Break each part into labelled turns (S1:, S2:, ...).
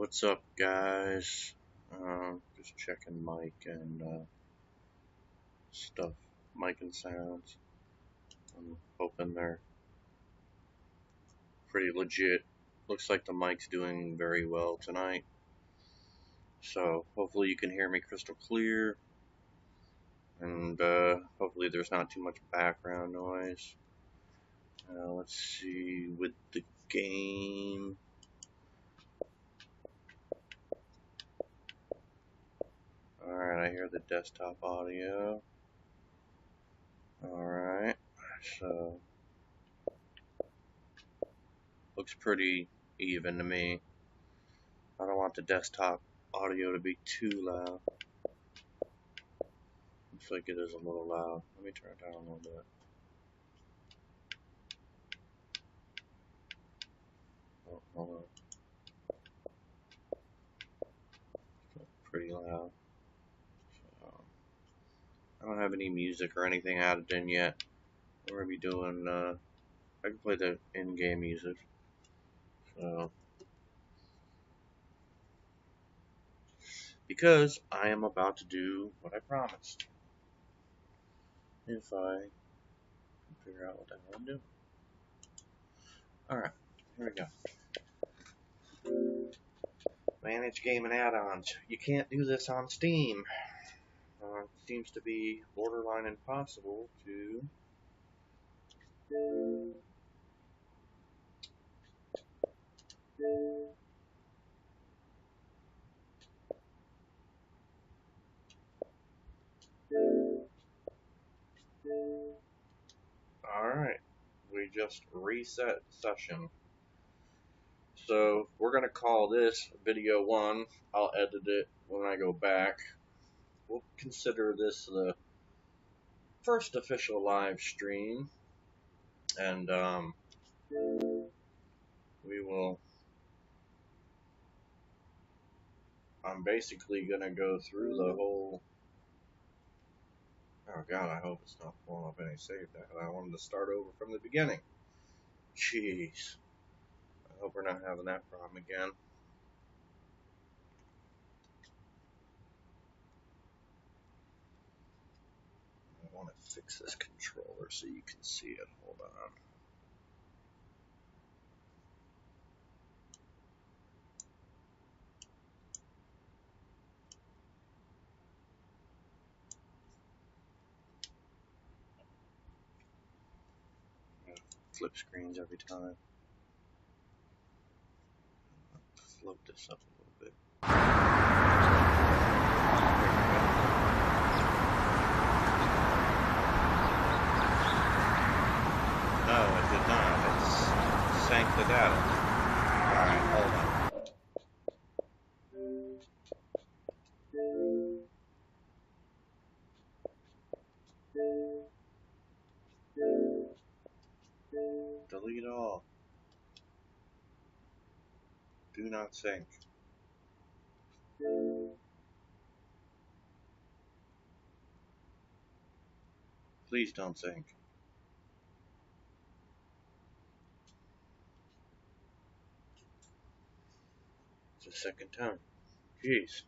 S1: What's up, guys? Just checking mic and stuff, mic and sounds. I'm hoping they're pretty legit. Looks like the mic's doing very well tonight. So hopefully you can hear me crystal clear, and hopefully there's not too much background noise. Let's see with the game. Alright, I hear the desktop audio. Alright, so looks pretty even to me. I don't want the desktop audio to be too loud. Looks like it is a little loud. Let me turn it down a little bit. Oh, hold on. It's pretty loud. So, I don't have any music or anything added in yet. We're going to be doing, I can play the in-game music. So, because I am about to do what I promised. If I can figure out what the hell I'm doing. Alright, here we go. Manage game and add-ons. You can't do this on Steam. It seems to be borderline impossible to Alright, we just reset session. So we're going to call this video 1. I'll edit it when I go back. We'll consider this the first official live stream. And I'm basically going to go through the whole... Oh god, I hope it's not pulling up any save data. I wanted to start over from the beginning. Jeez. I hope we're not having that problem again. I want to fix this controller so you can see it. Hold on. Flip screens every time. Float this up a little bit. No, it did not. It sank the data. Alright, hold on. Delete all. Do not sync. Please don't sync. It's the second time. Jeez.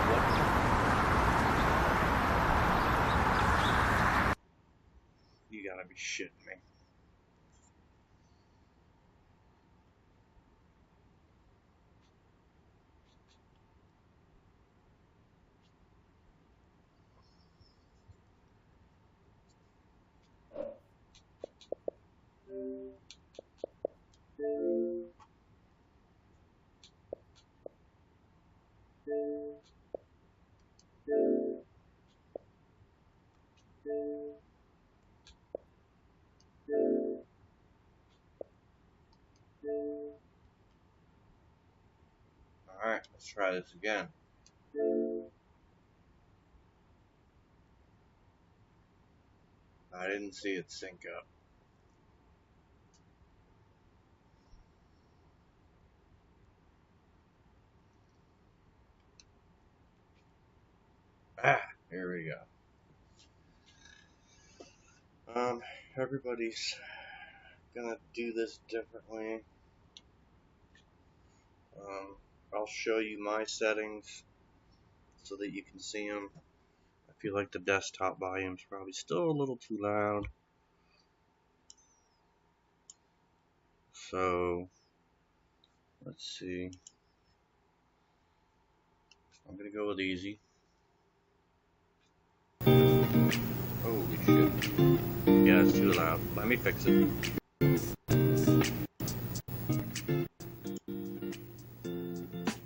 S1: What? You gotta be shitting me. Alright, let's try this again. I didn't see it sync up. Here we go. Everybody's gonna do this differently. I'll show you my settings so that you can see them. I feel like the desktop volume's probably still a little too loud. So, let's see. I'm gonna go with easy. Holy shit. Yeah, it's too loud. Let me fix it.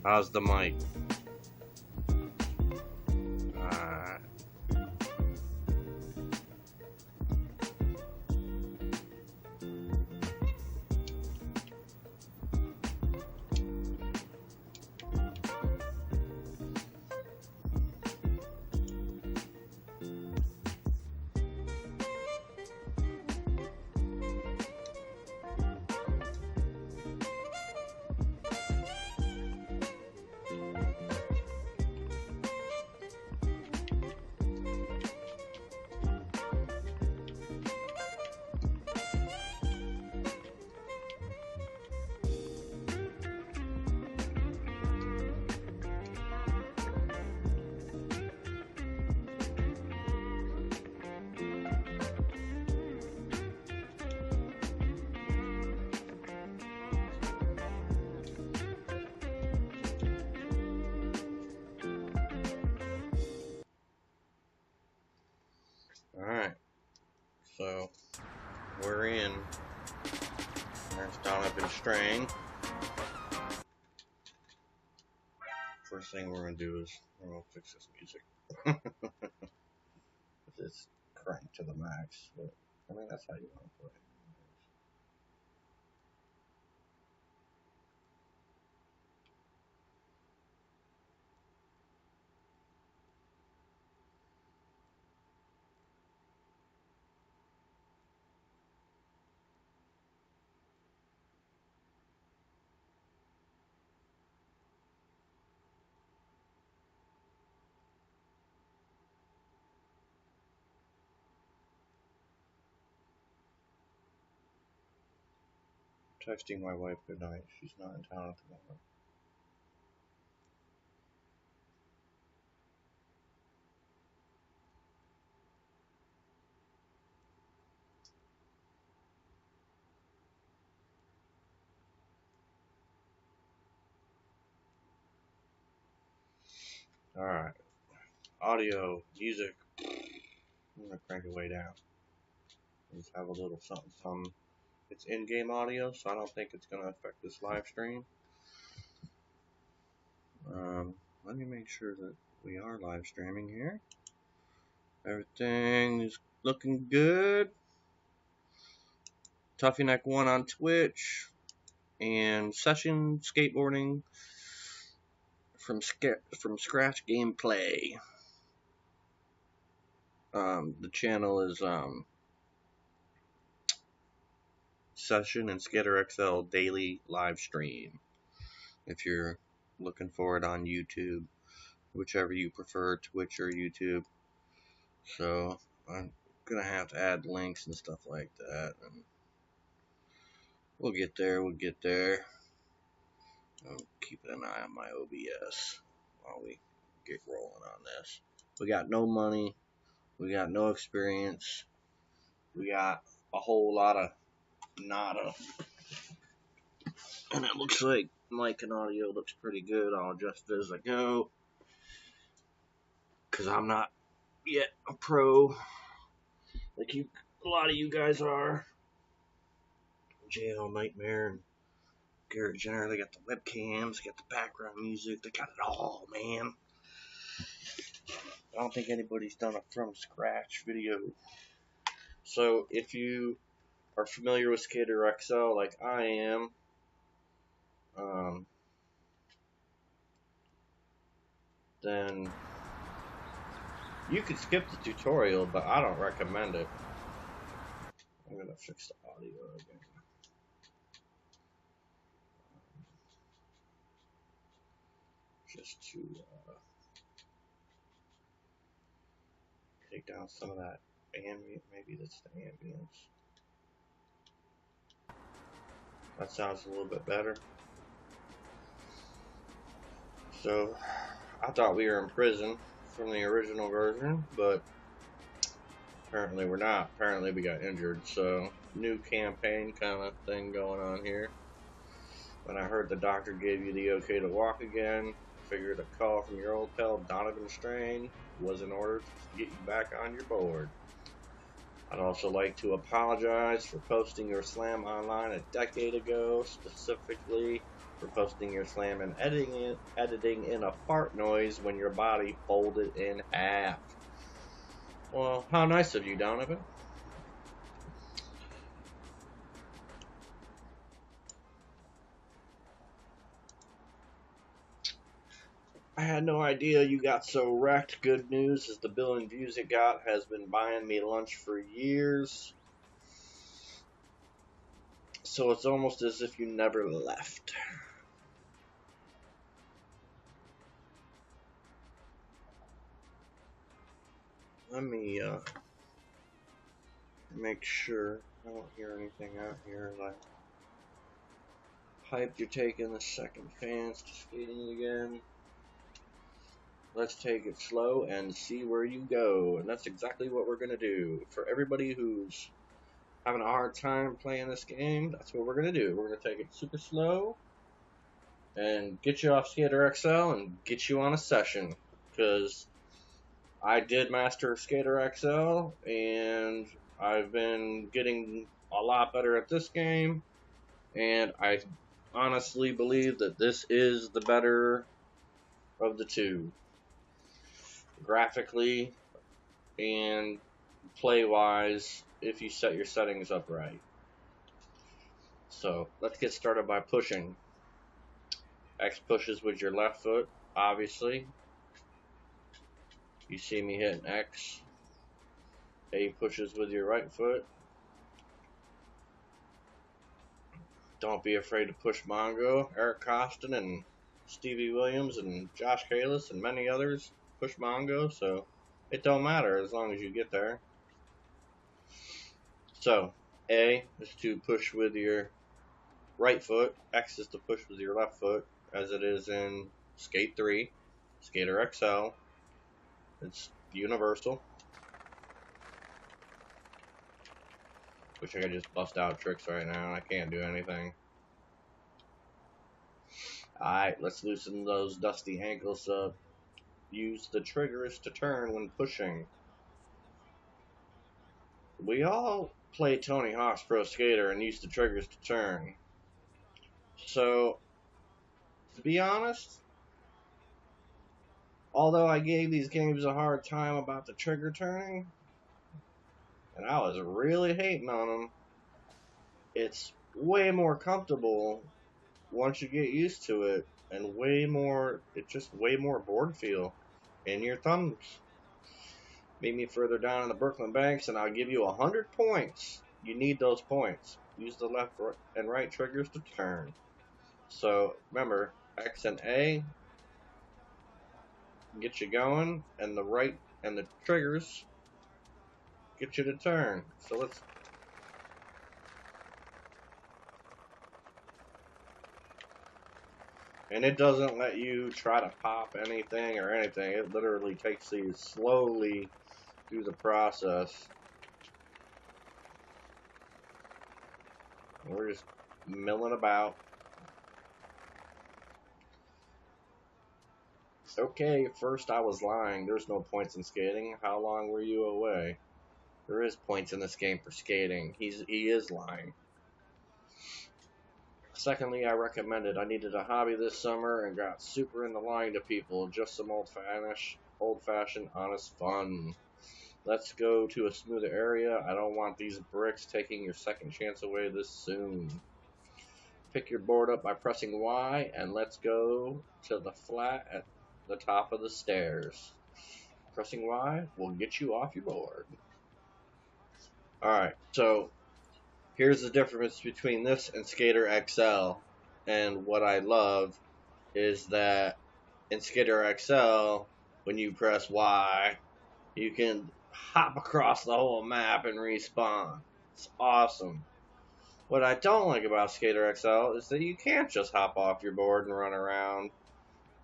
S1: How's the mic? Alright, so we're in. There's Donovan Strang. First thing we're going to do is we're going to fix this music. It's cranked to the max, but I mean that's how you want to play. Texting my wife good night. She's not in town at the moment. Alright. Audio, music. I'm going to crank it way down. Just have a little something. It's in-game audio, so I don't think it's going to affect this live stream. Let me make sure that we are live streaming here. Everything is looking good. TUFFYNECK 1 on Twitch. And session skateboarding from scratch gameplay. The channel is Session and Skater XL daily live stream. If you're looking for it on YouTube, whichever you prefer, Twitch or YouTube. So I'm gonna have to add links and stuff like that, and we'll get there. I'm keeping an eye on my OBS while we get rolling on this. We got no money, we got no experience, we got a whole lot of nada, and it looks like mic and audio looks pretty good. I'll adjust it as I go, because I'm not yet a pro like a lot of you guys are. JL Nightmare and Garrett Jenner, they got the webcams, they got the background music, they got it all, man. I don't think anybody's done a from scratch video. So if you are familiar with Skater XL like I am, then you could skip the tutorial, but I don't recommend it. I'm gonna fix the audio again. Just to take down some of that ambient, maybe that's the ambience. That sounds a little bit better. So, I thought we were in prison from the original version, but apparently we're not. Apparently we got injured, so new campaign kind of thing going on here. When I heard the doctor gave you the okay to walk again, figured a call from your old pal Donovan Strain was in order to get you back on your board. I'd also like to apologize for posting your slam online a decade ago, specifically for posting your slam and editing in a fart noise when your body folded in half. Well, how nice of you, Donovan. I had no idea you got so wrecked. Good news is the billion views it got has been buying me lunch for years. So it's almost as if you never left. Let me make sure I don't hear anything out here. Like, hyped you're taking the second fans to skating again. Let's take it slow and see where you go. And that's exactly what we're going to do. For everybody who's having a hard time playing this game, that's what we're going to do. We're going to take it super slow and get you off Skater XL and get you on a session. Because I did master Skater XL and I've been getting a lot better at this game. And I honestly believe that this is the better of the two. Graphically and play-wise, if you set your settings up right. So let's get started by pushing. X pushes with your left foot, obviously. You see me hitting X. A pushes with your right foot. Don't be afraid to push Mongo. Eric Costin and Stevie Williams and Josh Kalis and many others push Mongo, so it don't matter as long as you get there. So, A is to push with your right foot. X is to push with your left foot, as it is in Skate 3, Skater XL. It's universal. Wish I could just bust out tricks right now. I can't do anything. Alright, let's loosen those dusty ankles up. Use the triggers to turn when pushing. We all play Tony Hawk's Pro Skater and use the triggers to turn. So, to be honest, although I gave these games a hard time about the trigger turning, and I was really hating on them, it's way more comfortable once you get used to it, and it's just way more board feel in your thumbs. Meet me further down in the Brooklyn Banks and I'll give you 100 points. You need those points. Use the left and right triggers to turn. So remember, X and A get you going, and the right and the triggers get you to turn. So let's... And it doesn't let you try to pop anything or anything. It literally takes you slowly through the process. We're just milling about. Okay, first I was lying. There's no points in skating. How long were you away? There is points in this game for skating. He is lying. Secondly, I recommended. I needed a hobby this summer and got super into lying to people. Just some old-fashioned, honest fun. Let's go to a smoother area. I don't want these bricks taking your second chance away this soon. Pick your board up by pressing Y, and let's go to the flat at the top of the stairs. Pressing Y will get you off your board. Alright, so here's the difference between this and Skater XL. And what I love is that in Skater XL, when you press Y, you can hop across the whole map and respawn. It's awesome. What I don't like about Skater XL is that you can't just hop off your board and run around.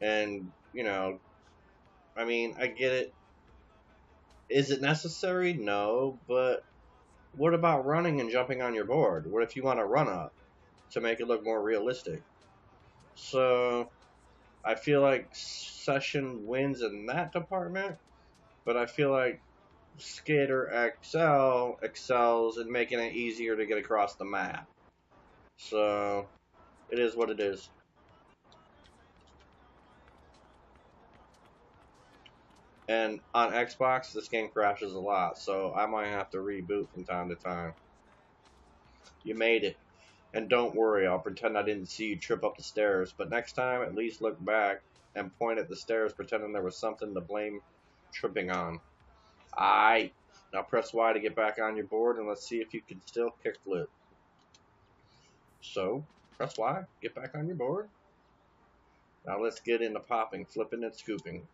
S1: And, you know, I mean, I get it. Is it necessary? No, but what about running and jumping on your board? What if you want to run up to make it look more realistic? So I feel like Session wins in that department, but I feel like Skater XL excels in making it easier to get across the map. So it is what it is. And on Xbox, this game crashes a lot, so I might have to reboot from time to time. You made it. And don't worry, I'll pretend I didn't see you trip up the stairs, but next time at least look back and point at the stairs pretending there was something to blame tripping on. Aight. Now press Y to get back on your board and let's see if you can still kickflip. So, press Y, get back on your board. Now let's get into popping, flipping, and scooping.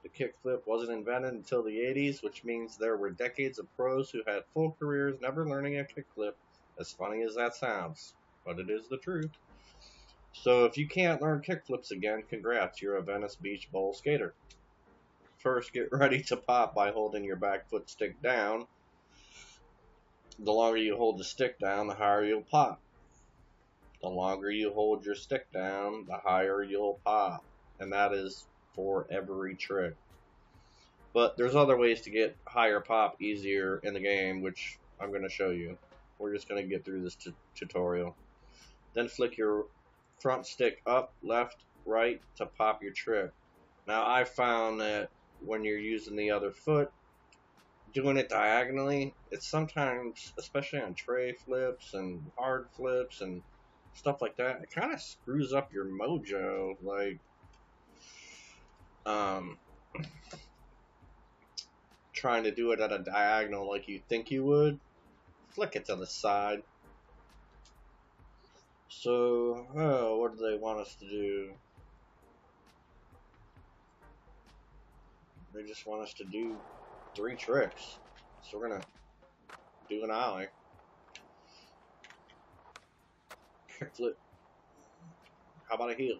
S1: The kickflip wasn't invented until the 80s, which means there were decades of pros who had full careers never learning a kickflip, as funny as that sounds, but it is the truth. So if you can't learn kickflips again, congrats, you're a Venice Beach Bowl skater. First, get ready to pop by holding your back foot stick down. The longer you hold the stick down, the higher you'll pop. The longer you hold your stick down, the higher you'll pop. And that is for every trick. But there's other ways to get higher pop easier in the game, which I'm going to show you. We're just going to get through this tutorial. Then flick your front stick up, left, right to pop your trick. Now I found that when you're using the other foot, doing it diagonally, it's sometimes, especially on tray flips and hard flips and stuff like that, it kind of screws up your mojo. Like, trying to do it at a diagonal like you think you would, flick it to the side. So, what do they want us to do? They just want us to do 3 tricks. So we're gonna do an ollie, kickflip. How about a heel?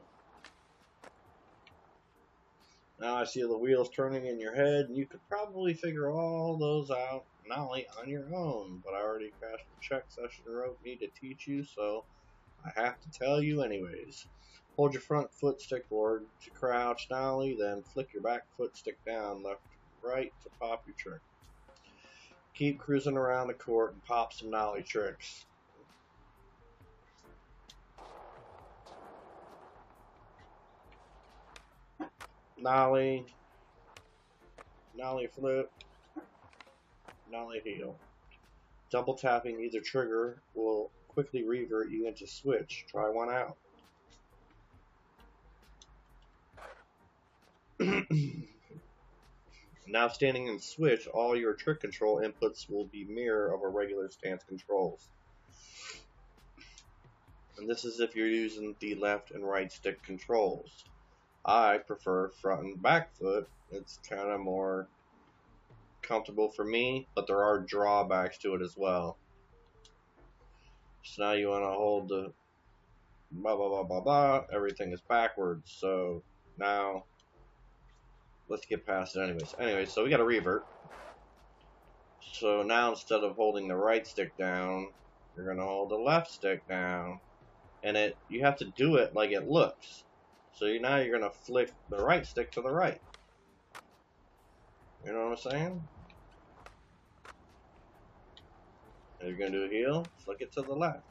S1: Now I see the wheels turning in your head, and you could probably figure all those out not only on your own, but I already crashed the check session rope need to teach you, so I have to tell you anyways. Hold your front foot stick forward to crouch nollie, then flick your back foot stick down left right to pop your trick. Keep cruising around the court and pop some nollie tricks. Nollie, nollie flip, nollie heel. Double tapping either trigger will quickly revert you into switch. Try one out. Now standing in switch, all your trick control inputs will be mirror of a regular stance controls. And this is if you're using the left and right stick controls. I prefer front and back foot. It's kind of more comfortable for me, but there are drawbacks to it as well. So now you want to hold the blah blah blah blah blah, everything is backwards. So now let's get past it anyways. So we got a revert. So now instead of holding the right stick down, you're gonna hold the left stick down, and you have to do it like it looks. So now you're gonna flick the right stick to the right. You know what I'm saying? And you're gonna do a heel, flick it to the left.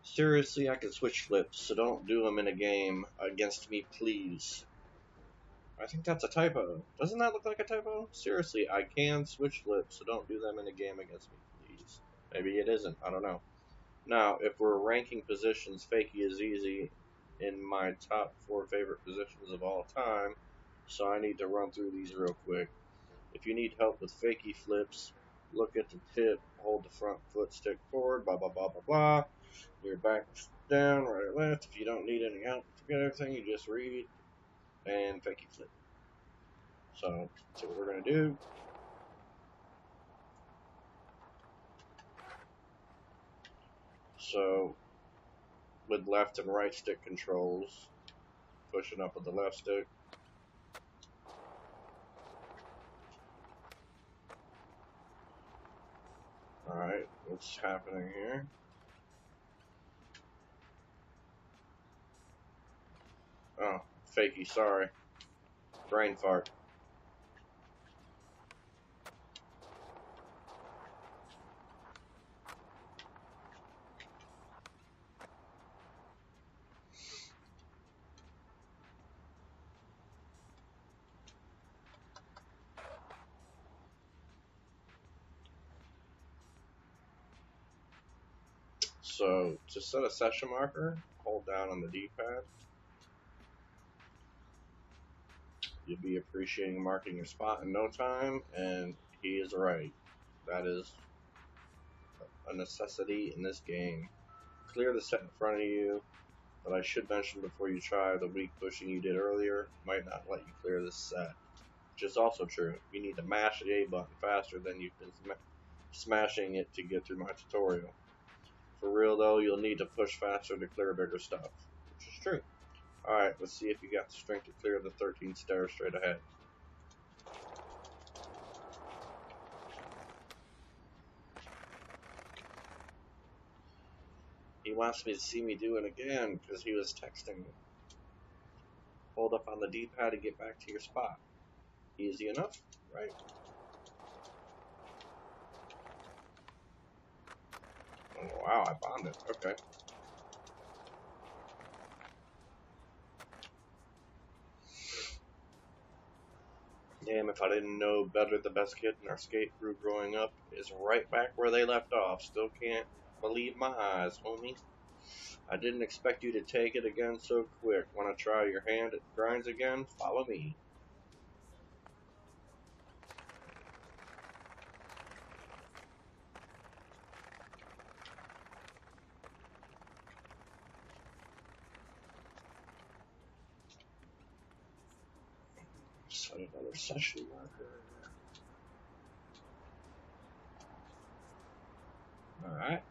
S1: Seriously, I can switch flips, so don't do them in a game against me, please. I think that's a typo. Doesn't that look like a typo? Seriously, I can switch flips, so don't do them in a game against me, please. Maybe it isn't, I don't know. Now, if we're ranking positions, fakie is easy in my top 4 favorite positions of all time, so I need to run through these real quick. If you need help with fakie flips, look at the tip, hold the front foot stick forward, blah, blah, blah, blah, blah. Your back down, right or left. If you don't need any help, forget everything, you just read and fakie flip. So, that's what we're going to do. So, with left and right stick controls. Pushing up with the left stick. Alright, what's happening here? Oh, fakie, sorry. Brain fart. So, to set a session marker, hold down on the D-pad. You'll be appreciating marking your spot in no time, and he is right. That is a necessity in this game. Clear the set in front of you, but I should mention before you try, the weak pushing you did earlier might not let you clear this set, which is also true. You need to mash the A button faster than you've been smashing it to get through my tutorial. For real though, you'll need to push faster to clear bigger stuff, which is true. Alright, let's see if you got the strength to clear the 13 stairs straight ahead. He wants me to see me do it again because he was texting me. Hold up on the D-pad to get back to your spot. Easy enough, right? Oh, wow, I bombed it. Okay. Damn, if I didn't know better, the best kid in our skate crew growing up is right back where they left off. Still can't believe my eyes, homie. I didn't expect you to take it again so quick. Want to try your hand at grinds again? Follow me. Set another session marker. Alright.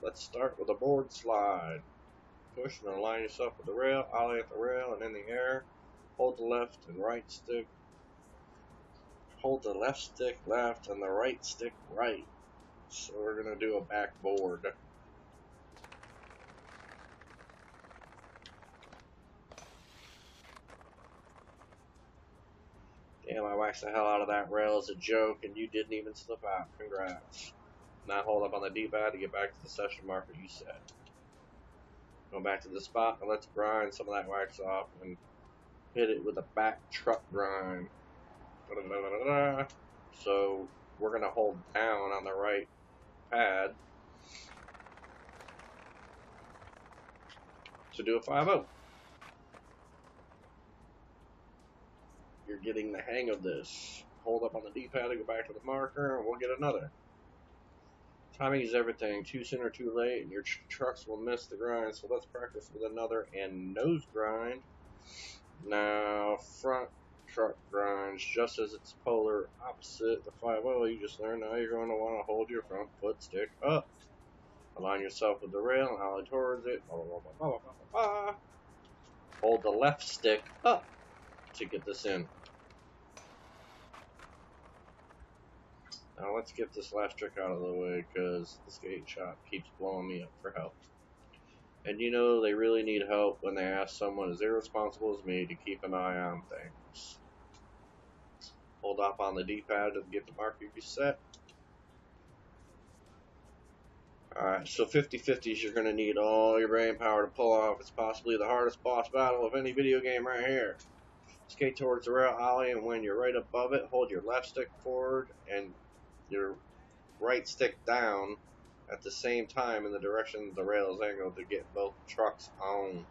S1: Let's start with a board slide. Push and align yourself with the rail, ollie at the rail and in the air. Hold the left and right stick. Hold the left stick left and the right stick right. So we're going to do a backboard. Damn, I waxed the hell out of that rail as a joke and you didn't even slip out. Congrats. Now hold up on the D-pad to get back to the session marker you set. Go back to the spot and let's grind some of that wax off and hit it with a back truck grind. So we're going to hold down on the right pad to do a 5-0. You're getting the hang of this. Hold up on the D-pad to go back to the marker and we'll get another. Timing is everything. Too soon or too late and your trucks will miss the grind. So let's practice with another and nose grind. Now front truck grinds just as it's polar opposite the 5-0 you just learned. Now you're going to want to hold your front foot stick up. Align yourself with the rail and ollie towards it. Hold the left stick up to get this in. Now let's get this last trick out of the way because the skate shop keeps blowing me up for help. And you know they really need help when they ask someone as irresponsible as me to keep an eye on things. Hold up on the D-pad to get the marker you set. Alright, so 50-50s, you're going to need all your brain power to pull off. It's possibly the hardest boss battle of any video game right here. Skate towards the rail ollie, and when you're right above it, hold your left stick forward and your right stick down at the same time in the direction the rail is angled to get both trucks on.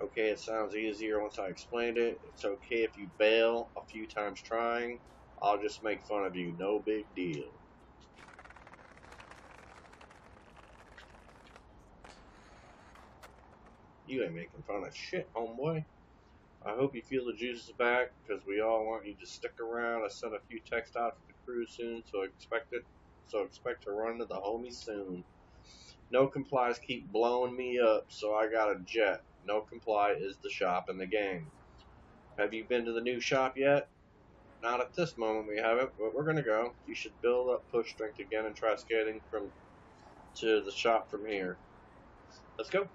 S1: Okay, it sounds easier once I explained it. It's okay if you bail a few times trying. I'll just make fun of you. No big deal. You ain't making fun of shit, homeboy. I hope you feel the juices back, because we all want you to stick around. I sent a few texts out to the crew soon, so expect to run to the homies soon.
S2: No complies keep blowing me up, so I got a jet. No comply is the shop in the game. Have you been to the new shop yet? Not at this moment we haven't, but we're gonna go. You should build up push strength again and try skating to the shop from here. Let's go.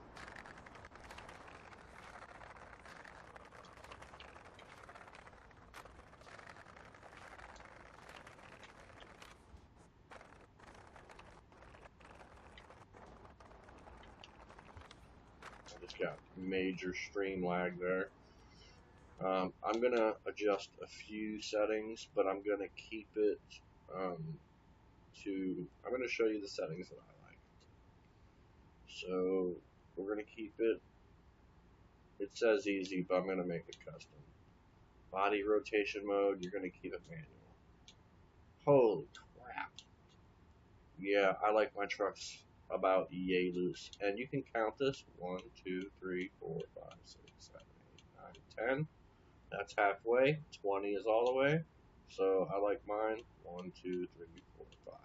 S2: I just got major stream lag there. I'm gonna adjust a few settings, but I'm gonna keep it I'm gonna show you the settings that I like. So we're gonna keep it. It says easy, but I'm gonna make it custom. Body rotation mode, you're gonna keep it manual. Holy crap! Yeah, I like my trucks about yay loose, and you can count this: 1, 2, 3, 4, 5, 6, 7, 8, 9, 10. That's halfway. 20 is all the way. So I like mine. 1, 2, 3, 4, 5.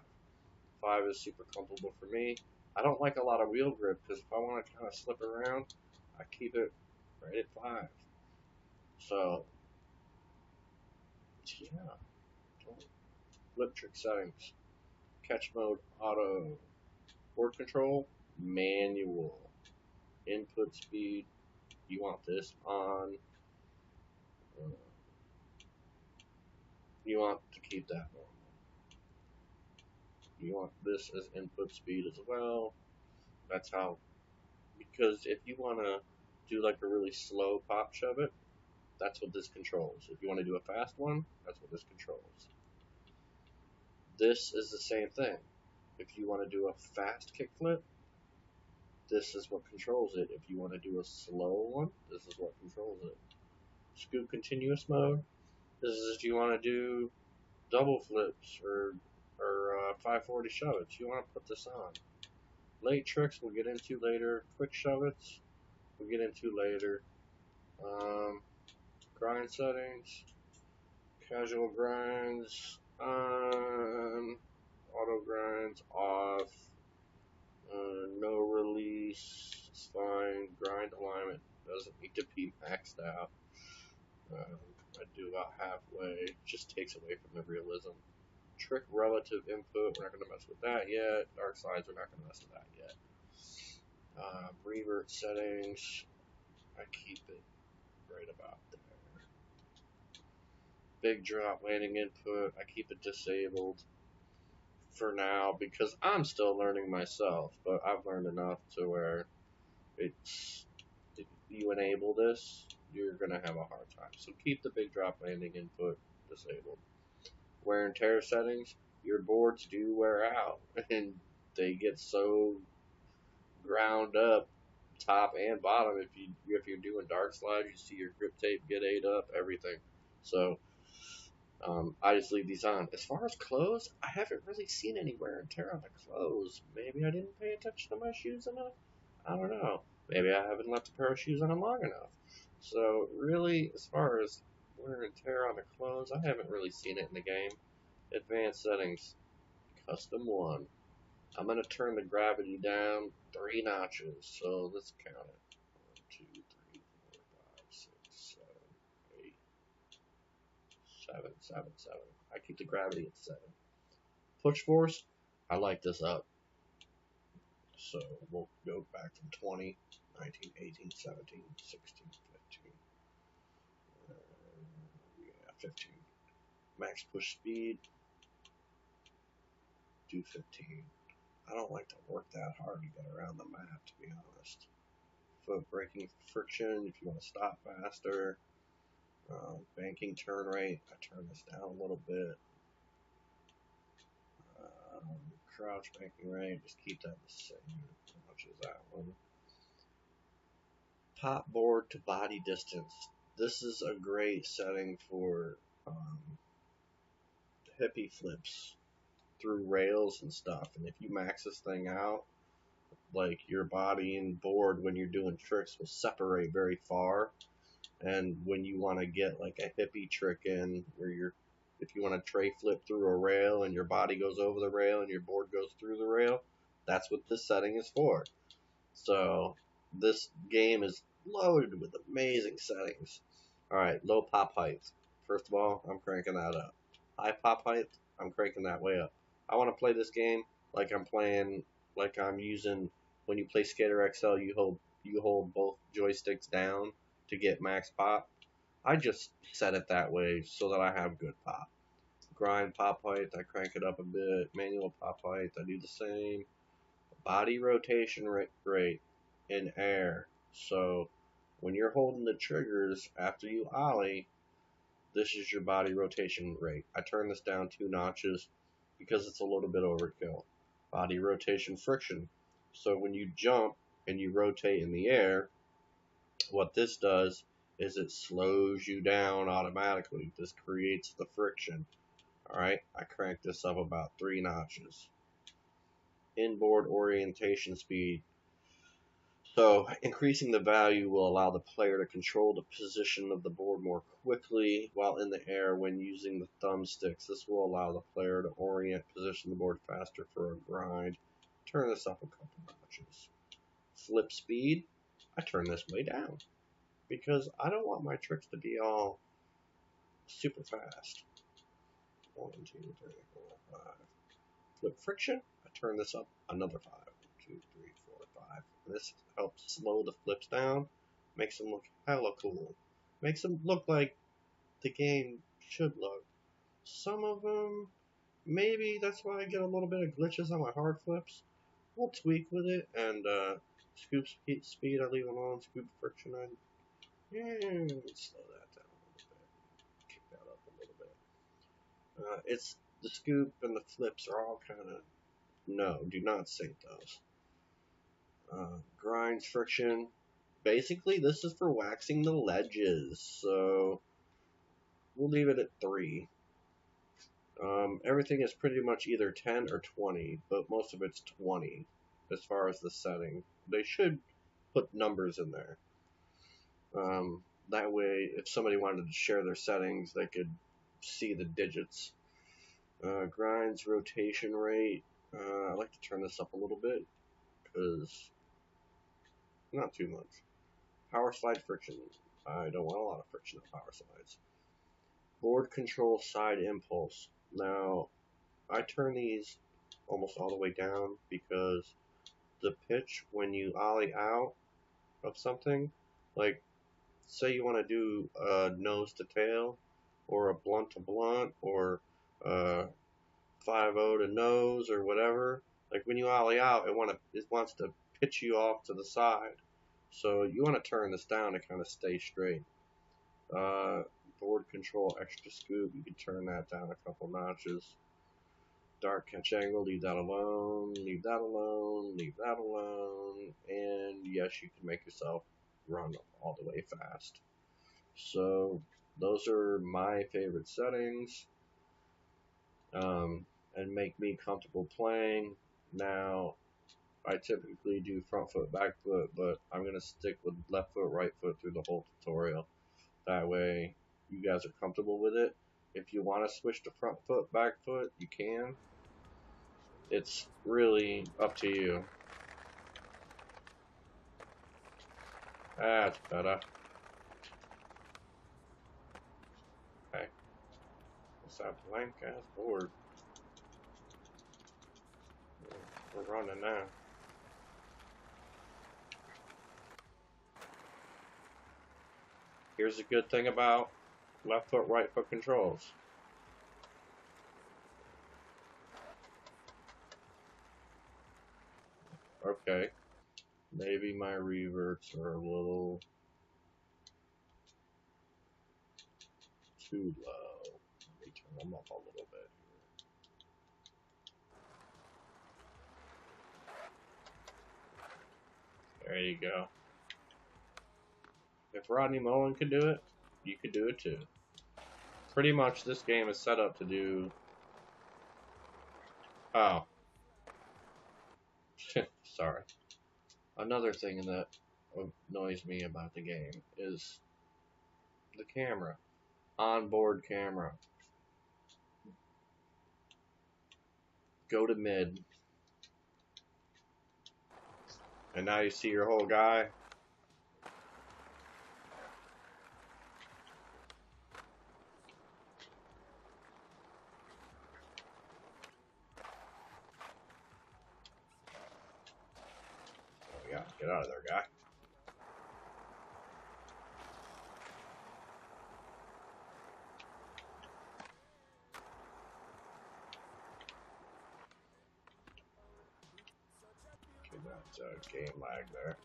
S2: 5 is super comfortable for me. I don't like a lot of wheel grip because if I want to kind of slip around, I keep it right at 5. So, yeah. Lip trick settings. Catch mode auto. Board control manual. Input speed. You want this on. You want to keep that normal. You want this as input speed as well. That's how, because if you want to do like a really slow pop shove it, that's what this controls. If you want to do a fast one, that's what this controls. This is the same thing. If you want to do a fast kickflip, this is what controls it. If you want to do a slow one, this is what controls it. Scoop continuous mode, this is if you want to do double flips or 540 shove it. You want to put this on. Late tricks we'll get into later. Quick shove it we'll get into later. Grind settings, casual grinds, auto grinds off, no release, it's fine. Grind alignment doesn't need to be maxed out. I do about halfway, just takes away from the realism. Trick relative input, we're not going to mess with that yet. Dark slides, we're not going to mess with that yet. Revert settings, I keep it right about there. Big drop landing input, I keep it disabled for now because I'm still learning myself, but I've learned enough to where it's, if you enable this, you're going to have a hard time. So keep the big drop landing input disabled. Wear and tear settings, your boards do wear out and they get so ground up top and bottom. If you're doing dark slides, you see your grip tape get ate up, everything. So I just leave these on. As far as clothes, I haven't really seen any wear and tear on the clothes. Maybe I didn't pay attention to my shoes enough. I don't know. Maybe I haven't left a pair of shoes on them long enough. So really, as far as wear and tear on the clothes, I haven't really seen it in the game. Advanced settings, custom 1. I'm going to turn the gravity down 3 notches. So let's count it. 1, 2, 3, 4, 5, 6, 7, 8, 7, 7, 7. I keep the gravity at 7. Push force, I like this up. So we'll go back from 20, 19, 18, 17, 16, 15. Yeah, 15. Max push speed, do 15. I don't like to work that hard to get around the map, to be honest. Foot braking friction, if you want to stop faster. Banking turn rate, I turn this down a little bit. Crouch banking rate, just keep that the same. How much is that one? Top board to body distance. This is a great setting for hippie flips through rails and stuff. And if you max this thing out, like your body and board when you're doing tricks will separate very far. And when you want to get like a hippie trick in where if you want to tray flip through a rail and your body goes over the rail and your board goes through the rail, That's what this setting is for. So this game is loaded with amazing settings. Alright, low pop height. First of all, I'm cranking that up. High pop height, I'm cranking that way up. I want to play this game like I'm using, when you play Skater XL, you hold both joysticks down to get max pop. I just set it that way so that I have good pop. Grind pop height, I crank it up a bit. Manual pop height, I do the same. Body rotation rate in air. So when you're holding the triggers after you ollie, this is your body rotation rate. I turn this down 2 notches because it's a little bit overkill. Body rotation friction. So when you jump and you rotate in the air, what this does is it slows you down automatically. This creates the friction. Alright, I crank this up about 3 notches. Inboard orientation speed. So increasing the value will allow the player to control the position of the board more quickly while in the air when using the thumbsticks. This will allow the player to position the board faster for a grind. Turn this up a couple notches. Flip speed, I turn this way down because I don't want my tricks to be all super fast. 1, 2, 3, 4, 5. Flip friction, I turn this up another 5. 1, 2, 3, 4, 5. This helps slow the flips down, makes them look hella cool. Makes them look like the game should look. Some of them, maybe that's why I get a little bit of glitches on my hard flips. We'll tweak with it, and scoop speed I leave alone, scoop friction I slow that down a little bit, kick that up a little bit. It's the scoop and the flips are all kind of, no, do not sync those. Grinds friction. Basically, this is for waxing the ledges, so we'll leave it at 3. Everything is pretty much either 10 or 20, but most of it's 20 as far as the setting. They should put numbers in there. That way, if somebody wanted to share their settings, they could see the digits. Grinds rotation rate. I like to turn this up a little bit because not too much. Power slide friction. I don't want a lot of friction on power slides. Board control side impulse. Now, I turn these almost all the way down because the pitch when you ollie out of something, like say you want to do a nose to tail or a blunt to blunt or 5-0 to nose or whatever, like when you ollie out, it wants to pitch you off to the side. So you want to turn this down to kind of stay straight. Board control extra scoop, you can turn that down a couple notches. Dark catch angle, leave that alone, leave that alone, leave that alone, and yes, you can make yourself run all the way fast. So those are my favorite settings, and make me comfortable playing. Now, I typically do front foot, back foot, but I'm going to stick with left foot, right foot through the whole tutorial. That way, you guys are comfortable with it. If you want to switch to front foot, back foot, you can. It's really up to you. That's better. Okay. What's that blank ass board? We're running now. Here's a good thing about left foot, right foot controls. Okay. Maybe my reverts are a little too low. Let me turn them up a little bit here. There you go. If Rodney Mullen could do it, you could do it too. Pretty much this game is set up to do... Oh. Sorry. Another thing that annoys me about the game is the camera. Onboard camera. Go to mid. And now you see your whole guy. Oh yeah, get out of there, guy. That's game lag there.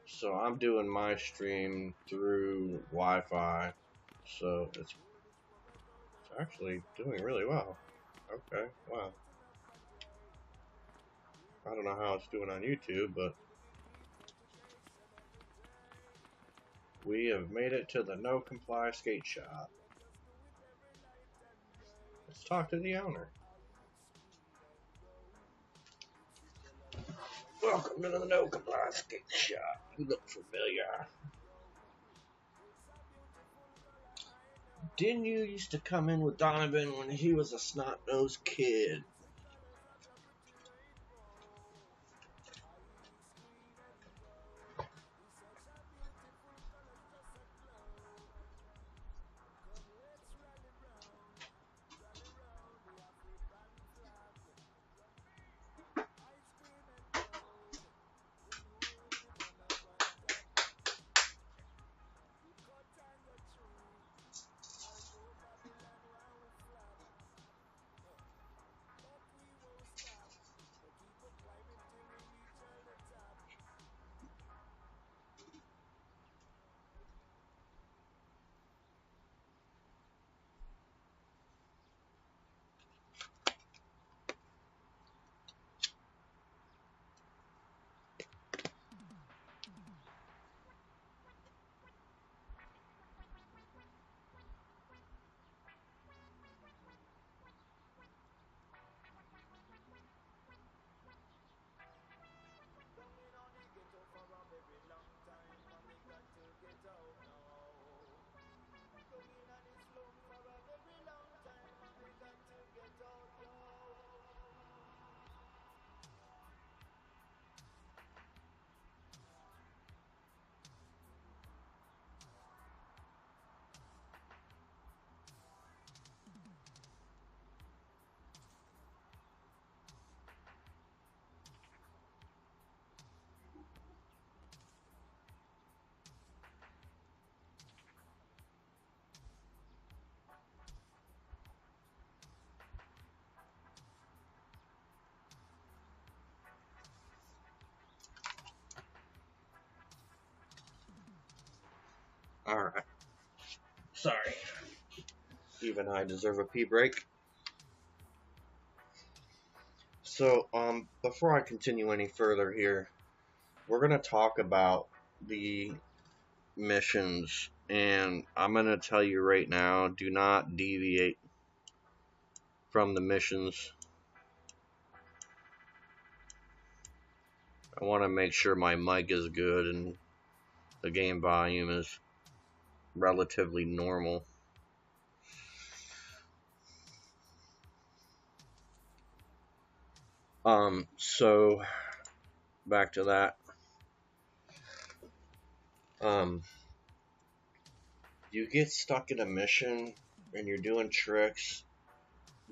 S2: So I'm doing my stream through Wi-Fi, so it's actually doing really well. Okay, wow. I don't know how it's doing on YouTube, but we have made it to the No Comply Skate Shop. Let's talk to the owner. Welcome to the No Comply Skate Shop. You look familiar. Didn't you used to come in with Donovan when he was a snot-nosed kid? Alright. Sorry. Even I deserve a pee break. So, before I continue any further here, we're going to talk about the missions, and I'm going to tell you right now, do not deviate from the missions. I want to make sure my mic is good and the game volume is relatively normal. So back to that. You get stuck in a mission and you're doing tricks,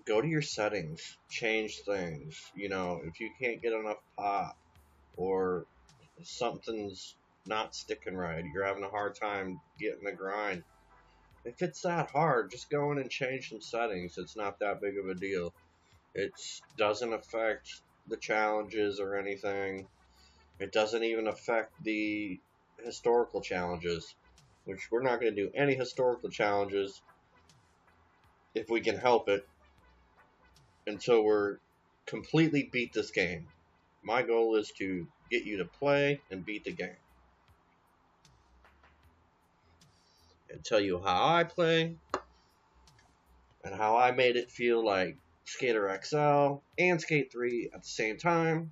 S2: go to your settings, change things. You know, if you can't get enough pop or something's not sticking right, you're having a hard time getting the grind. If it's that hard, just go in and change some settings. It's not that big of a deal. It doesn't affect the challenges or anything. It doesn't even affect the historical challenges, which we're not going to do any historical challenges if we can help it until we're completely beat this game. My goal is to get you to play and beat the game. And tell you how I play and how I made it feel like Skater XL and Skate 3 at the same time,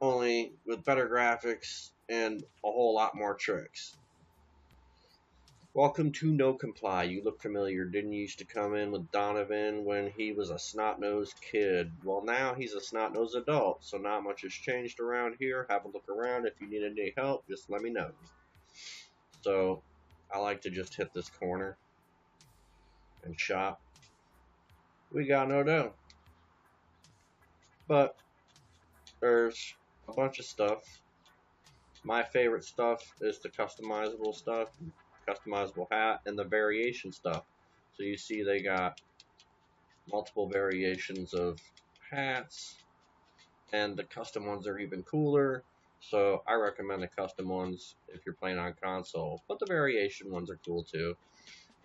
S2: only with better graphics and a whole lot more tricks. Welcome to No Comply. You look familiar. Didn't you used to come in with Donovan when he was a snot-nosed kid? Well, now he's a snot-nosed adult, so not much has changed around here. Have a look around. If you need any help, just let me know. So, I like to just hit this corner and shop. We got no dough. But, there's a bunch of stuff. My favorite stuff is the customizable stuff, customizable hat, and the variation stuff. So you see they got multiple variations of hats, and the custom ones are even cooler. So I recommend the custom ones if you're playing on console, but the variation ones are cool too.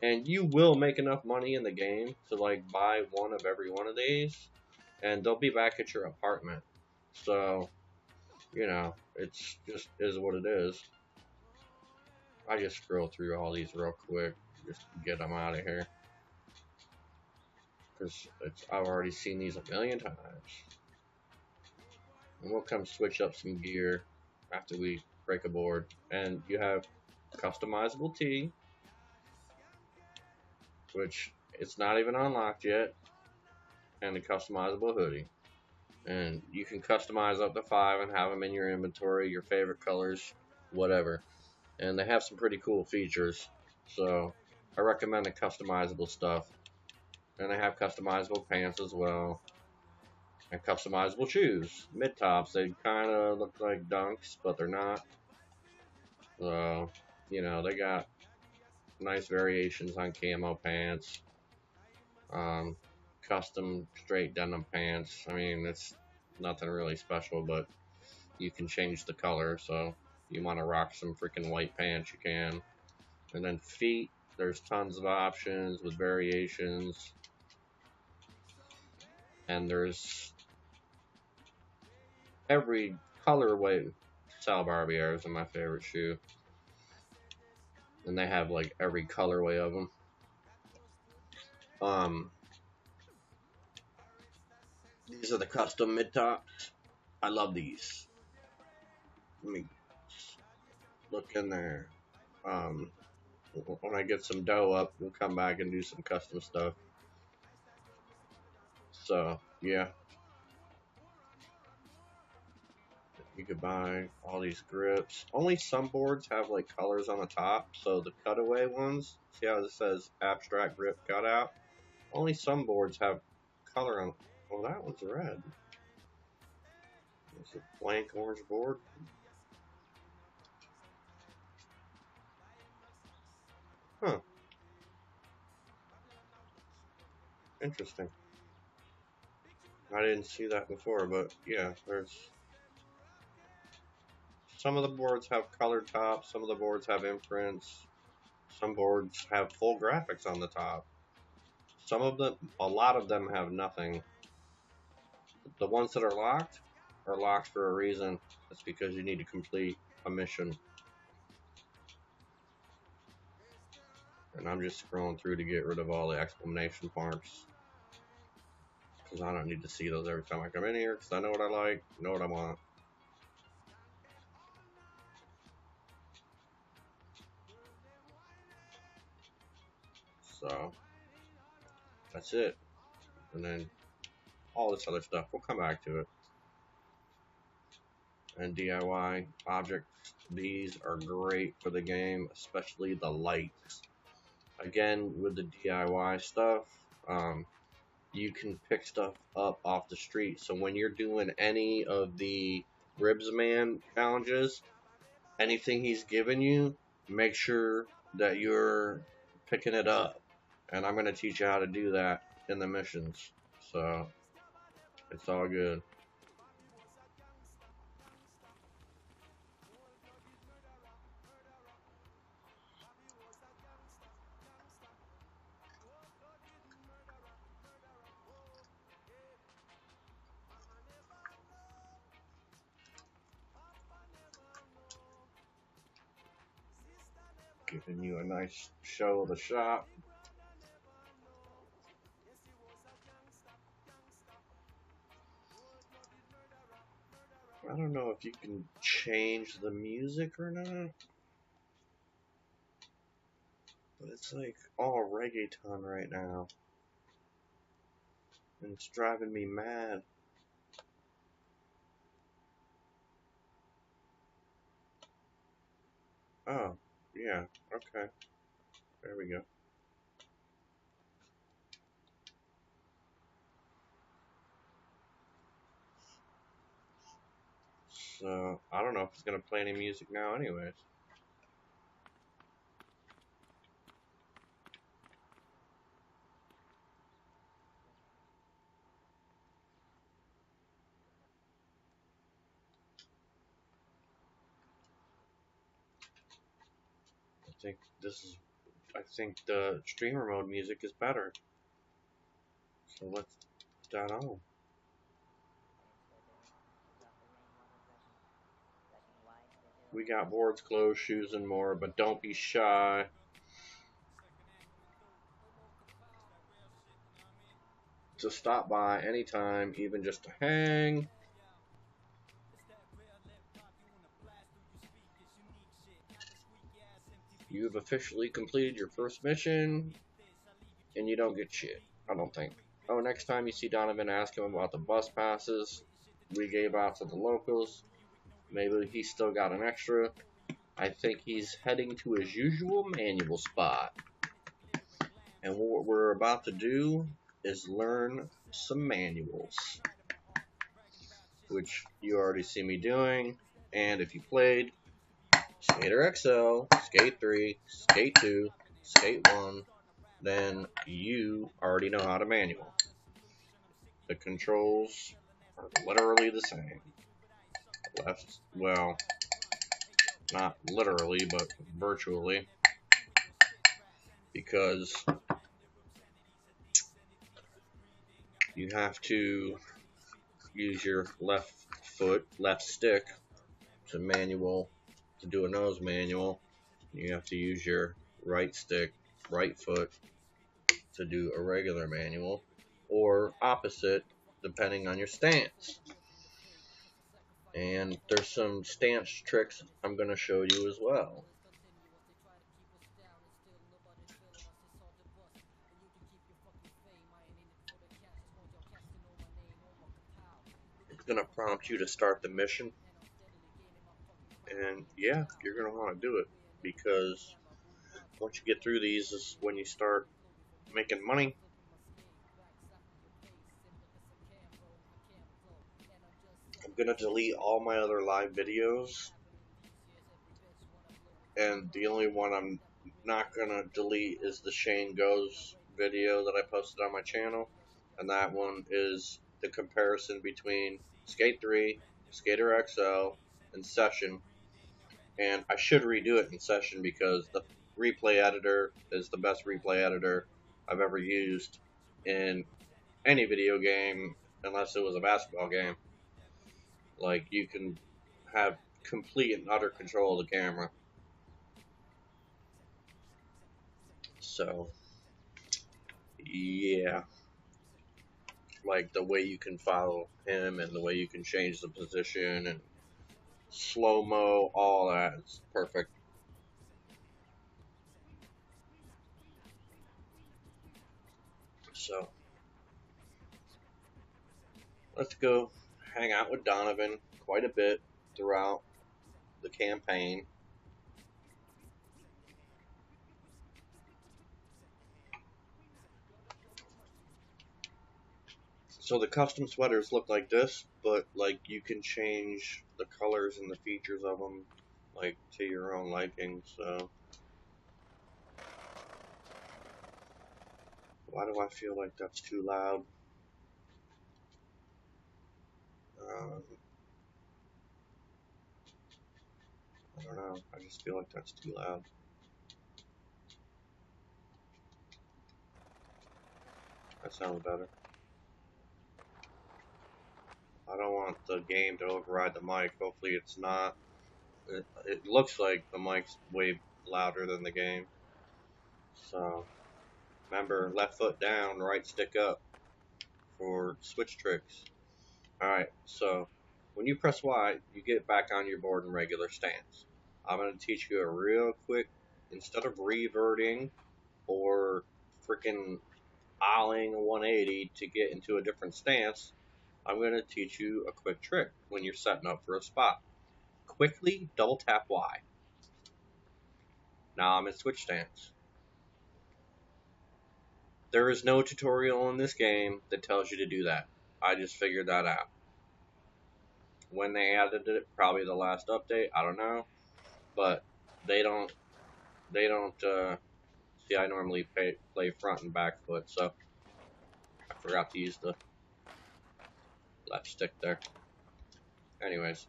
S2: And you will make enough money in the game to like buy one of every one of these, and they'll be back at your apartment. So, you know, it's just is what it is. I just scroll through all these real quick, just to get them out of here. Because I've already seen these a million times. And we'll come switch up some gear after we break a board. And you have customizable tee, which it's not even unlocked yet, and the customizable hoodie. And you can customize up to 5 and have them in your inventory, your favorite colors, whatever. And they have some pretty cool features, so I recommend the customizable stuff. And they have customizable pants as well, and customizable shoes. Mid tops, they kind of look like dunks, but they're not. So, you know, they got nice variations on camo pants, custom straight denim pants. I mean, it's nothing really special, but you can change the color. So, you want to rock some freaking white pants, you can. And then feet, there's tons of options with variations. And there's every colorway. Sal Barbier is my favorite shoe. And they have like every colorway of them. These are the custom mid tops. I love these. Let me look in there. When I get some dough up, we'll come back and do some custom stuff. So yeah, you could buy all these grips. Only some boards have like colors on the top. So the cutaway ones, see how it says abstract grip cutout? Only some boards have color on. Well, that one's red. It's a blank orange board. Huh. Interesting. I didn't see that before, but yeah, there's some of the boards have colored tops, some of the boards have imprints, some boards have full graphics on the top. Some of them, a lot of them have nothing. The ones that are locked for a reason. It's because you need to complete a mission. And I'm just scrolling through to get rid of all the exclamation marks, because I don't need to see those every time I come in here, because I know what I like, know what I want. So, that's it. And then all this other stuff, we'll come back to it. And DIY objects, these are great for the game, especially the lights. Again, with the DIY stuff, you can pick stuff up off the street. So when you're doing any of the Ribsman challenges, anything he's given you, make sure that you're picking it up. And I'm going to teach you how to do that in the missions. So it's all good. Giving you a nice show of the shop. I don't know if you can change the music or not.
S1: But it's like all reggaeton right now. And it's driving me mad. Oh, yeah, okay. There we go. So, I don't know if it's going to play any music now anyways. I think the streamer mode music is better. So let's put that on. We got boards, clothes, shoes, and more, but don't be shy. To stop by anytime, even just to hang. You've officially completed your first mission, and you don't get shit, I don't think. Oh, next time you see Donovan, ask him about the bus passes we gave out to the locals. Maybe he's still got an extra. I think he's heading to his usual manual spot. And what we're about to do is learn some manuals, which you already see me doing. And if you played Skater XL, Skate 3, Skate 2, Skate 1, then you already know how to manual. The controls are literally the same. Left, well, not literally, but virtually, because you have to use your left foot, left stick to do a nose manual. You have to use your right stick, right foot to do a regular manual, or opposite, depending on your stance. And there's some stance tricks I'm going to show you as well. It's going to prompt you to start the mission. And yeah, you're going to want to do it, because once you get through these is when you start making money. I'm going to delete all my other live videos, and the only one I'm not going to delete is the Shane Goes video that I posted on my channel, and that one is the comparison between Skate 3, Skater XL, and Session. And I should redo it in Session because the replay editor is the best replay editor I've ever used in any video game, unless it was a basketball game. Like, you can have complete and utter control of the camera. So, yeah. Like, the way you can follow him and the way you can change the position and slow-mo, all that is perfect. So, let's go hang out with Donovan quite a bit throughout the campaign. So the custom sweaters look like this, but like you can change the colors and the features of them like to your own liking. So why do I feel like that's too loud? I don't know. I just feel like that's too loud. That sounds better. I don't want the game to override the mic. Hopefully it's not. It looks like the mic's way louder than the game. So remember, left foot down, right stick up for switch tricks. Alright, so when you press Y, you get back on your board in regular stance. I'm going to teach you a real quick, instead of reverting
S2: or freaking olling a 180 to get into a different stance, I'm going to teach you a quick trick when you're setting up for a spot. Quickly double tap Y. Now I'm in switch stance. There is no tutorial in this game that tells you to do that. I just figured that out. When they added it, probably the last update, I don't know. But they don't see, I normally play front and back foot, so I forgot to use the left stick there. Anyways.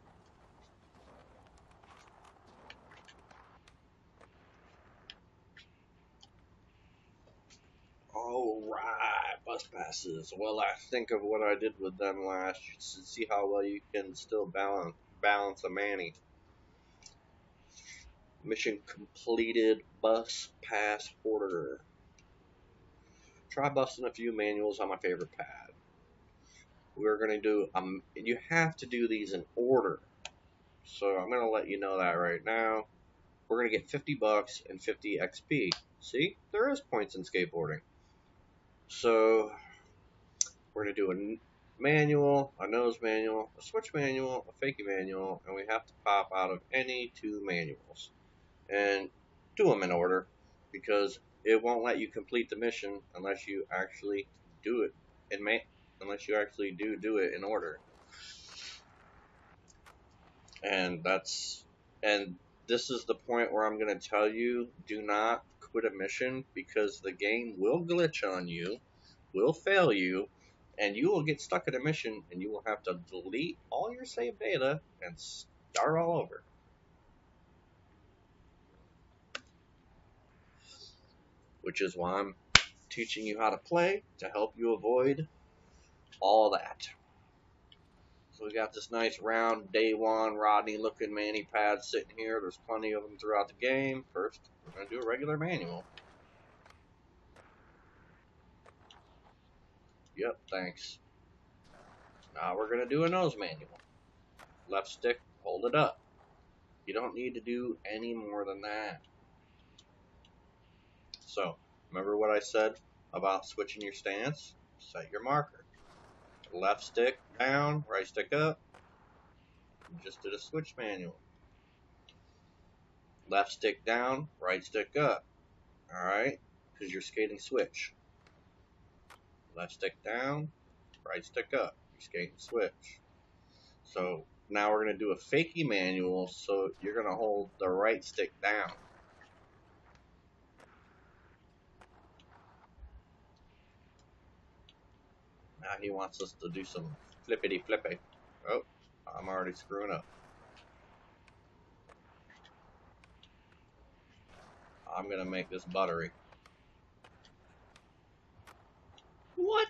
S2: Alright, bus passes. Well, I think of what I did with them last year to see how well you can still balance a Manny. Mission completed, bus pass order. Try busting a few manuals on my favorite pad. We're going to do, you have to do these in order. So I'm going to let you know that right now. We're going to get 50 bucks and 50 XP. See, there is points in skateboarding. So we're going to do a manual, a nose manual, a switch manual, a fakie manual, and we have to pop out of any 2 manuals. And do them in order, because it won't let you complete the mission unless you actually do it unless you actually do it in order. And this is the point where I'm going to tell you, do not quit a mission, because the game will glitch on you, will fail you, and you will get stuck in a mission and you will have to delete all your saved data and start all over. Which is why I'm teaching you how to play, to help you avoid all that. So we got this nice round day 1 Rodney looking Manny pad sitting here. There's plenty of them throughout the game. First, we're going to do a regular manual. Yep, thanks. Now we're going to do a nose manual. Left stick, hold it up. You don't need to do any more than that. So, remember what I said about switching your stance? Set your marker. Left stick down, right stick up. You just did a switch manual. Left stick down, right stick up. Alright? Because you're skating switch. Left stick down, right stick up. You're skating switch. So now we're going to do a fakie manual, so you're going to hold the right stick down. Now he wants us to do some flippity flippy. Oh, I'm already screwing up. I'm going to make this buttery. What?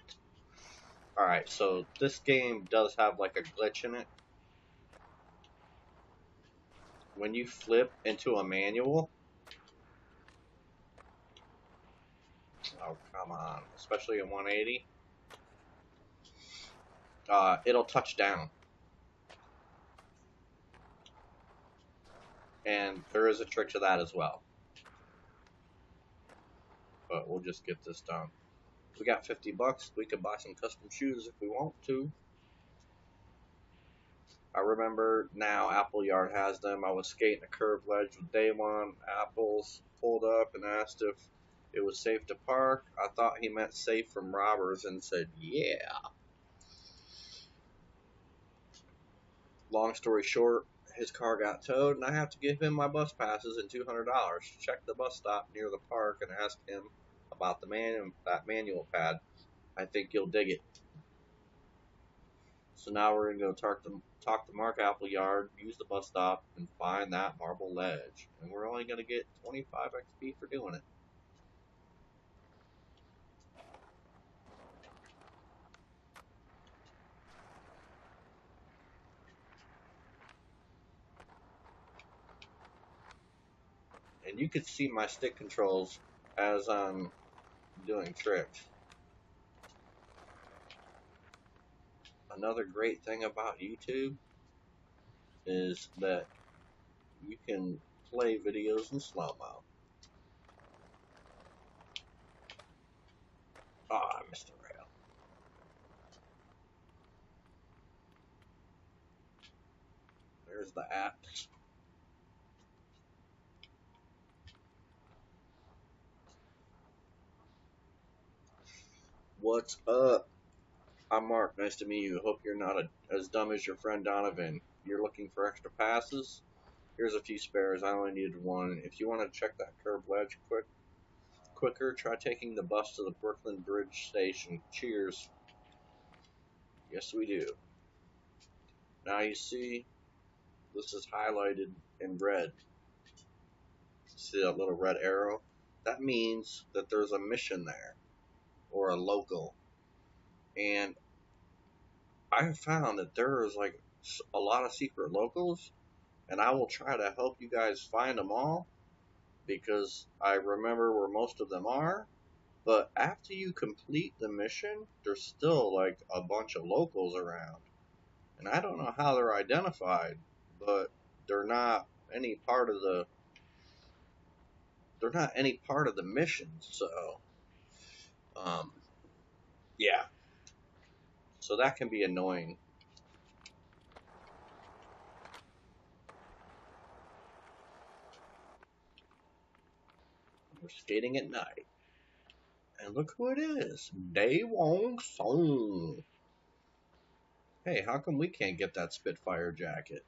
S2: Alright, so this game does have like a glitch in it. When you flip into a manual, oh come on, especially in 180, it'll touch down. And there is a trick to that as well. But we'll just get this done. We got 50 bucks. We could buy some custom shoes if we want to. I remember now Appleyard has them. I was skating a curved ledge with day 1. Apples pulled up and asked if it was safe to park. I thought he meant safe from robbers and said, yeah. Long story short, his car got towed and I have to give him my bus passes and $200. Check the bus stop near the park and ask him about that manual pad. I think you'll dig it. So now we're going to go talk to Mark Appleyard, use the bus stop, and find that marble ledge. And we're only going to get 25 XP for doing it. And you can see my stick controls as I'm doing tricks. Another great thing about YouTube is that you can play videos in slow-mo. Where's the apps? What's up? I'm Mark. Nice to meet you. Hope you're not as dumb as your friend Donovan. You're looking for extra passes? Here's a few spares. I only needed one. If you want to check that curved ledge quicker, try taking the bus to the Brooklyn Bridge station. Cheers. Yes, we do. Now you see, this is highlighted in red. See that little red arrow? That means that there's a mission there, or a local. And I have found that there is like a lot of secret locals, and I will try to help you guys find them all, because I remember where most of them are. But after you complete the mission, there's still like a bunch of locals around. And I don't know how they're identified, but they're not any part of the mission. So yeah. So that can be annoying. We're skating at night. And look who it is. Daewon Song. Hey, how come we can't get that Spitfire jacket?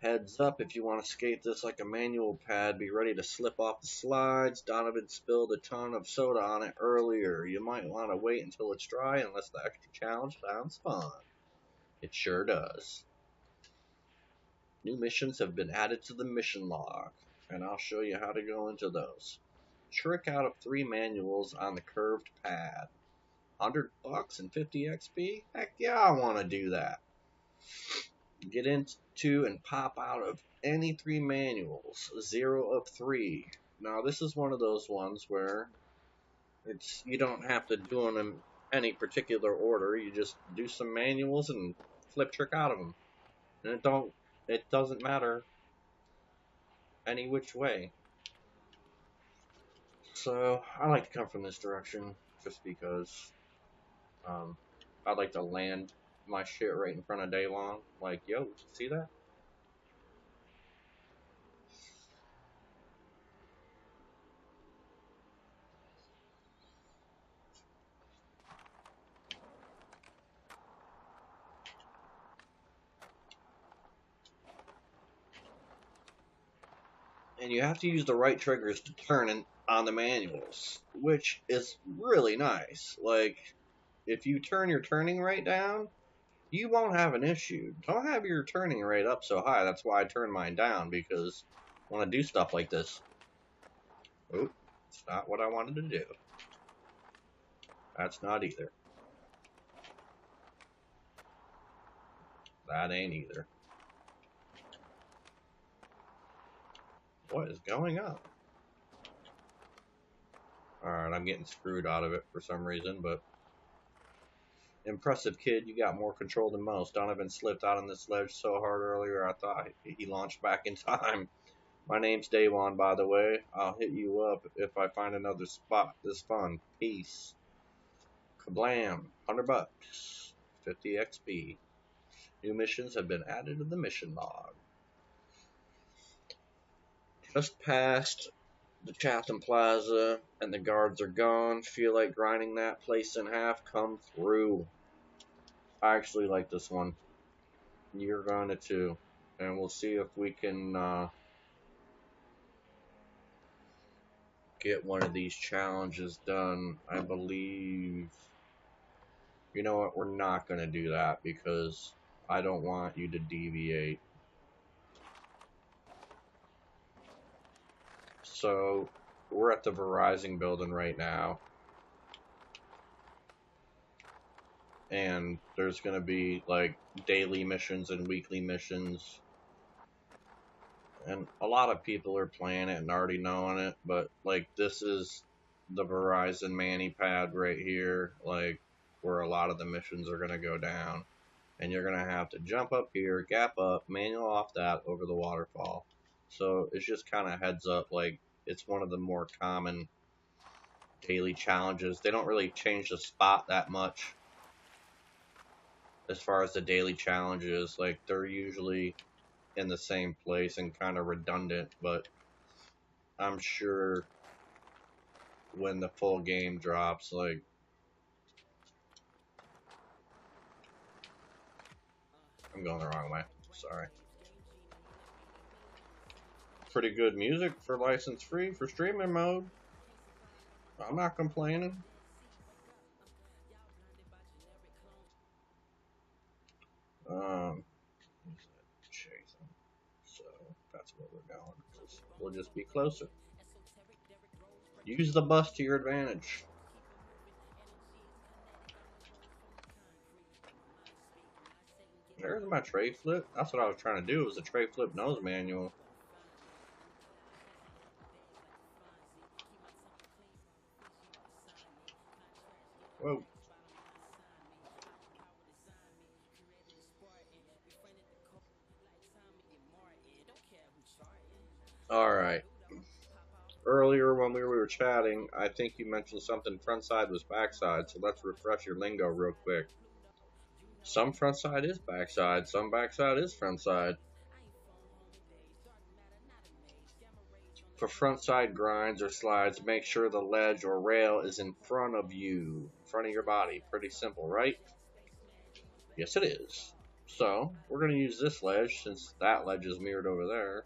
S2: Heads up, if you want to skate this like a manual pad, be ready to slip off the slides. Donovan spilled a ton of soda on it earlier. You might want to wait until it's dry unless the extra challenge sounds fun. It sure does. New missions have been added to the mission log, and I'll show you how to go into those. Trick out of 3 manuals on the curved pad. $100 and 50 XP? Heck yeah, I want to do that. Get into and pop out of any 3 manuals. 0 of 3. Now this is one of those ones where you don't have to do them in any particular order. You just do some manuals and flip trick out of them. And it doesn't matter any which way. So I like to come from this direction just because I'd like to land my shit right in front of Daewon. Like, yo, see that? And you have to use the right triggers to turn on the manuals, which is really nice. Like, if you turn your turning rate down, you won't have an issue. Don't have your turning rate up so high. That's why I turned mine down, because I want to do stuff like this. Oh, it's not what I wanted to do. That's not either. That ain't either. What is going on? Alright, I'm getting screwed out of it for some reason, but impressive, kid. You got more control than most. Donovan slipped out on this ledge so hard earlier I thought he launched back in time. My name's Daewon, by the way. I'll hit you up if I find another spot this fun. Peace. Kablam. $100. 50 XP. New missions have been added to the mission log. Just past the Chatham Plaza, and the guards are gone. Feel like grinding that place in half? Come through. I actually like this one. You're gonna too. And we'll see if we can get one of these challenges done. I believe... You know what? We're not gonna do that because I don't want you to deviate. So, we're at the Verizon building right now. And there's going to be, like, daily missions and weekly missions. And a lot of people are playing it and already knowing it. But, like, this is the Verizon Mani pad right here. Like, where a lot of the missions are going to go down. And you're going to have to jump up here, gap up, manual off that over the waterfall. So, it's just kind of heads up, like, it's one of the more common daily challenges. They don't really change the spot that much. as far as the daily challenges. Like, they're usually in the same place and kind of redundant, but I'm sure when the full game drops, like, I'm going the wrong way. Sorry. Pretty good music for license free for streaming mode. I'm not complaining. Chasing. So that's where we're going. We'll just be closer. Use the bus to your advantage. There's my tray flip. That's what I was trying to do. Was a tray flip nose manual. Whoa. Alright. Earlier when we were chatting, I think you mentioned something front side was backside, so let's refresh your lingo real quick. Some front side is backside, some backside is front side. For front side grinds or slides, make sure the ledge or rail is in front of you, in front of your body. Pretty simple, right? Yes, it is. So, we're going to use this ledge since that ledge is mirrored over there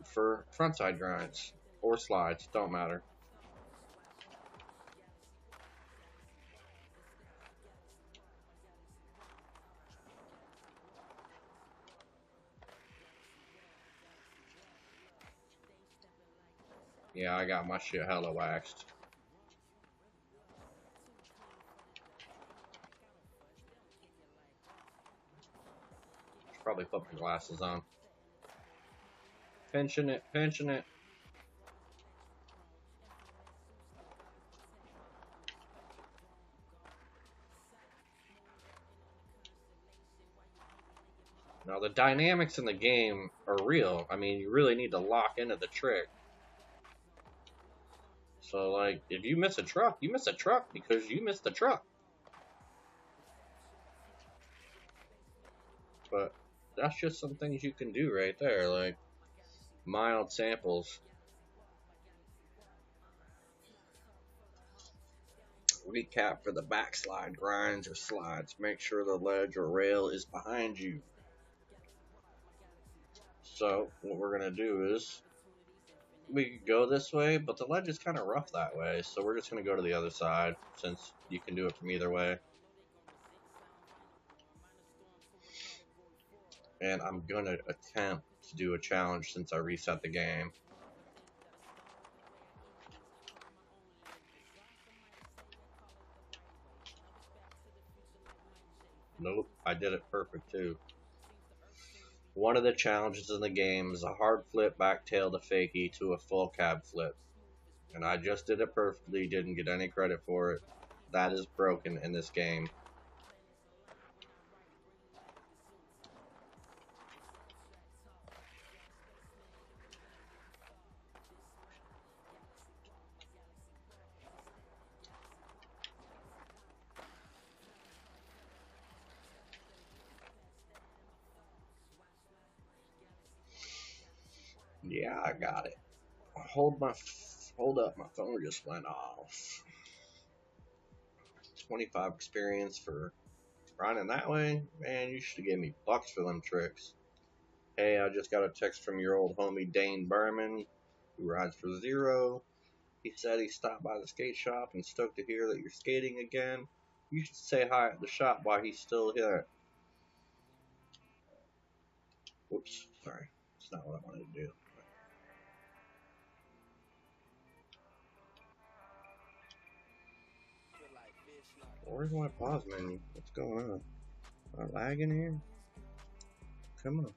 S2: for frontside grinds or slides, don't matter. Yeah, I got my shit hella waxed. Should probably put my glasses on. Pinching it, pinching it. Now, the dynamics in the game are real. I mean, you really need to lock into the trick. So, like, if you miss a truck, you miss a truck because you missed the truck. But that's just some things you can do right there, like mild samples. Recap for the backslide grinds or slides. Make sure the ledge or rail is behind you. So what we're going to do is we could go this way, but the ledge is kind of rough that way. So we're just going to go to the other side since you can do it from either way. And I'm going to attempt to do a challenge since I reset the game. Nope, I did it perfect too. One of the challenges in the game is a hard flip back tail to fakie to a full cab flip. And I just did it perfectly, didn't get any credit for it. That is broken in this game. Yeah, I got it. Hold up, my phone just went off. 25 experience for running that way? Man, you should have given me bucks for them tricks. Hey, I just got a text from your old homie Dane Berman, who rides for 0. He said he stopped by the skate shop and stoked to hear that you're skating again. You should say hi at the shop while he's still here. Whoops, sorry. That's not what I wanted to do. Where's my pause menu? What's going on? Am I lagging here? Come on.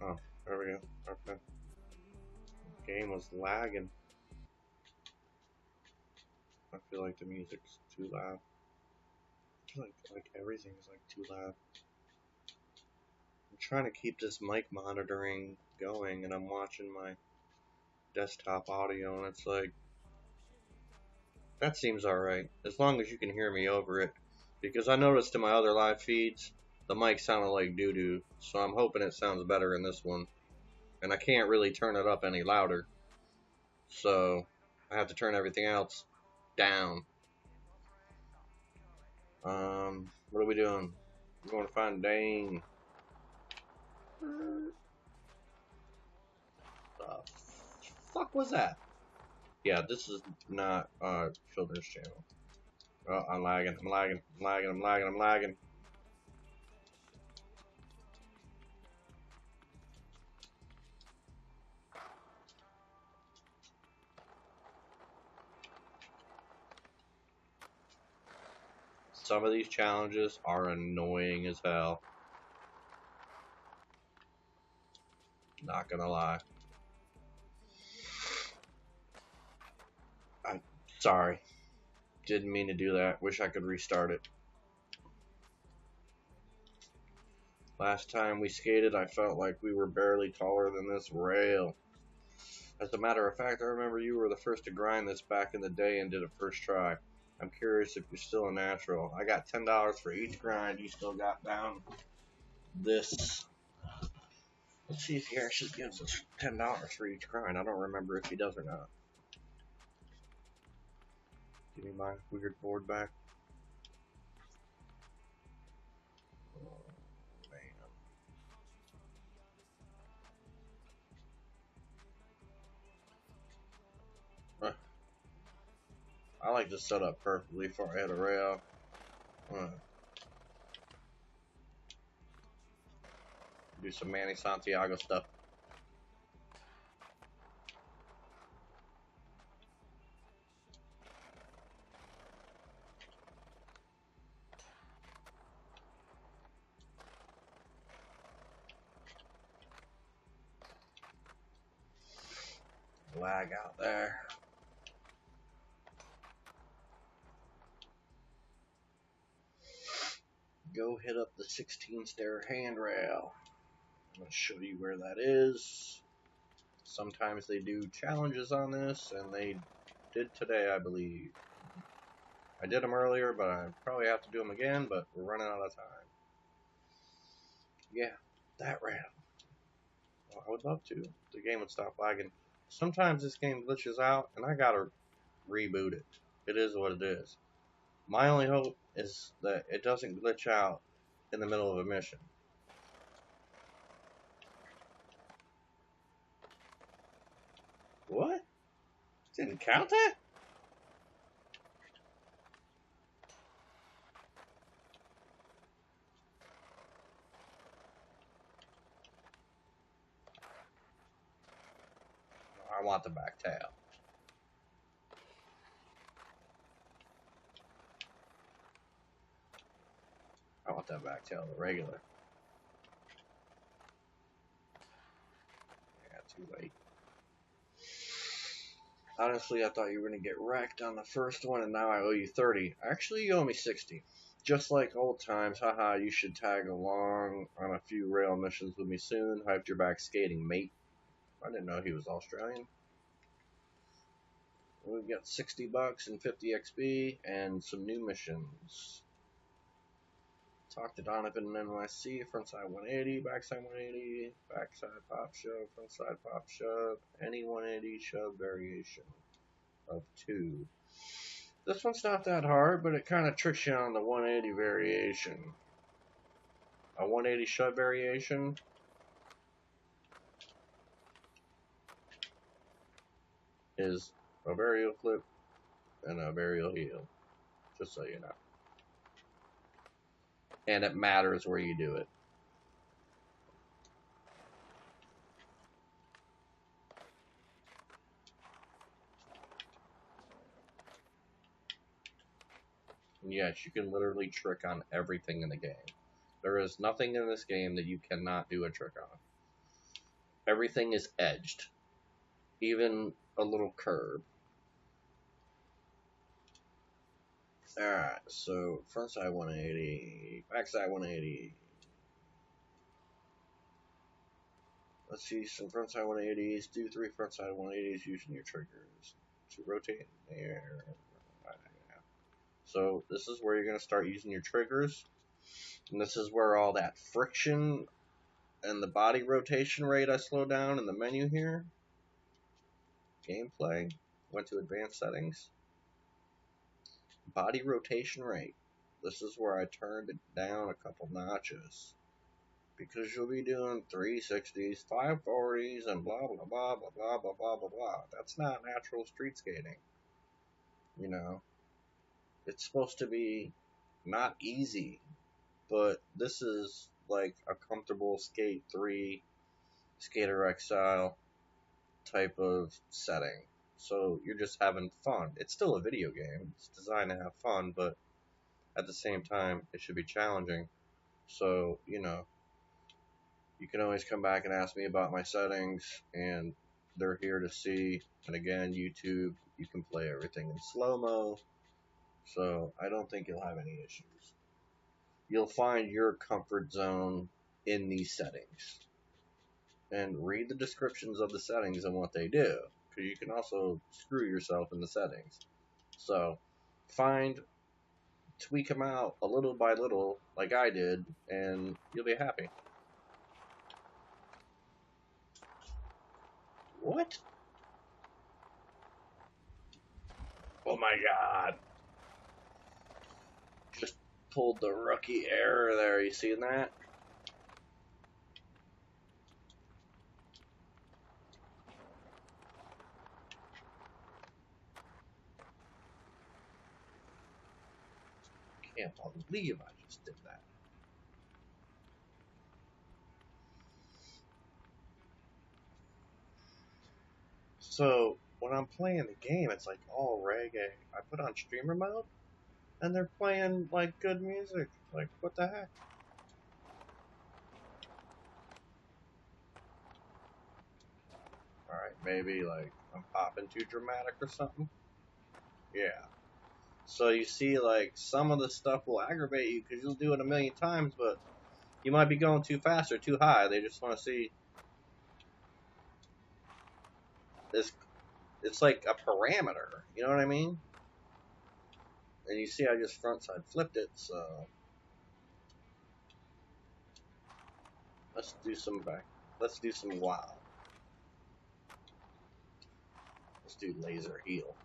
S2: Oh, there we go. Okay. The game was lagging. I feel like the music's too loud. I feel like everything's like too loud. I'm trying to keep this mic monitoring going, and I'm watching my desktop audio, and it's like That seems alright, as long as you can hear me over it. Because I noticed in my other live feeds, the mic sounded like doo-doo, so I'm hoping it sounds better in this one. And I can't really turn it up any louder, so I have to turn everything else down. What are we doing? We're going to find Dane. The fuck was that? Yeah, this is not Children's Channel. Oh, I'm lagging. I'm lagging. Some of these challenges are annoying as hell. Not gonna lie. I'm sorry. Didn't mean to do that. Wish I could restart it. Last time we skated, I felt like we were barely taller than this rail. As a matter of fact, I remember you were the first to grind this back in the day and did it first try. I'm curious if you're still a natural. I got $10 for each grind you still got down this. Let's see if he actually gives us $10 for each grind. I don't remember if he does or not. Give me my weird board back. Oh, man. I like to set up perfectly before I hit a rail. Do some Manny Santiago stuff. Lag out there. Go hit up the 16-stair handrail. I'm going to show you where that is. Sometimes they do challenges on this, and they did today, I believe. I did them earlier, but I probably have to do them again, but we're running out of time. Yeah, that rail. Well, I would love to. The game would stop lagging. Sometimes this game glitches out, and I gotta reboot it. It is what it is. My only hope is that it doesn't glitch out in the middle of a mission. What? Didn't count that? I want the back tail. I want that back tail, the regular. Yeah, too late. Honestly, I thought you were going to get wrecked on the first one, and now I owe you 30. Actually, you owe me 60. Just like old times, haha, you should tag along on a few rail missions with me soon. Hyped your back skating, mate. I didn't know he was Australian. We've got 60 bucks and 50 XP and some new missions. Talk to Donovan in NYC, frontside 180, backside 180, backside pop shove, frontside pop shove, any 180 shove variation of 2. This one's not that hard, but it kind of tricks you on the 180 variation. A 180 shove variation is a varial flip and a varial heel, just so you know. And it matters where you do it. And yes, you can literally trick on everything in the game. There is nothing in this game that you cannot do a trick on. Everything is edged. Even a little curve. Alright, so frontside 180, backside 180. Let's see some frontside 180s. Do 3 frontside 180s using your triggers. To rotate in the air. So this is where you're going to start using your triggers. And this is where all that friction and the body rotation rate I slowed down in the menu here. Gameplay. Went to advanced settings. Body rotation rate. This is where I turned it down a couple notches. Because you'll be doing 360s, 540s, and blah, blah, blah, blah, blah, blah, blah, blah, blah. That's not natural street skating. You know, it's supposed to be not easy, but this is like a comfortable Skate 3, Skater X style type of setting. So you're just having fun. It's still a video game. It's designed to have fun, but at the same time, it should be challenging. So, you know, you can always come back and ask me about my settings, and they're here to see. And again, YouTube, you can play everything in slow-mo, so I don't think you'll have any issues. You'll find your comfort zone in these settings. And read the descriptions of the settings and what they do, because you can also screw yourself in the settings. So, tweak them out a little by little, like I did, and you'll be happy. What? Oh my god. Just pulled the rookie error there. You see that? Can't believe I just did that. So, when I'm playing the game, it's like all reggae. I put on streamer mode, and they're playing like good music. Like, what the heck? Alright, maybe like I'm popping too dramatic or something. Yeah. So you see, like, some of the stuff will aggravate you because you'll do it a million times, but you might be going too fast or too high. They just want to see this. It's like a parameter. You know what I mean? And you see, I just frontside flipped it. So let's do some back. Let's do some wow. Let's do laser heel.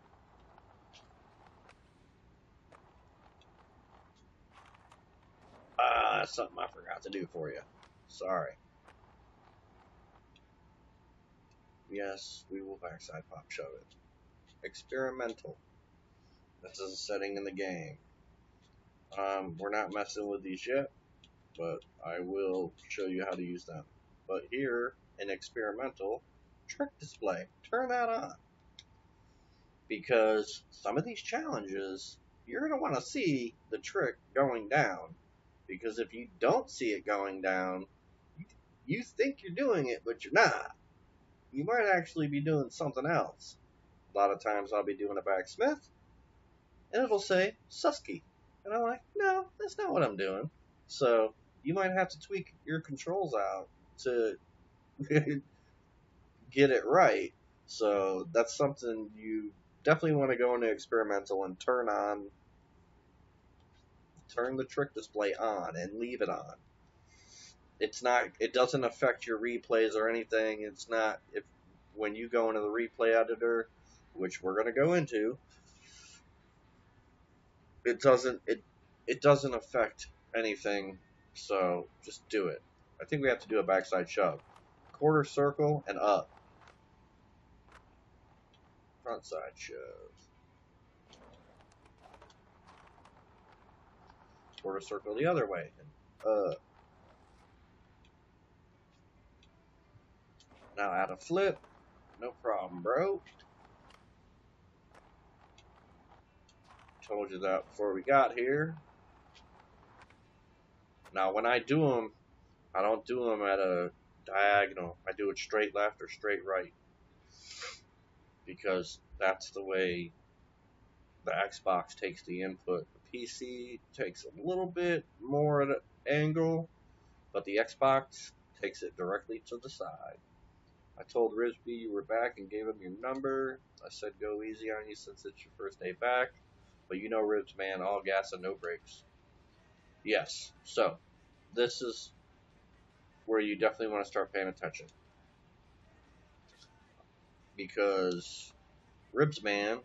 S2: That's something I forgot to do for you. Sorry. Yes, we will backside pop shove it. Experimental. This is a setting in the game. We're not messing with these yet, but I will show you how to use them. But here, in experimental, trick display. Turn that on. Because some of these challenges, you're going to want to see the trick going down. Because if you don't see it going down, you think you're doing it, but you're not. You might actually be doing something else. A lot of times I'll be doing a backsmith, and it'll say Susky. And I'm like, no, that's not what I'm doing. So you might have to tweak your controls out to get it right. So that's something you definitely want to go into experimental and turn the trick display on and leave it on. It doesn't affect your replays or anything. It's not, if when you go into the replay editor, which we're going to go into, it doesn't affect anything. So just do it. I think we have to do a backside shove. Quarter circle and up. Frontside shove. Quarter circle the other way. And now add a flip. No problem, bro. Told you that before we got here. Now when I do them, I don't do them at a diagonal. I do it straight left or straight right. Because that's the way the Xbox takes the input. The PC takes a little bit more at an angle, but the Xbox takes it directly to the side. I told Risby you were back and gave him your number. I said go easy on you since it's your first day back. But you know Ribs, man, all gas and no brakes. Yes. So this is where you definitely want to start paying attention. Because Ribs, man,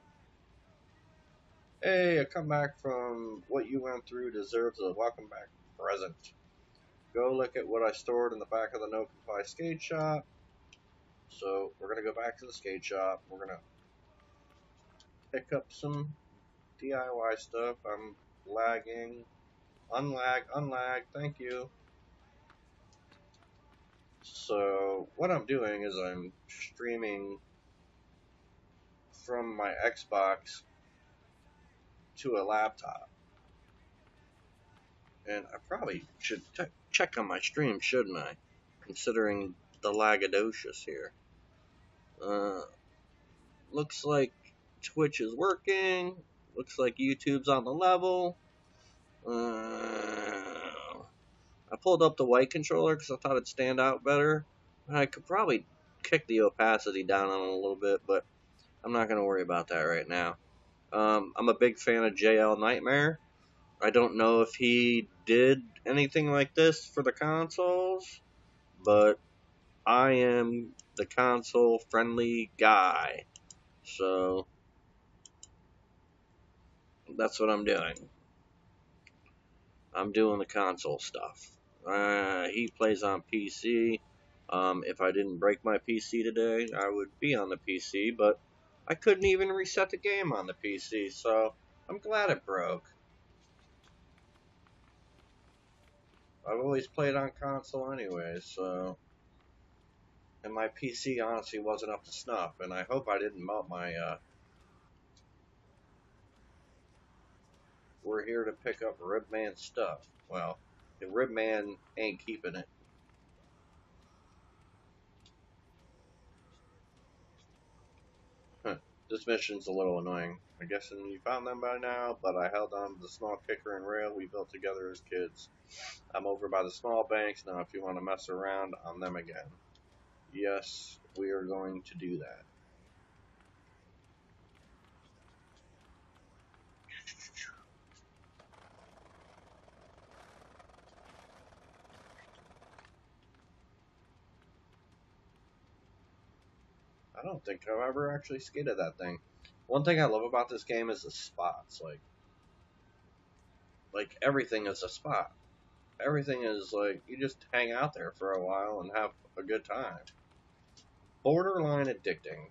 S2: hey, a comeback from what you went through deserves a welcome back present. Go look at what I stored in the back of the No Comply skate shop. So we're going to go back to the skate shop. We're going to pick up some DIY stuff. I'm lagging. Unlag, thank you. So what I'm doing is I'm streaming from my Xbox to a laptop. And I probably should check on my stream, shouldn't I? Considering the lagadocious here. Looks like Twitch is working. Looks like YouTube's on the level. I pulled up the white controller because I thought it'd stand out better. I could probably kick the opacity down on it a little bit, but I'm not going to worry about that right now. I'm a big fan of JL Nightmare. I don't know if he did anything like this for the consoles, but I am the console-friendly guy. So that's what I'm doing. I'm doing the console stuff. He plays on PC. If I didn't break my PC today, I would be on the PC, but I couldn't even reset the game on the PC, so I'm glad it broke. I've always played on console anyway, so... And my PC honestly wasn't up to snuff, and I hope I didn't melt my, We're here to pick up Ribman's stuff. Well, if Ribman ain't keeping it. This mission's a little annoying. I guess you found them by now, but I held on to the small kicker and rail we built together as kids. I'm over by the small banks now if you want to mess around on them again. Yes, we are going to do that. I don't think I've ever actually skated that thing. One thing I love about this game is the spots. Like everything is a spot. Everything is like, you just hang out there for a while and have a good time. Borderline addicting.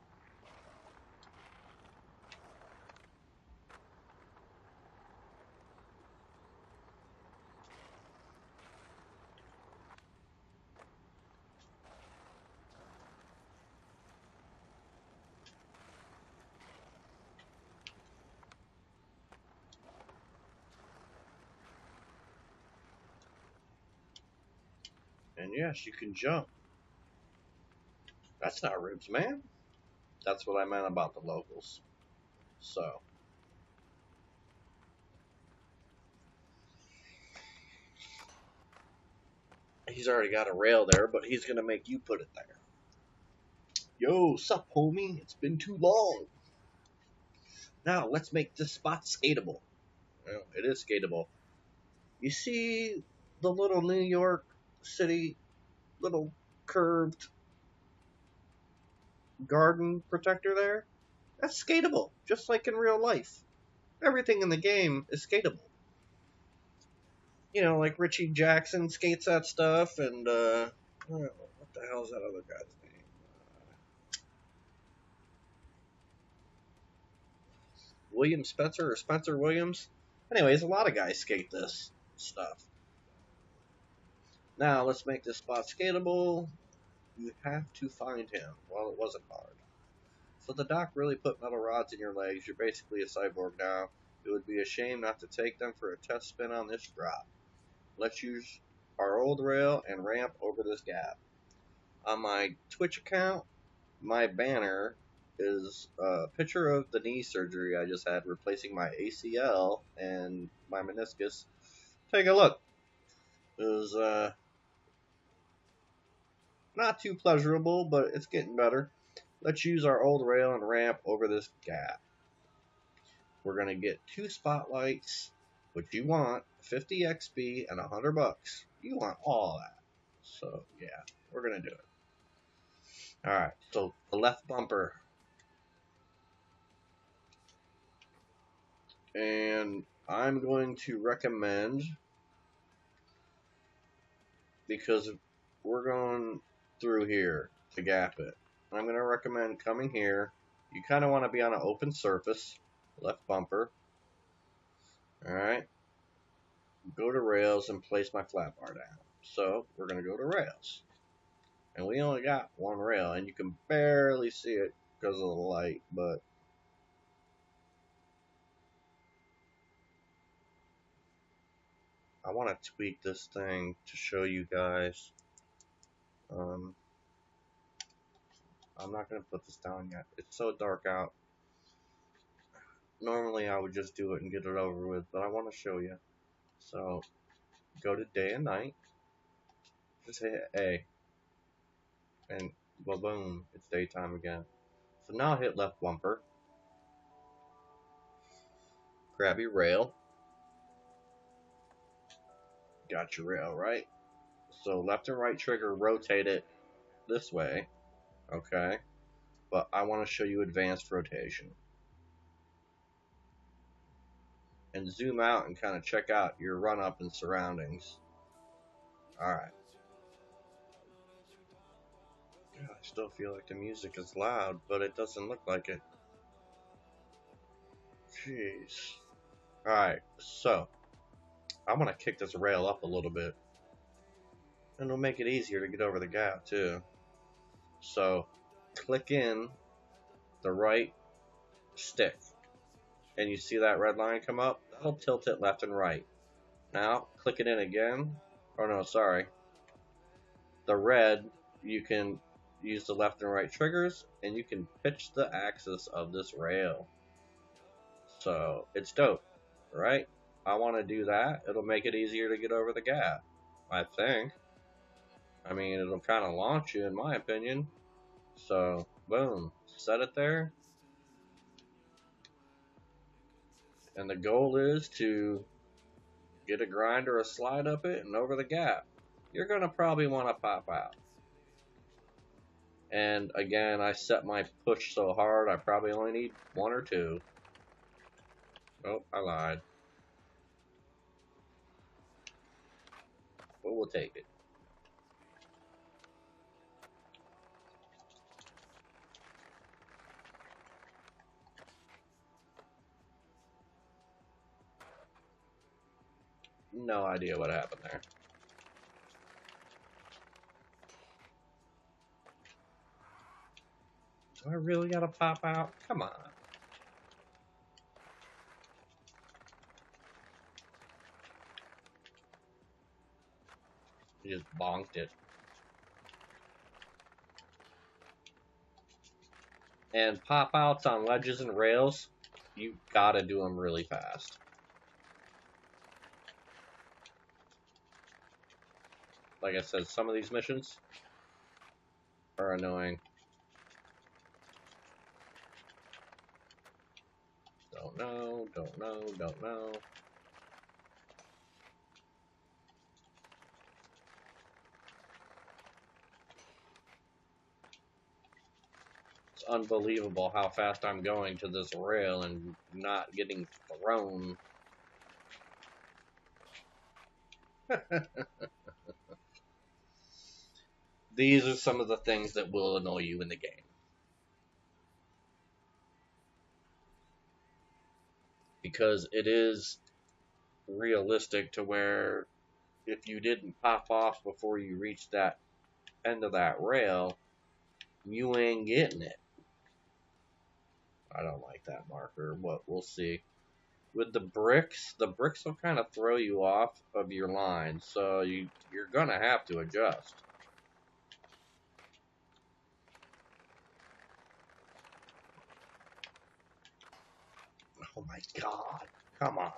S2: And yes, you can jump. That's not ribs, man. That's what I meant about the locals. So, he's already got a rail there, but he's going to make you put it there. Yo, sup, homie? It's been too long. Now, let's make this spot skatable. Well, it is skatable. You see the little New York City, little curved garden protector there? That's skatable, just like in real life. Everything in the game is skatable. You know, like Richie Jackson skates that stuff, and, what the hell's that other guy's name? William Spencer or Spencer Williams? Anyways, a lot of guys skate this stuff. Now, let's make this spot skatable. You have to find him. Well, it wasn't hard. So the doc really put metal rods in your legs. You're basically a cyborg now. It would be a shame not to take them for a test spin on this drop. Let's use our old rail and ramp over this gap. On my Twitch account, my banner is a picture of the knee surgery I just had, replacing my ACL and my meniscus. Take a look. It was not too pleasurable, but it's getting better. Let's use our old rail and ramp over this gap. we're going to get 2 spotlights, which you want, 50 XP and $100. You want all that. So, yeah, we're going to do it. Alright, so the left bumper. And I'm going to recommend, because we're going through here to gap it, I'm going to recommend coming here. You kind of want to be on an open surface, left bumper. Alright, go to rails and place my flat bar down. So we're going to go to rails. And we only got one rail, and you can barely see it because of the light, but I want to tweak this thing to show you guys. I'm not going to put this down yet. It's so dark out. Normally I would just do it and get it over with, but I want to show you. So go to day and night. Just hit A. And well, boom, it's daytime again. So now hit left bumper. Grab your rail. Got your rail, right? So left and right trigger, rotate it this way. Okay? But I want to show you advanced rotation. And zoom out and kind of check out your run up and surroundings. Alright. I still feel like the music is loud, but it doesn't look like it. Jeez. Alright, so I'm going to kick this rail up a little bit. And it'll make it easier to get over the gap too. So click in the right stick. And you see that red line come up? That'll tilt it left and right. Now click it in again. Oh no, sorry. The red, you can use the left and right triggers, and you can pitch the axis of this rail. So it's dope, right? I want to do that. It'll make it easier to get over the gap, I think. I mean, it'll kind of launch you, in my opinion. So, boom, set it there. And the goal is to get a grind or a slide up it and over the gap. You're going to probably want to pop out. And again, I set my push so hard, I probably only need 1 or 2. Oh, I lied. But we'll take it. No idea what happened there. Do I really gotta pop out? Come on. You just bonked it. And pop outs on ledges and rails, you gotta do them really fast. Like I said, some of these missions are annoying. Don't know, don't know, don't know. It's unbelievable how fast I'm going to this rail and not getting thrown. These are some of the things that will annoy you in the game. Because it is realistic to where if you didn't pop off before you reach that end of that rail, you ain't getting it. I don't like that marker, but we'll see. With the bricks will kind of throw you off of your line, so you're gonna have to adjust. Oh my god, come on.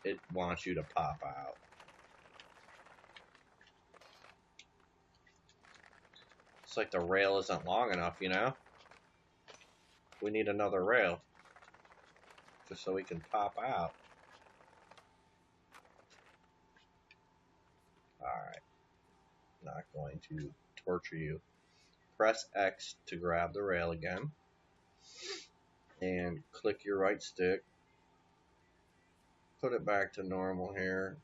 S2: It wants you to pop out. like the rail isn't long enough, you know? We need another rail. Just so we can pop out. Alright. Not going to torture you. Press X to grab the rail again. And click your right stick. Put it back to normal here.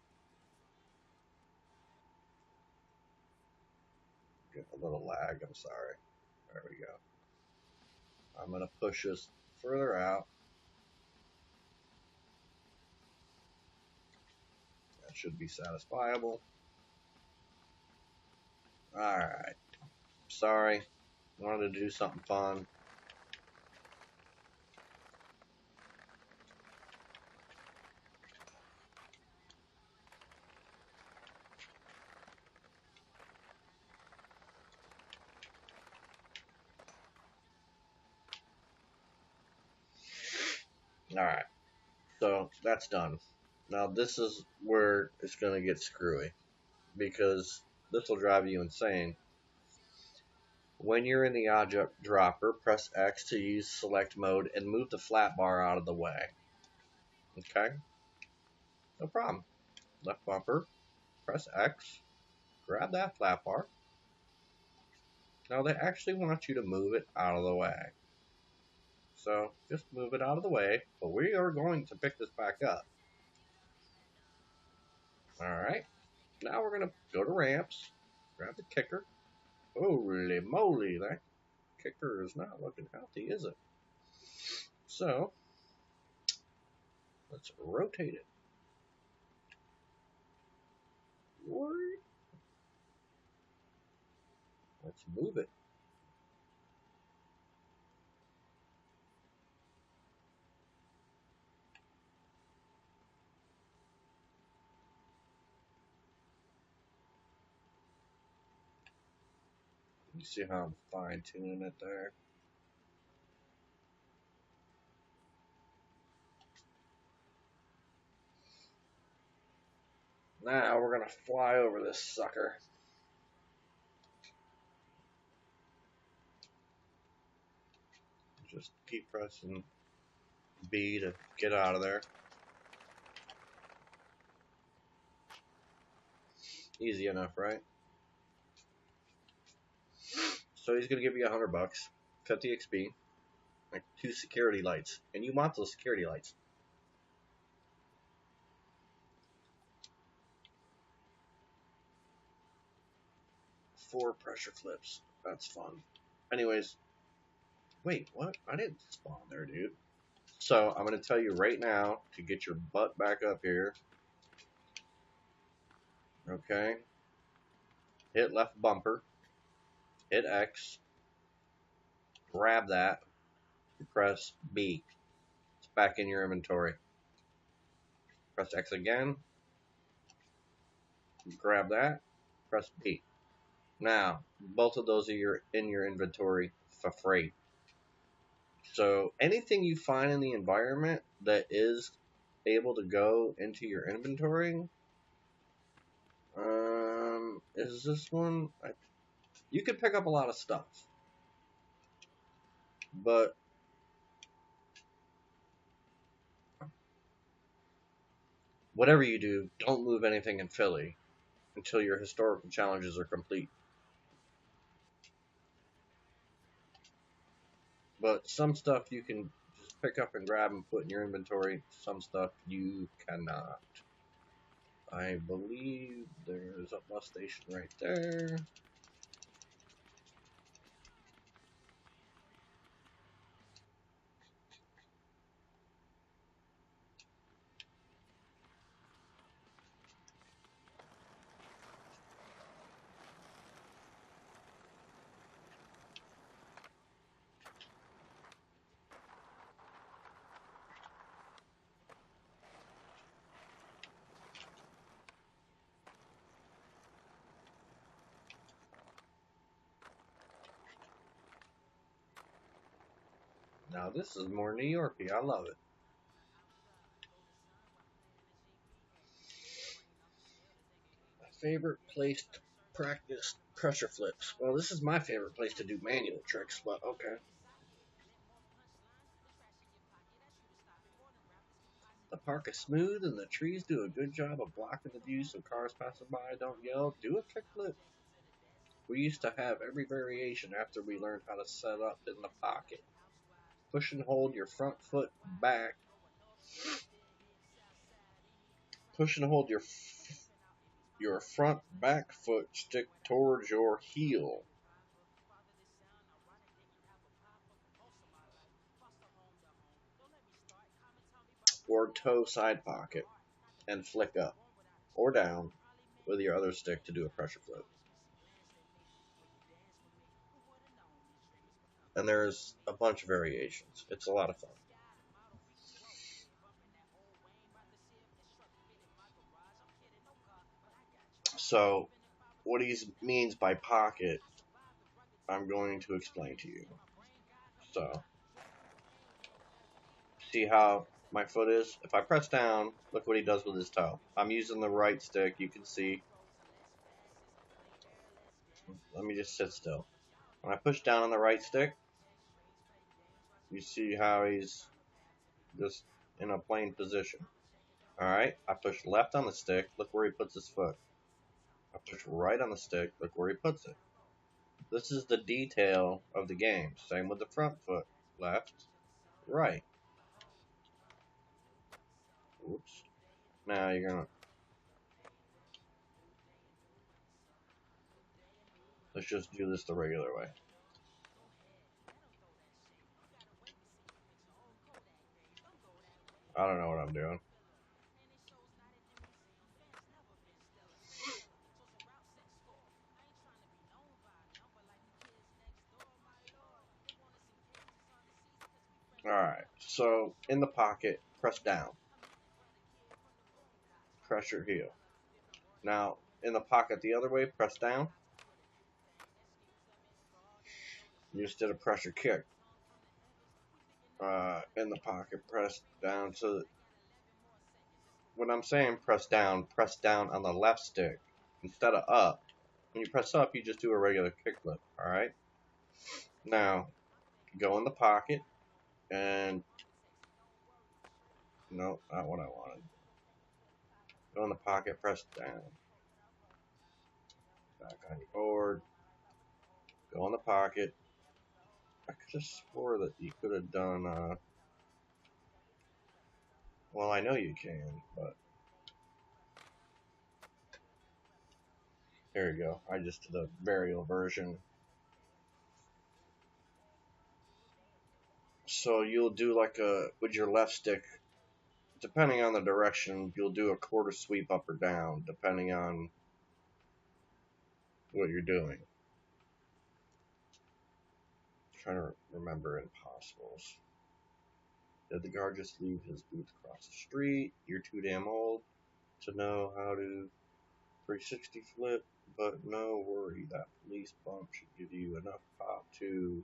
S2: Get a little lag, I'm sorry. There we go. I'm going to push this further out. That should be satisfiable. Alright. Sorry. Wanted to do something fun. Alright. So that's done. Now this is where it's going to get screwy. Because this will drive you insane. When you're in the object dropper, press X to use select mode and move the flat bar out of the way. Okay? No problem. Left bumper, press X, grab that flat bar. Now they actually want you to move it out of the way. So just move it out of the way, but we are going to pick this back up. Alright, now we're going to go to ramps, grab the kicker. Holy moly, that kicker is not looking healthy, is it? So, let's rotate it. Let's move it. You see how I'm fine-tuning it there? Now we're going to fly over this sucker. Just keep pressing B to get out of there. Easy enough, right? So he's going to give you $100. Cut the XP. Like 2 security lights. And you want those security lights. 4 pressure clips. That's fun. Anyways. Wait, what? I didn't spawn there, dude. So, I'm going to tell you right now to get your butt back up here. Okay. Hit left bumper. Hit X. Grab that. Press B. It's back in your inventory. Press X again. Grab that. Press B. Now, both of those are in your inventory for free. So anything you find in the environment that is able to go into your inventory, is this one? You could pick up a lot of stuff, but whatever you do, don't move anything in Philly until your historical challenges are complete. But some stuff you can just pick up and grab and put in your inventory. Some stuff you cannot. I believe there's a bus station right there. Now this is more New Yorky. I love it. My favorite place to practice Pressure flips. Well, this is my favorite place to do manual tricks, but okay. The park is smooth and the trees do a good job of blocking the view so cars passing by don't yell, do a kickflip. We used to have every variation after we learned how to set up in the pocket. Push and hold your front foot back. Push and hold your front back foot stick towards your heel or toe side pocket and flick up or down with your other stick to do a pressure flip. And there's a bunch of variations. It's a lot of fun. So, what he means by pocket, I'm going to explain to you. So, see how my foot is? If I press down, look what he does with his toe. I'm using the right stick, you can see. Let me just sit still. When I push down on the right stick, you see how he's just in a plain position. Alright, I push left on the stick, look where he puts his foot. I push right on the stick, look where he puts it. This is the detail of the game. Same with the front foot. Left, right. Oops. Now you're gonna... Let's just do this the regular way. I don't know what I'm doing. Alright, so in the pocket, press down. Press your heel. Now, in the pocket the other way, press down. You just did a pressure kick. In the pocket, press down. So when I'm saying press down on the left stick instead of up. When you press up, you just do a regular kickflip. Alright? Now, go in the pocket and... No, not what I wanted. Go in the pocket, press down. Back on your board. Go in the pocket. I could have swore that you could have done, well, I know you can, but here you go. I just did a varial version. So you'll do like with your left stick, depending on the direction, you'll do a quarter sweep up or down, depending on what you're doing. I'm trying to remember impossibles. Did the guard just leave his booth across the street? You're too damn old to know how to 360 flip, but no worry, that police bump should give you enough pop to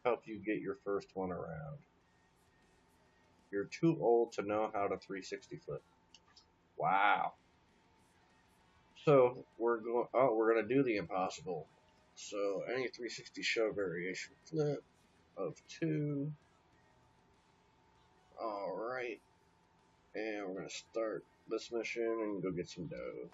S2: help you get your first one around. You're too old to know how to 360 flip. Wow. So we're gonna do the impossible. So any 360 shove variation flip of 2. Alright. And we're gonna start this mission and go get some dough.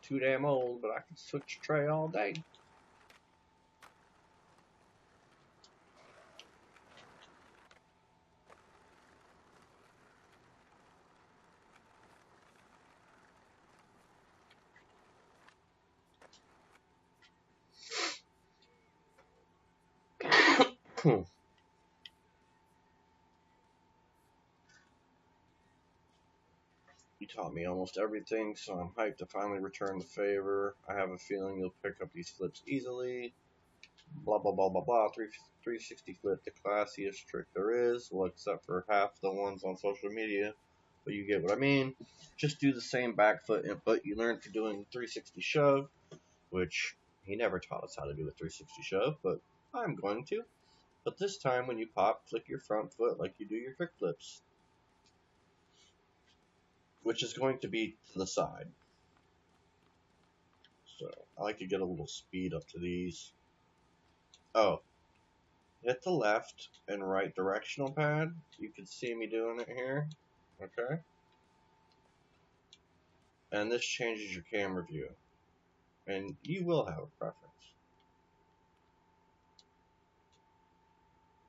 S2: Too damn old, but I can switch tray all day. You taught me almost everything, so I'm hyped to finally return the favor. I have a feeling you'll pick up these flips easily. Blah, blah, blah, blah, blah. 360 flip, the classiest trick there is. Well, except for half the ones on social media. but you get what I mean. Just do the same back foot, but you learn for doing 360 shove, which he never taught us how to do a 360 shove, but I'm going to. But this time when you pop, flick your front foot like you do your kick flips, which is going to be to the side. So I like to get a little speed up to these. Oh, hit the left and right directional pad. You can see me doing it here. Okay. And this changes your camera view. And you will have a preference.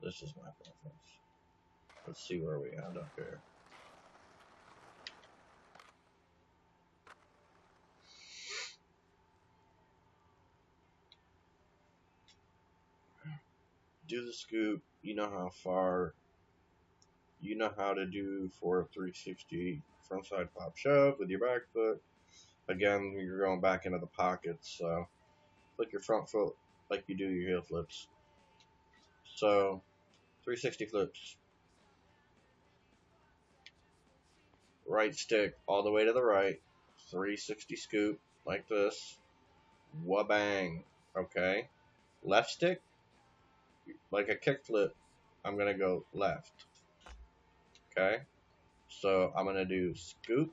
S2: This is my preference. Let's see where we end up here. Do the scoop. You know how far. You know how to do for a 360 frontside pop shove with your back foot. Again, you're going back into the pockets, so flick your front foot like you do your heel flips. So, 360 flips. Right stick all the way to the right. 360 scoop like this. Wah-bang. Okay. Left stick, like a kick flip, I'm going to go left. Okay. So, I'm going to do scoop,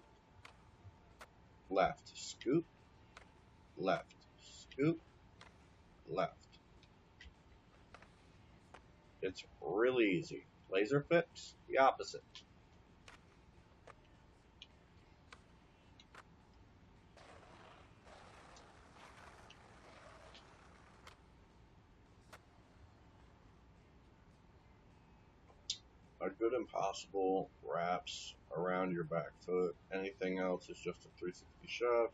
S2: left, scoop, left, scoop, left. It's really easy. Laser flips, the opposite. A good impossible wraps around your back foot. Anything else is just a 360 shove.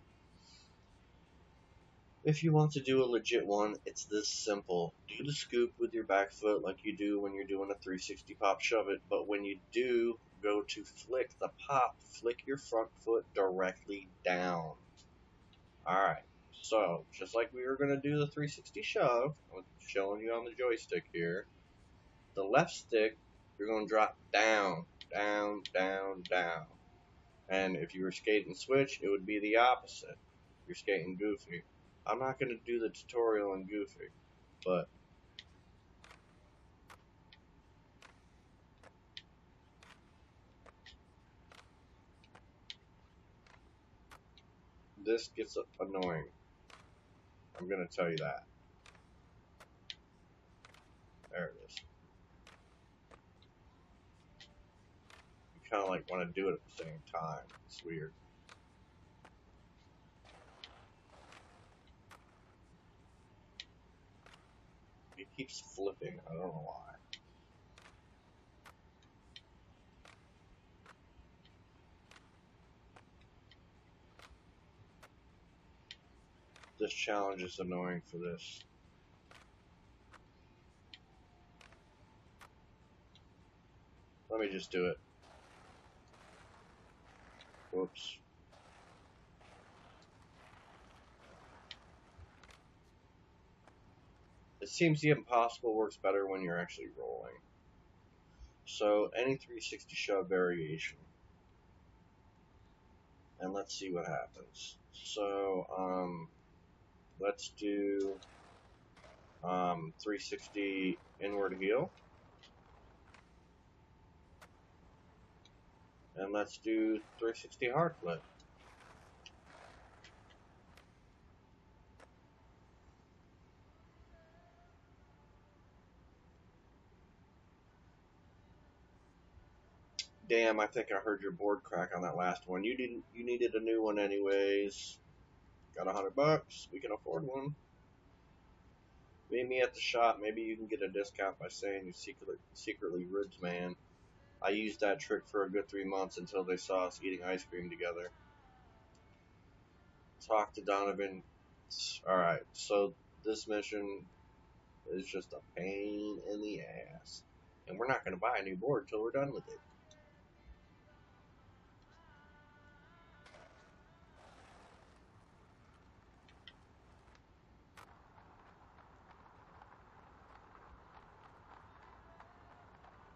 S2: If you want to do a legit one, it's this simple. Do the scoop with your back foot like you do when you're doing a 360 pop shove it, but when you do go to flick the pop, flick your front foot directly down. Alright, so just like we were going to do the 360 shove, I'm showing you on the joystick here, the left stick, you're going to drop down, down, down, down. And if you were skating switch, it would be the opposite. You're skating goofy. I'm not going to do the tutorial on goofy, but this gets annoying. I'm going to tell you that. There it is. You kind of like want to do it at the same time. It's weird. It keeps flipping. I don't know why. This challenge is annoying for this. Let me just do it. Whoops. It seems the impossible works better when you're actually rolling. So, any 360 shove variation. And let's see what happens. So, let's do 360 inward heel. And let's do 360 hard flip. Damn, I think I heard your board crack on that last one. You needed a new one anyways. Got $100. We can afford one. Meet me at the shop. Maybe you can get a discount by saying you secretly ribs man. I used that trick for a good 3 months until they saw us eating ice cream together. Talk to Donovan. Alright, so this mission is just a pain in the ass. And we're not going to buy a new board until we're done with it.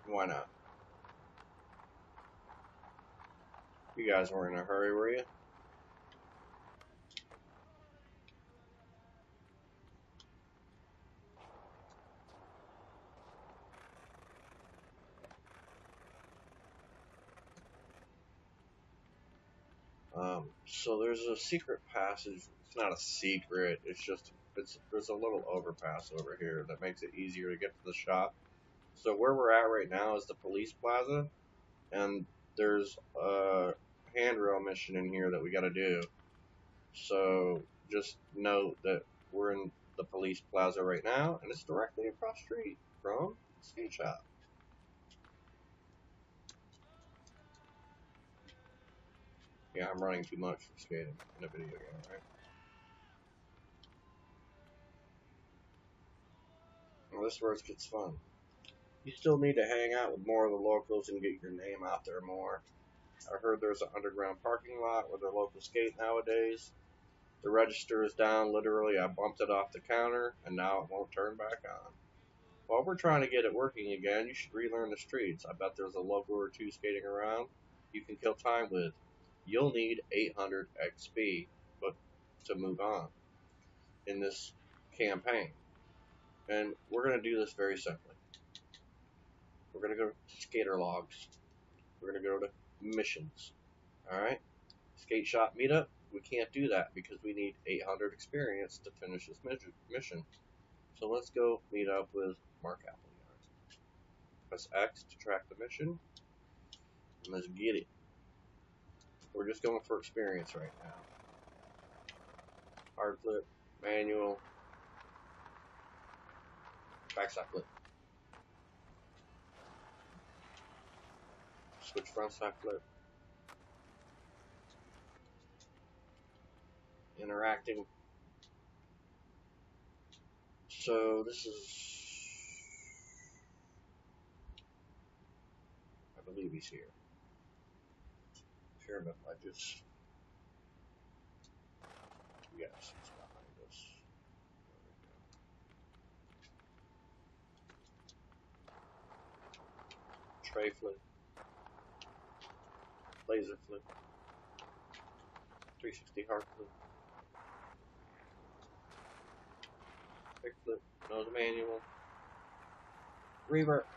S2: Why not? You guys weren't in a hurry, were you? So there's a secret passage. It's not a secret. There's a little overpass over here that makes it easier to get to the shop. So where we're at right now is the police plaza, and there's a handrail mission in here that we got to do. So just note that we're in the police plaza right now, and it's directly across the street from the skate shop. Yeah, I'm running too much for skating in a video game, right? Well, this is where it gets fun. You still need to hang out with more of the locals and get your name out there more. I heard there's an underground parking lot where the locals skate nowadays. The register is down, literally I bumped it off the counter, and now it won't turn back on. While we're trying to get it working again, you should relearn the streets. I bet there's a local or two skating around you can kill time with. You'll need 800 XP but to move on in this campaign. And we're going to do this very simply. We're going to go to skater logs. We're going to go to missions. Alright? Skate shop meetup. We can't do that because we need 800 experience to finish this mission. So let's go meet up with Mark Appleyard. Press X to track the mission. And let's get it. We're just going for experience right now. Hard flip, manual, backside flip. Switch frontside flip. Interacting. So this is, I believe he's here. Pyramid ledges. Yes, he's behind us. Tray flip. Laser flip. 360 hard flip. Kick flip. Nose manual. Revert.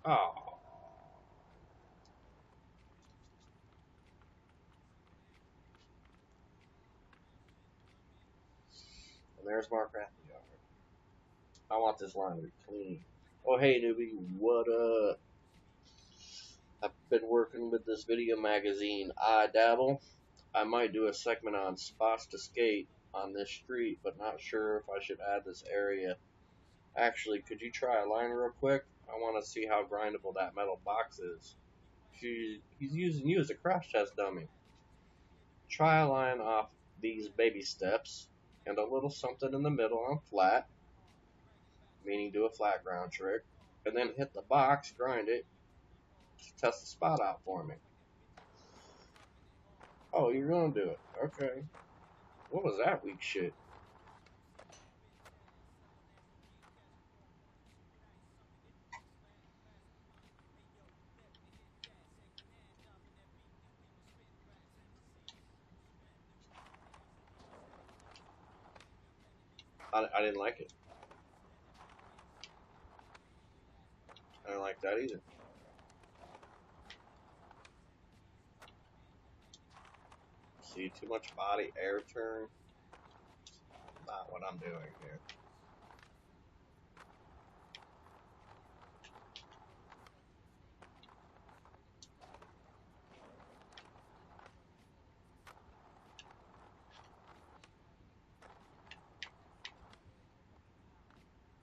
S2: Oh. And there's Mark Appleyard. I want this line to be clean. Oh, hey, newbie. What up? I've been working with this video magazine, I Dabble. I might do a segment on spots to skate on this street, but not sure if I should add this area. Actually, could you try a line real quick? I want to see how grindable that metal box is. He's using you as a crash test dummy. Try a line off these baby steps, and a little something in the middle on flat, meaning do a flat ground trick, and then hit the box, grind it, to test the spot out for me. Oh, you're gonna do it. Okay. What was that weak shit? I didn't like it. I didn't like that either. See, too much body air turn. Not what I'm doing here.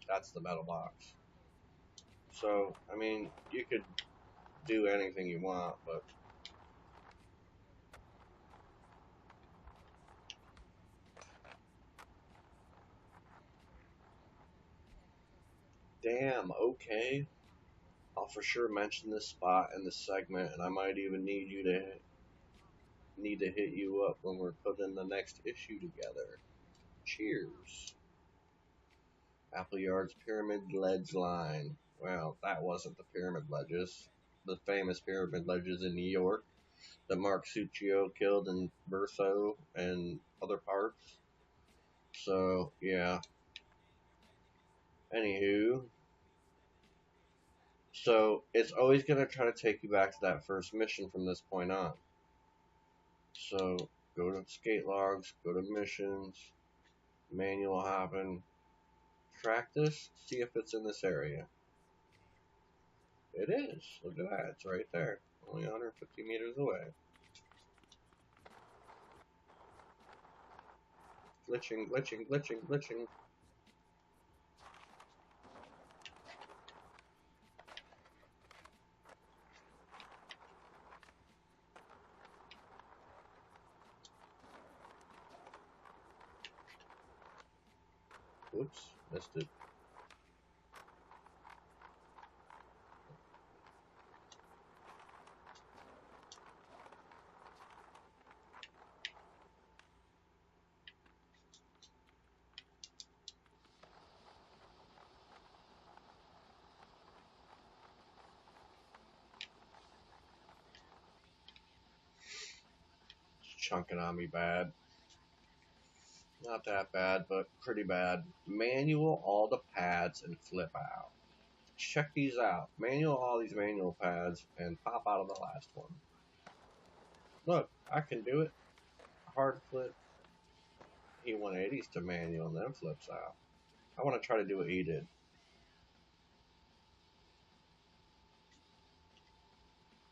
S2: That's the metal box. So, I mean, you could do anything you want, but damn, okay. I'll for sure mention this spot in this segment, and I might even need to hit you up when we're putting the next issue together. Cheers. Appleyard's Pyramid Ledge line. Well, that wasn't the pyramid ledges. The famous pyramid ledges in New York. that Mark Succio killed in Verso and other parts. So, yeah. Anywho, so it's always going to try to take you back to that first mission from this point on. So, go to skate logs, go to missions, manual hopping, track this, see if it's in this area. It is. Look at that. It's right there. Only 150 meters away. Glitching, glitching, glitching, glitching. Whoops, missed it. It's chunking on me bad. Not that bad, but pretty bad. Manual all the pads and flip out. Check these out. Manual all these manual pads and pop out of the last one. Look, I can do it. Hard flip. He 180s to manual and then flips out. I want to try to do what he did.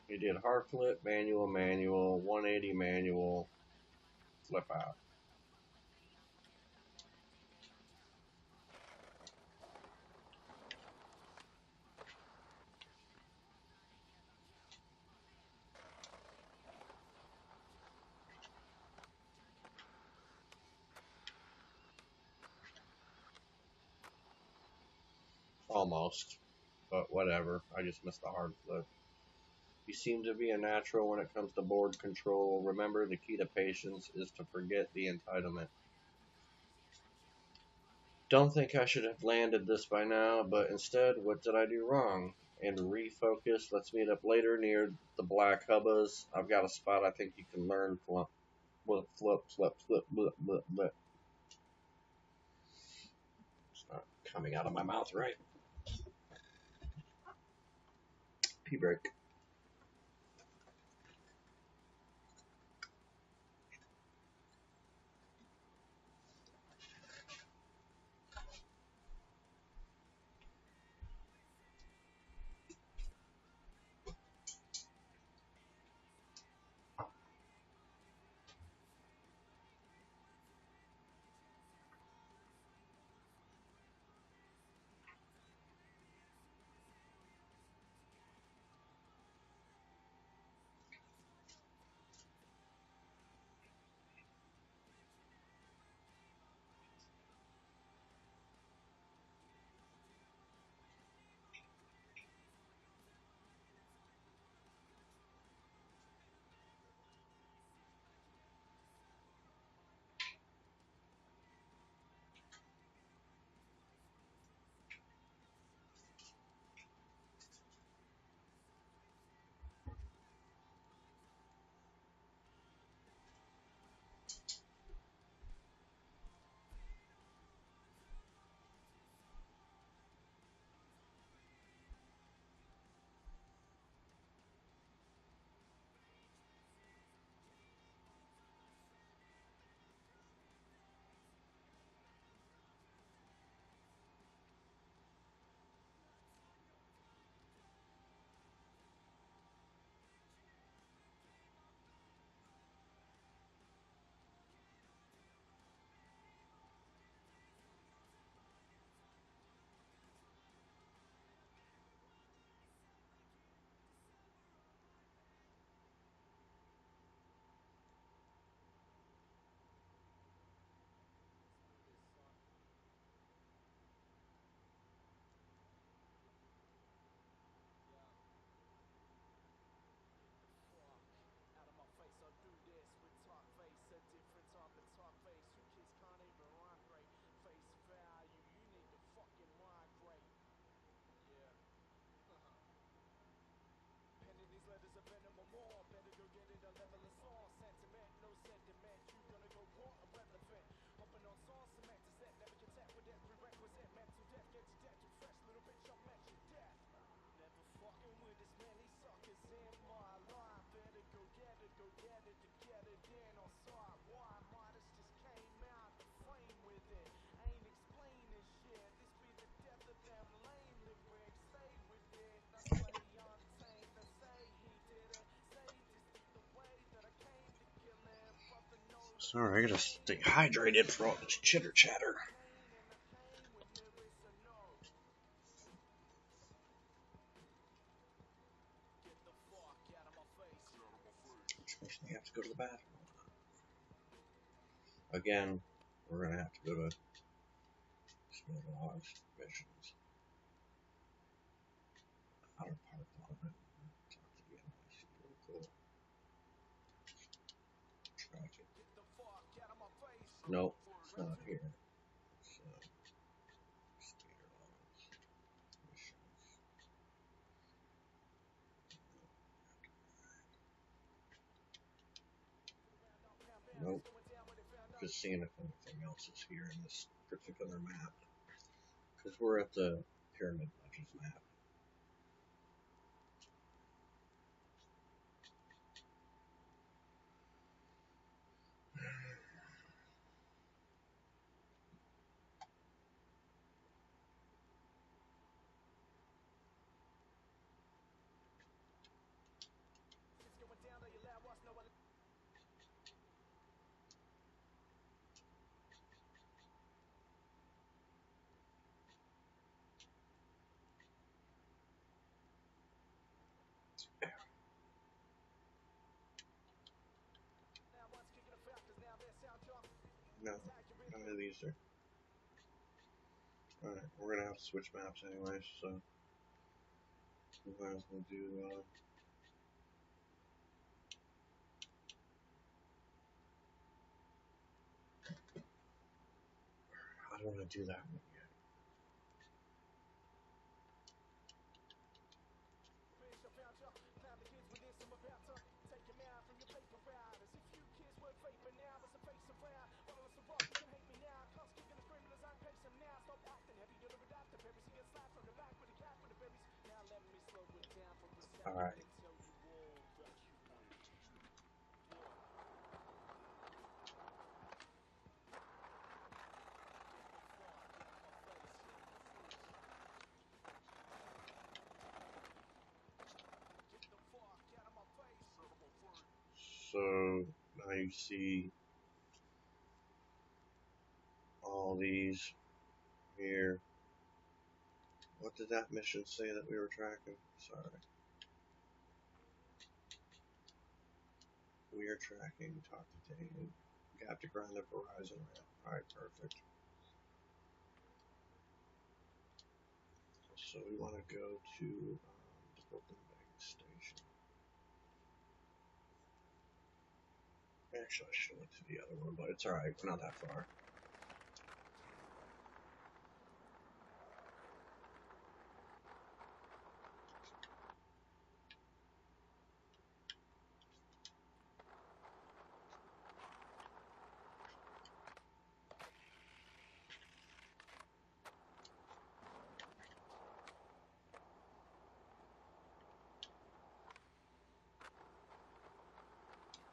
S2: He did hard flip, manual, manual, 180 manual, flip out. Almost. But whatever. I just missed the hard flip. You seem to be a natural when it comes to board control. Remember, the key to patience is to forget the entitlement. Don't think I should have landed this by now, but instead, what did I do wrong? And refocus. Let's meet up later near the black hubbas. I've got a spot I think you can learn flip, flip, flip, flip, flip, flip, flip, flip. It's not coming out of my mouth right. Pee break.
S1: Alright, I gotta stay hydrated for all this chitter chatter. Which makes me have to go to the bathroom. Again, we're gonna have to go to small logs missions. Outer park on it. Talk to the NYC. Really cool. Tragic. Nope, it's not here. It's skater logs. Missions. Nope. Just seeing if anything else is here in this particular map. Because we're at the Pyramid Ledges map. No, none of these are. Alright, we're gonna have to switch maps anyway, so we might as well do, I don't want to do that one yet. Alright. So now you see all these here. What did that mission say that we were tracking? Sorry. We are tracking, talk to Dave. Got to grind the Verizon ramp. Alright, perfect. So we want to go to the Brooklyn Bank station. Actually, I should have went to the other one, but it's alright, we're not that far.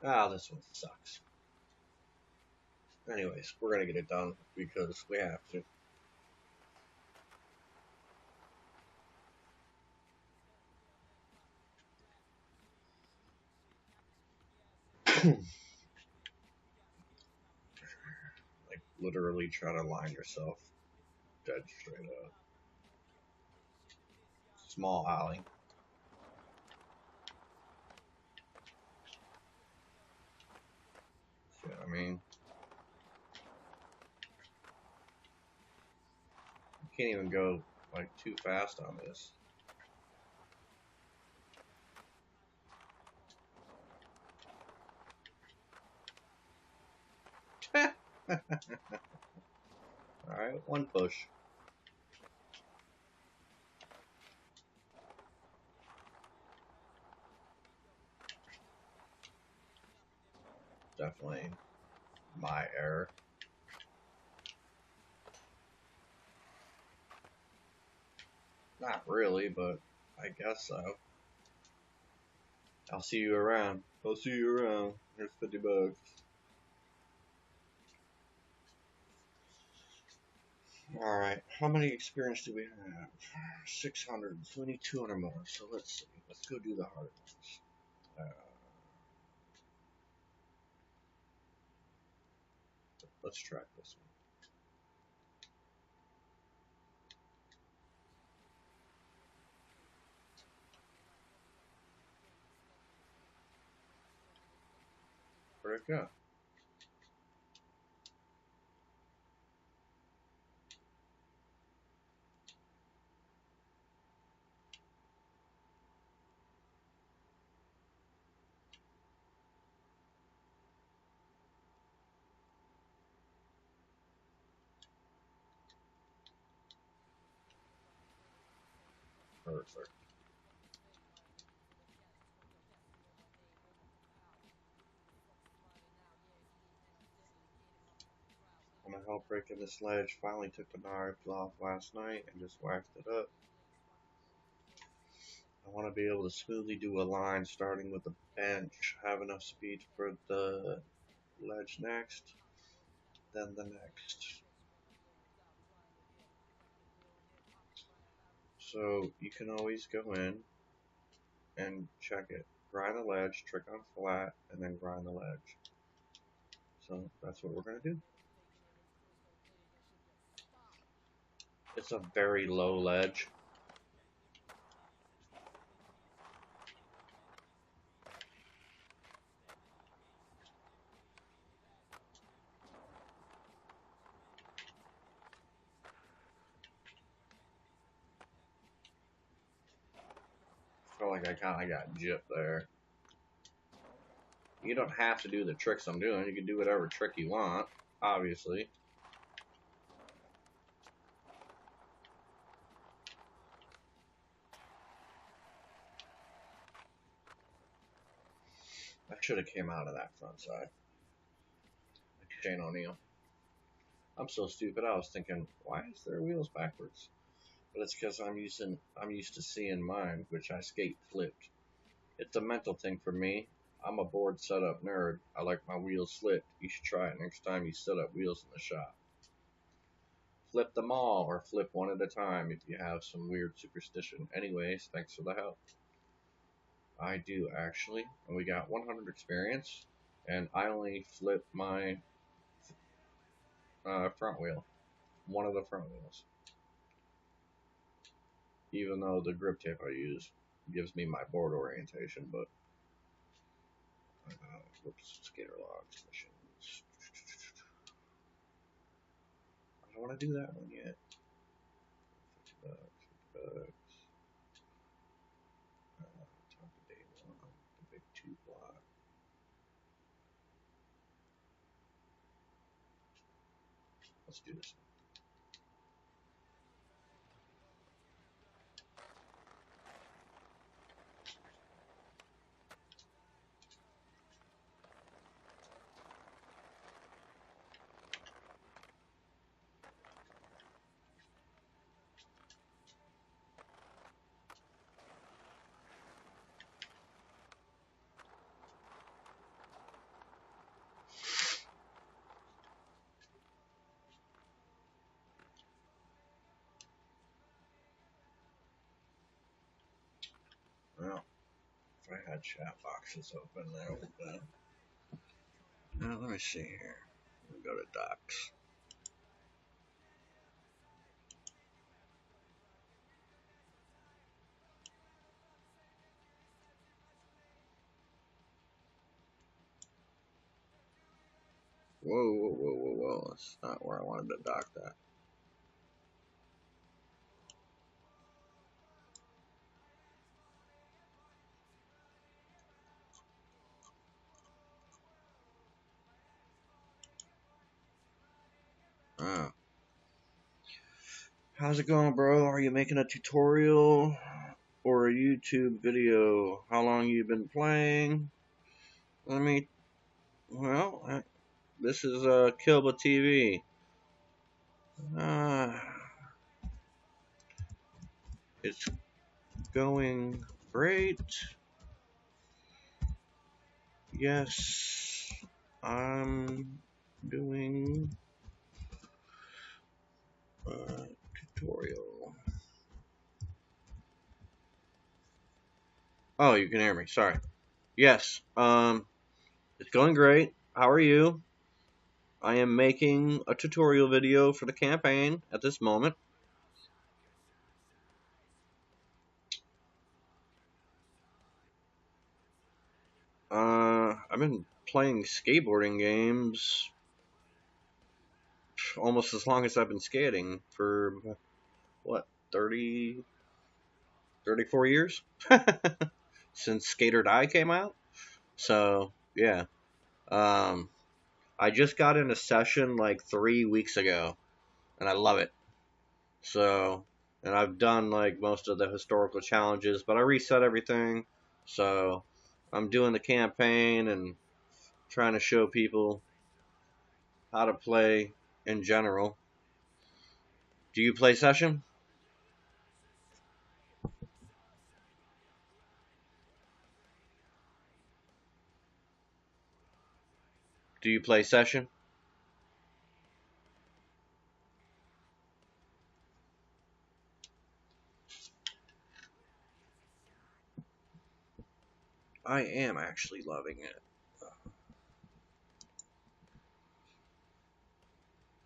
S1: Ah, this one sucks. Anyways, we're gonna get it done because we have to. Like, literally try to line yourself dead straight up. Small alley. See what I mean? You can't even go, like, too fast on this. Alright, one push. Definitely my error. Not really, but I guess so. I'll see you around. I'll see you around. Here's $50. Alright, how many experience do we have? 600. So we need 200 more. So let's see. Let's go do the hard ones.
S2: Let's track this one. Where'd it go? Perfect. I'm gonna help breaking this ledge. Finally took the knives off last night and just waxed it up. I want to be able to smoothly do a line starting with the bench, have enough speed for the ledge next, then the next. So you can always go in and check it. Grind the ledge, trick on flat, and then grind the ledge. So that's what we're going to do. It's a very low ledge. I feel like I kind of got gypped there. You don't have to do the tricks I'm doing. You can do whatever trick you want, obviously. I should have came out of that front side. Like Shane O'Neill. I'm so stupid. I was thinking, why is there wheels backwards? But it's because I'm used to seeing mine, which I skate flipped. It's a mental thing for me. I'm a board setup nerd. I like my wheels slipped. You should try it next time you set up wheels in the shop. Flip them all, or flip one at a time if you have some weird superstition. Anyways, thanks for the help. I do actually, and we got 100 experience, and I only flipped my front wheel, one of the front wheels. Even though the grip tape I use gives me my board orientation, but whoops, skater logs, missions. I don't want to do that one yet. 50 bucks, 50 bucks. Top of day one, the big 2 block. Let's do this one. Well, if I had chat boxes open, that would have been. Now, let me see here. We'll go to docs. Whoa, whoa, whoa, whoa, whoa. That's not where I wanted to dock that. Oh. How's it going, bro? Are you making a tutorial or a YouTube video? How long you been playing? Well, this is Kilba TV. It's going great. Yes, I'm doing a tutorial. Oh, you can hear me. Sorry. Yes, it's going great. How are you? I am making a tutorial video for the campaign at this moment. I've been playing skateboarding games almost as long as I've been skating, for what, 30, 34 years? Since Skate or Die came out. So, yeah. Um, I just got in a session like 3 weeks ago, and I love it. So, and I've done like most of the historical challenges, but I reset everything. So, I'm doing the campaign and trying to show people how to play in general. Do you play session? Do you play session? I am actually loving it.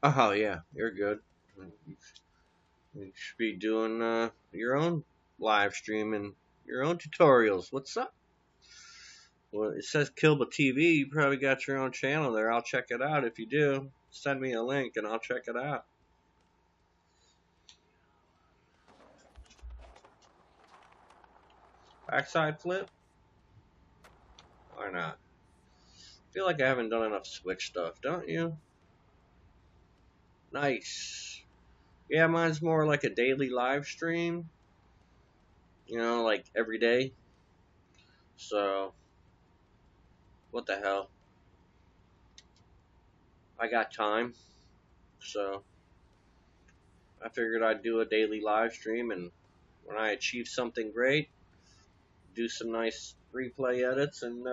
S2: Oh, yeah, you're good. You should be doing your own live stream and your own tutorials. What's up? Well, it says Kilba TV. You probably got your own channel there. I'll check it out. If you do, send me a link and I'll check it out. Backside flip? Why not? I feel like I haven't done enough Switch stuff, don't you? Nice. Yeah, mine's more like a daily live stream. You know, like every day. So, what the hell? I got time. So, I figured I'd do a daily live stream, and when I achieve something great, do some nice replay edits and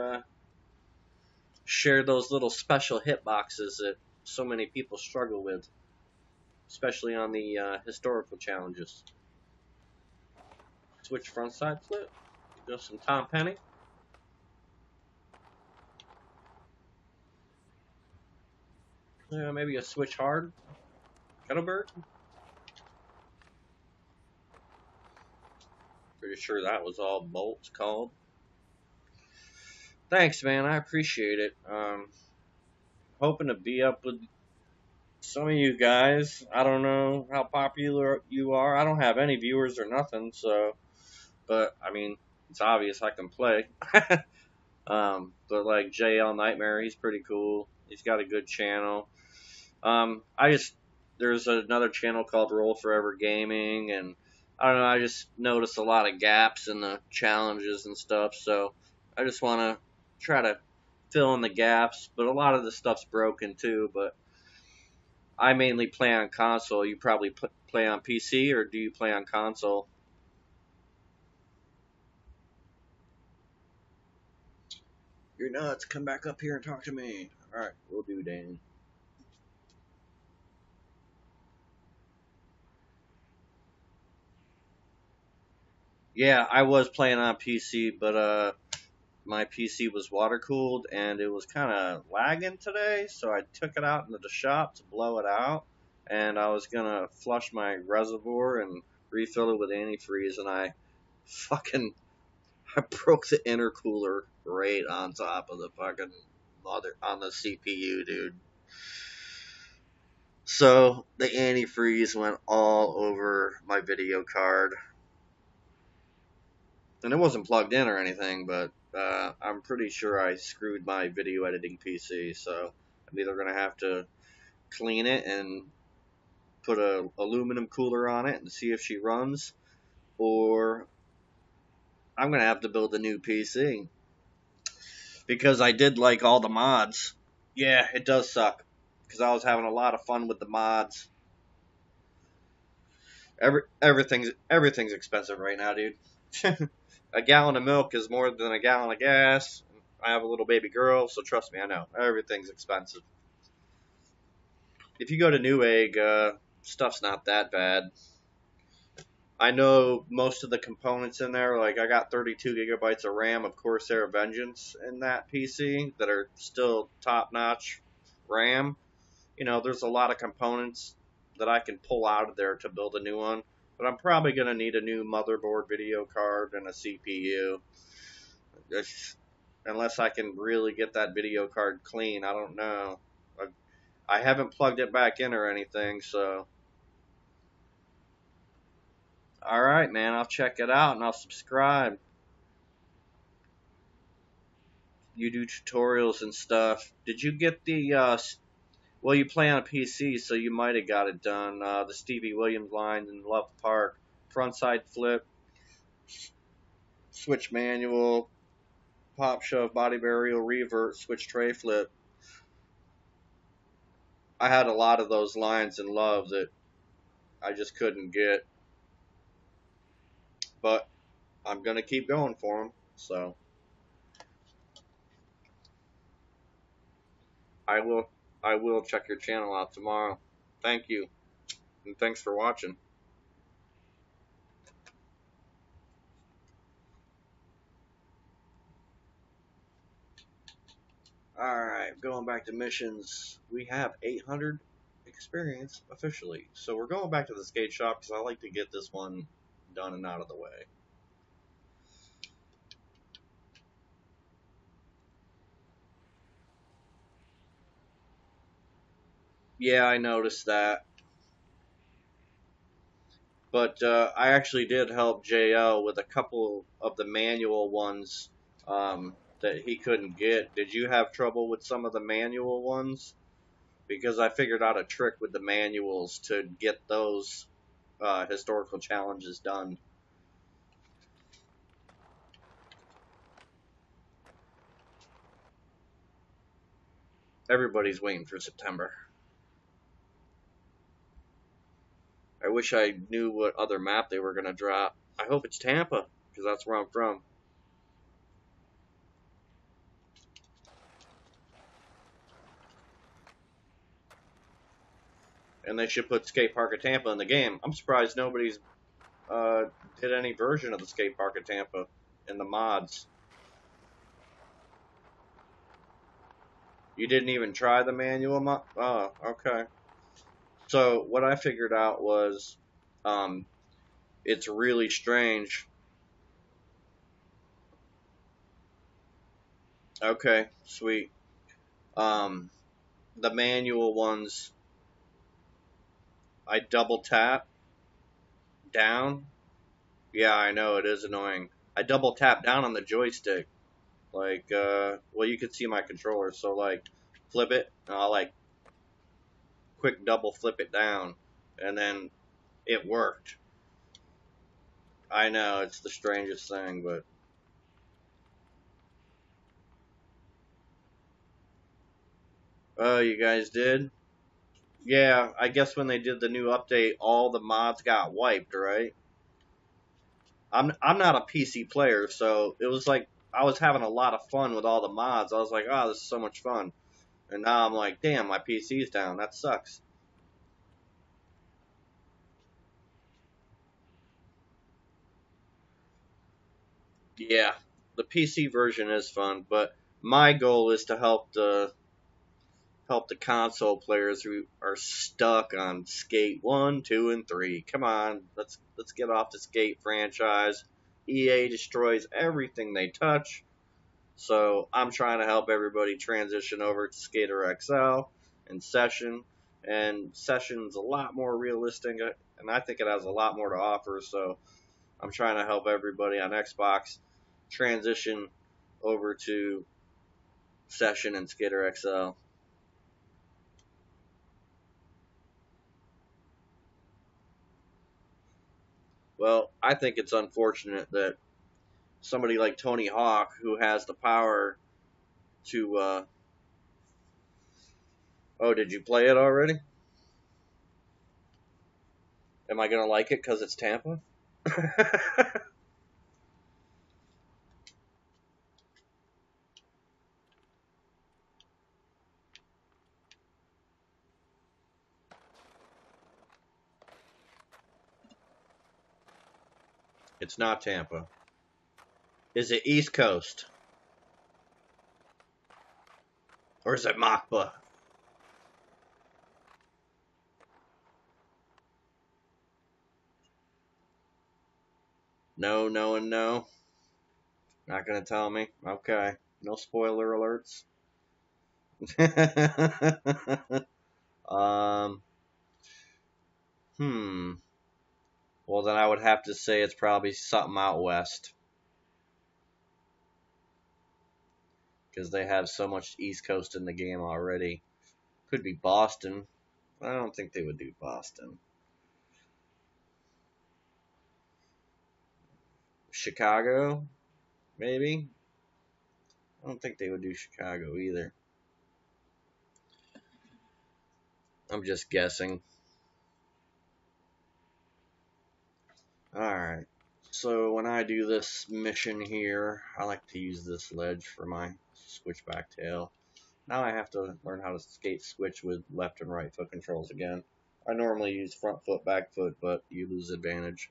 S2: share those little special hitboxes that so many people struggle with, especially on the historical challenges. Switch frontside flip. Do some Tom Penny. Maybe a switch hard. Kettlebird. Pretty sure that was all bolts called. Thanks, man. I appreciate it. Hoping to be up with some of you guys. I don't know how popular you are. I don't have any viewers or nothing, so. But, I mean, it's obvious I can play. But, like, JL Nightmare, he's pretty cool. He's got a good channel. There's another channel called Roll Forever Gaming, and I don't know, I just noticed a lot of gaps in the challenges and stuff, so I just want to try to fill in the gaps, but a lot of the stuff's broken too, but I mainly play on console. You probably play on PC, or do you play on console? You're nuts. Come back up here and talk to me. Alright, we'll do, Danny. Yeah, I was playing on PC, but my PC was water cooled and it was kind of lagging today, so I took it out into the shop to blow it out, and I was gonna flush my reservoir and refill it with antifreeze, and I broke the intercooler right on top of the fucking mother on the CPU, dude. So the antifreeze went all over my video card. And it wasn't plugged in or anything, but I'm pretty sure I screwed my video editing PC, so I'm either going to have to clean it and put a aluminum cooler on it and see if she runs, or I'm going to have to build a new PC, because I did like all the mods. Yeah, it does suck, because I was having a lot of fun with the mods. Everything's expensive right now, dude. A gallon of milk is more than a gallon of gas. I have a little baby girl, so trust me, I know. Everything's expensive. If you go to Newegg, stuff's not that bad. I know most of the components in there. Like, I got 32 gigabytes of RAM of Corsair Vengeance in that PC that are still top-notch RAM. you know, there's a lot of components that I can pull out of there to build a new one. But I'm probably going to need a new motherboard, video card, and a CPU. Unless I can really get that video card clean, I don't know. I haven't plugged it back in or anything, so. Alright, man, I'll check it out and I'll subscribe. You do tutorials and stuff. Did you get the, well, you play on a PC, so you might have got it done. The Stevie Williams line in Love Park. Frontside flip, switch manual, pop shove, body burial, revert, switch tray flip. I had a lot of those lines in Love that I just couldn't get. But I'm going to keep going for them, so. I will check your channel out tomorrow. Thank you, and thanks for watching. Alright, going back to missions. We have 800 experience officially. So we're going back to the skate shop because I like to get this one done and out of the way. Yeah, I noticed that. But I actually did help JL with a couple of the manual ones that he couldn't get. Did you have trouble with some of the manual ones? Because I figured out a trick with the manuals to get those historical challenges done. Everybody's waiting for September. I wish I knew what other map they were going to drop. I hope it's Tampa, because that's where I'm from. And they should put Skate Park of Tampa in the game. I'm surprised nobody's did any version of the Skate Park of Tampa in the mods. You didn't even try the manual mod? Oh, okay. So what I figured out was it's really strange. Okay, sweet. The manual ones, I double tap down. Yeah, I know, it is annoying. I double tap down on the joystick. Like, well, you can see my controller, so, like, flip it, and I'll, like, quick double flip it down, and then it worked. I know, it's the strangest thing, but. Oh, you guys did? Yeah, I guess when they did the new update, all the mods got wiped, right? I'm not a PC player, so it was like I was having a lot of fun with all the mods. I was like, oh, this is so much fun. And now I'm like, damn, my PC's down. That sucks. Yeah, the PC version is fun, but my goal is to help the console players who are stuck on Skate 1, 2, and 3. Come on, let's get off the Skate franchise. EA destroys everything they touch. So I'm trying to help everybody transition over to Skater XL and Session. And Session's a lot more realistic, and I think it has a lot more to offer. So I'm trying to help everybody on Xbox transition over to Session and Skater XL. Well, I think it's unfortunate that somebody like Tony Hawk, who has the power to, oh, did you play it already? Am I going to like it because it's Tampa? It's not Tampa. Is it East Coast? Or is it Machba? No, no, and no. Not gonna tell me. Okay. No spoiler alerts. um. Hmm. Well, then I would have to say it's probably something out west. Because they have so much East Coast in the game already. Could be Boston. I don't think they would do Boston. Chicago? Maybe? I don't think they would do Chicago either. I'm just guessing. Alright. So when I do this mission here, I like to use this ledge for my switchback tail. Now I have to learn how to skate switch with left and right foot controls again. I normally use front foot, back foot, but you lose advantage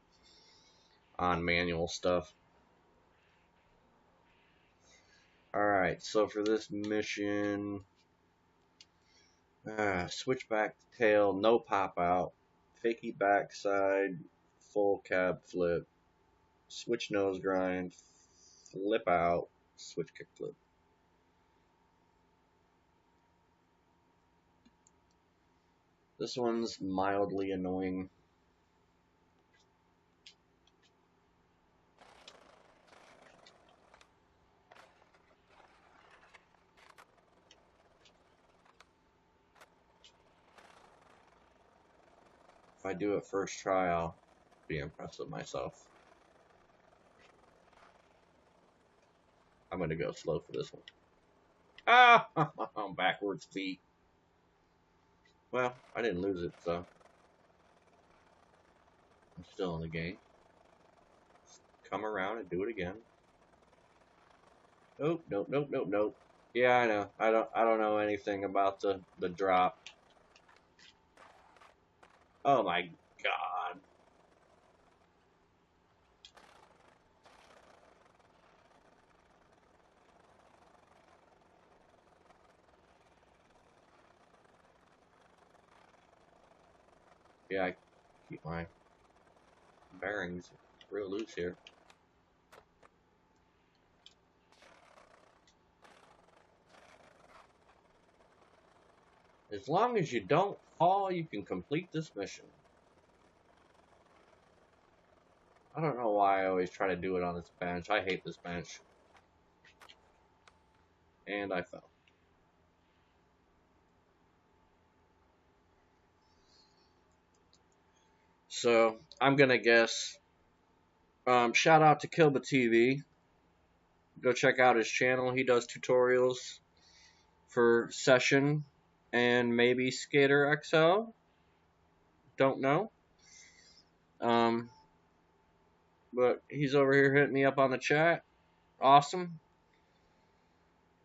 S2: on manual stuff. Alright, so for this mission, switchback tail, no pop out, fakie backside, full cab flip, switch nose grind, flip out, switch kick flip. This one's mildly annoying. If I do it first try, I'll be impressed with myself. I'm going to go slow for this one. Ah! Backwards feet. Well, I didn't lose it, so I'm still in the game. Come around and do it again. Nope, nope, nope, nope, nope. Yeah, I know. I don't know anything about the drop. Oh my god. Yeah, I keep my bearings real loose here. As long as you don't fall, you can complete this mission. I don't know why I always try to do it on this bench. I hate this bench. And I fell. So, I'm gonna guess. Shout out to Kilba TV. Go check out his channel. He does tutorials for Session and maybe Skater XL. Don't know. But he's over here hitting me up on the chat. Awesome.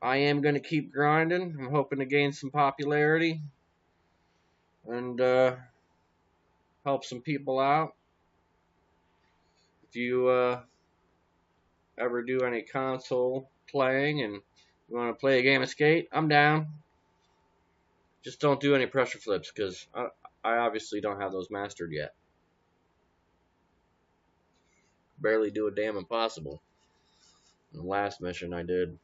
S2: I am going to keep grinding. I'm hoping to gain some popularity and help some people out. If you ever do any console playing and you want to play a game of skate, I'm down. Just don't do any pressure flips because I obviously don't have those mastered yet. Barely do a damn impossible. The last mission I did.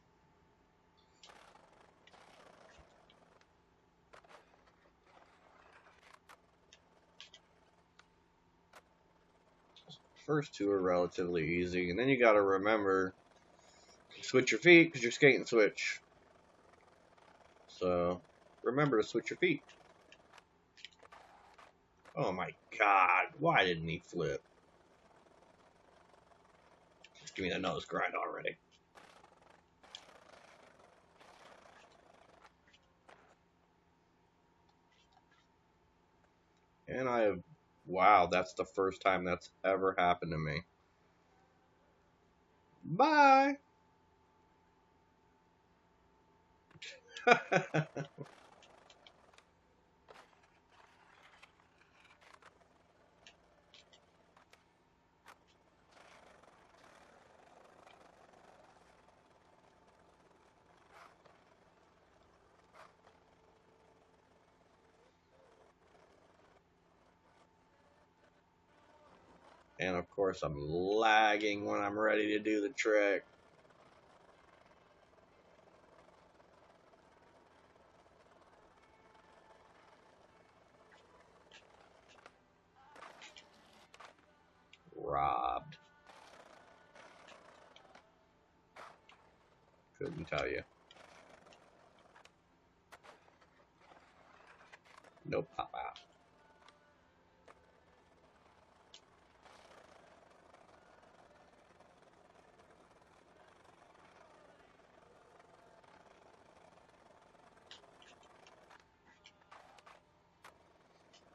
S2: First two are relatively easy, and then you got to remember to switch your feet because you're skating switch. So remember to switch your feet. Oh my god, why didn't he flip? Just give me the nose grind already. And I have, wow, that's the first time that's ever happened to me. Bye! And of course I'm lagging when I'm ready to do the trick. Robbed. Couldn't tell you. No pop out.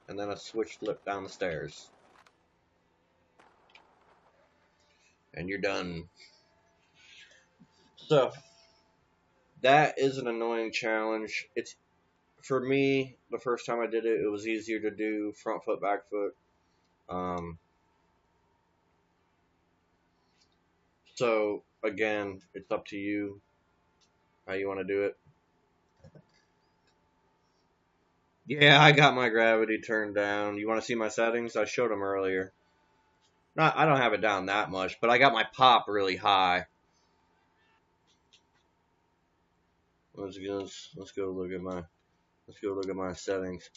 S2: And then a switch flip down the stairs. And you're done. So, that is an annoying challenge. It's, for me, the first time I did it, it was easier to do front foot, back foot. So, again, it's up to you how you want to do it. Yeah, I got my gravity turned down. You want to see my settings? I showed them earlier. I don't have it down that much, but I got my pop really high. Let's go look at my settings.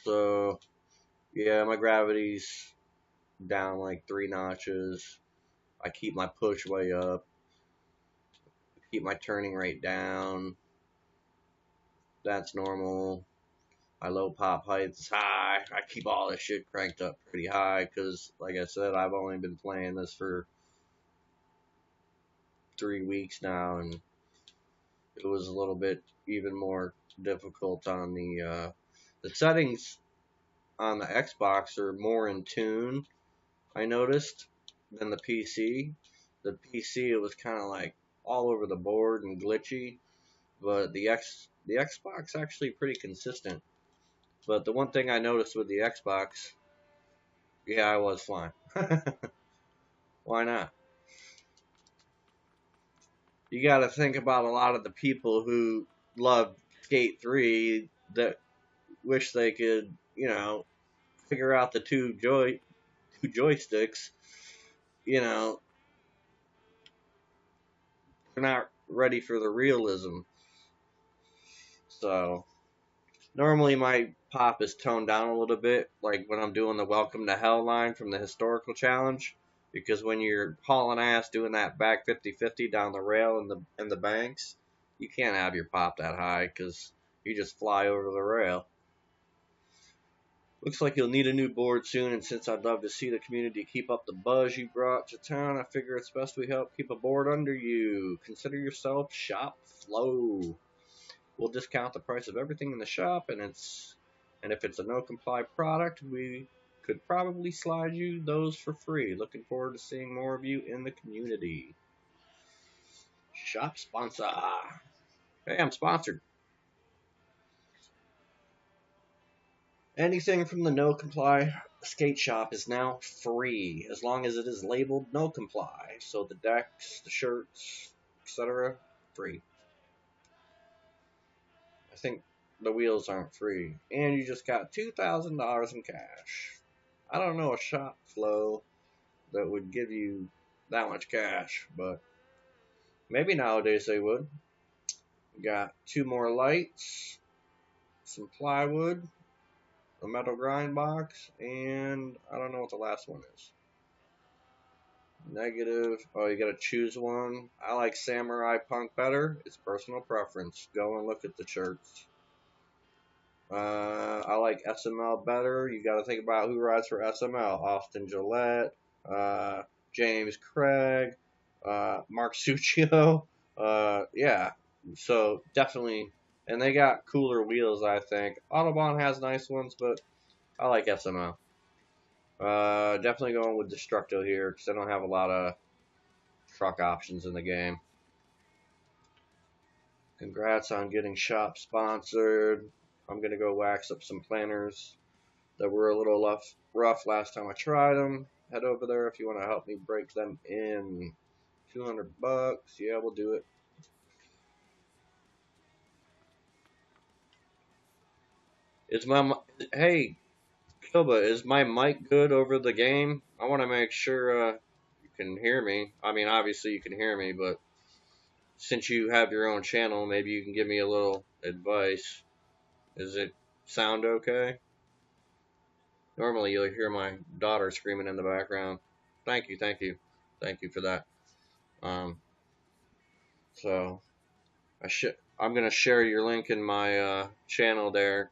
S2: So, yeah, my gravity's down like 3 notches. I keep my push way up. Keep my turning rate down. That's normal. My low pop height's high. I keep all this shit cranked up pretty high because, like I said, I've only been playing this for 3 weeks now, and it was a little bit even more difficult on the settings on the Xbox are more in tune, I noticed, than the PC. The PC, it was kind of like all over the board and glitchy, but the Xbox actually pretty consistent. But the one thing I noticed with the Xbox, yeah, I was flying. Why not? You got to think about a lot of the people who love Skate 3 that wish they could, figure out the two joysticks. They're not ready for the realism. So normally my pop is toned down a little bit, like when I'm doing the Welcome to Hell line from the historical challenge, because when you're hauling ass doing that back 50-50 down the rail in the banks, you can't have your pop that high because you just fly over the rail. Looks like you'll need a new board soon, and since I'd love to see the community keep up the buzz you brought to town, I figure it's best we help keep a board under you. Consider yourself Shop Flow. We'll discount the price of everything in the shop, and if it's a no-comply product, we could probably slide you those for free. Looking forward to seeing more of you in the community. Shop sponsor. Hey, I'm sponsored. Anything from the no comply skate shop is now free, as long as it is labeled no comply. So the decks, the shirts, etc., free. I think the wheels aren't free. And you just got $2,000 in cash. I don't know a shop flow that would give you that much cash, but maybe nowadays they would. We got 2 more lights, some plywood, a metal grind box, and I don't know what the last one is. Negative. Oh, you gotta choose one. I like Samurai Punk better. It's personal preference. Go and look at the shirts. I like SML better. You gotta think about who rides for SML. Austin Gillette, James Craig, Mark Succio. Yeah. So definitely, and they got cooler wheels, I think. Autobahn has nice ones, but I like SML. Definitely going with Destructo here because I don't have a lot of truck options in the game. Congrats on getting shop sponsored. I'm going to go wax up some planners that were a little rough last time I tried them. Head over there if you want to help me break them in. $200. Yeah, we'll do it. Hey, But is my mic good over the game? I want to make sure you can hear me. I mean, obviously you can hear me, but since you have your own channel, maybe you can give me a little advice. Is it sound okay? Normally you'll hear my daughter screaming in the background. Thank you, thank you, thank you for that. So I'm gonna share your link in my channel there,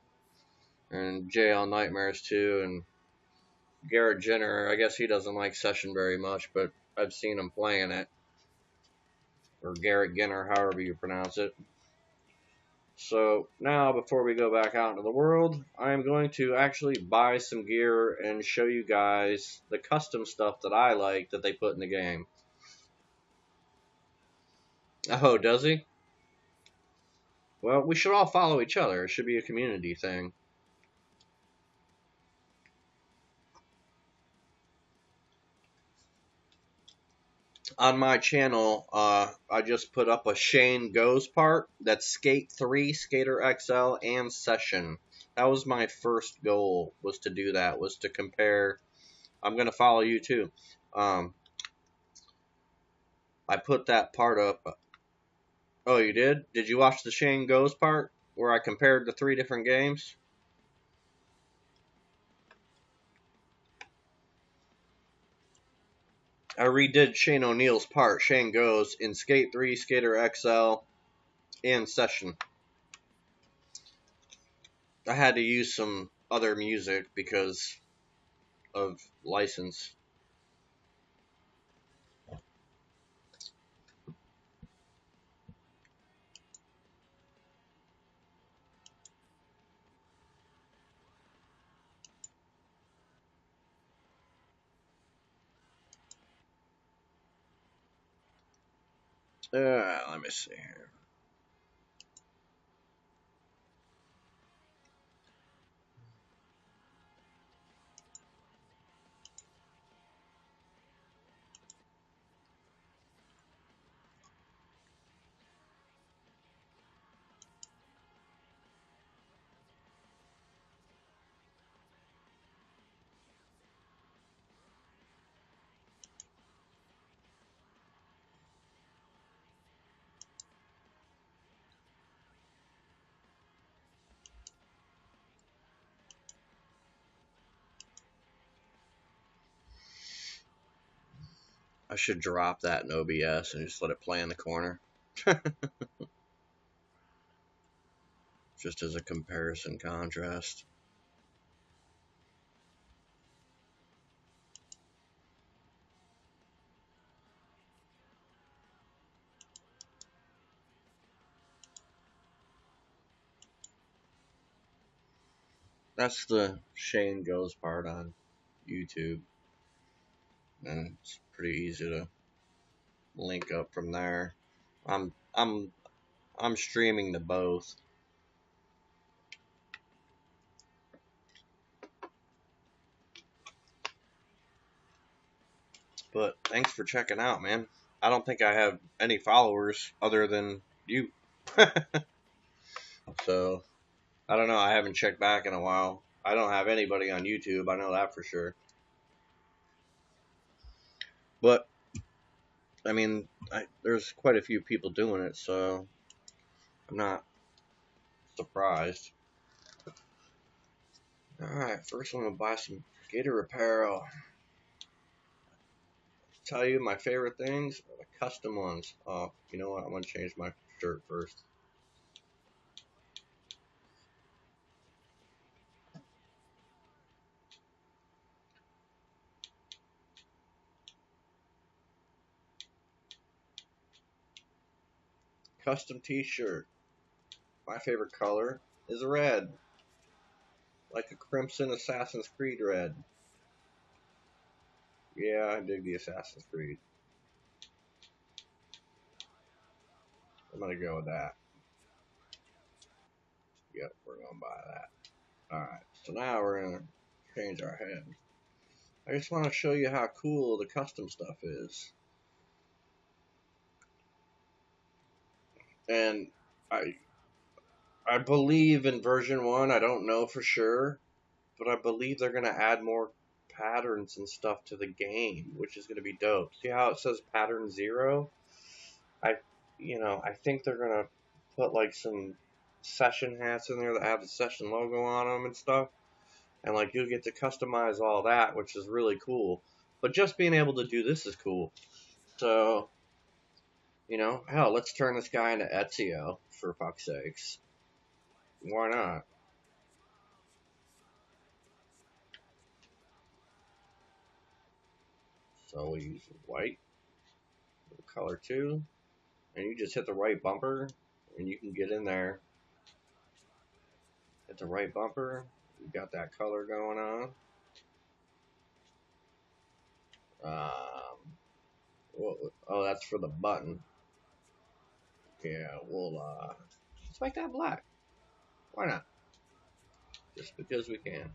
S2: and JL Nightmares too, and Garrett Jenner. I guess he doesn't like Session very much, but I've seen him playing it, or Garrett Ginner, however you pronounce it. So now, before we go back out into the world, I'm going to actually buy some gear and show you guys the custom stuff that I like that they put in the game. Oh, does he? Well, we should all follow each other. It should be a community thing. On my channel, I just put up a Shane Goes part. That's Skate 3, Skater XL, and Session. That was my first goal, was to do that, was to compare. I'm going to follow you too. I put that part up. Oh, you did? Did you watch the Shane Goes part, where I compared the 3 different games? I redid Shane O'Neill's part, Shane Goes, in Skate 3, Skater XL, and Session. I had to use some other music because of license. Let me see here. I should drop that in OBS and just let it play in the corner. Just as a comparison contrast. That's the Shane Goes part on YouTube. And it's pretty easy to link up from there. I'm streaming to both. But thanks for checking out, man. I don't think I have any followers other than you. So, I don't know. I haven't checked back in a while. I don't have anybody on YouTube. I know that for sure. But, I mean, there's quite a few people doing it, so I'm not surprised. Alright, first I'm going to buy some skater apparel. Tell you my favorite things are the custom ones. Oh, you know what? I'm going to change my shirt first. Custom t-shirt. My favorite color is red. Like a Crimson Assassin's Creed red. Yeah, I dig the Assassin's Creed. I'm going to go with that. Yep, we're going to buy that. Alright, so now we're going to change our head. I just want to show you how cool the custom stuff is. And I believe in version 1, I don't know for sure, but I believe they're gonna add more patterns and stuff to the game, which is gonna be dope. See how it says pattern 0? I, I think they're gonna put like some session hats in there that have the session logo on them and stuff, and like you'll get to customize all that, which is really cool. But just being able to do this is cool. So, hell, let's turn this guy into Ezio, for fuck's sakes. Why not? So we use white, color 2, and you just hit the right bumper, and you can get in there. Hit the right bumper, you got that color going on. Oh, that's for the button. Yeah, let's make that black. Why not? Just because we can.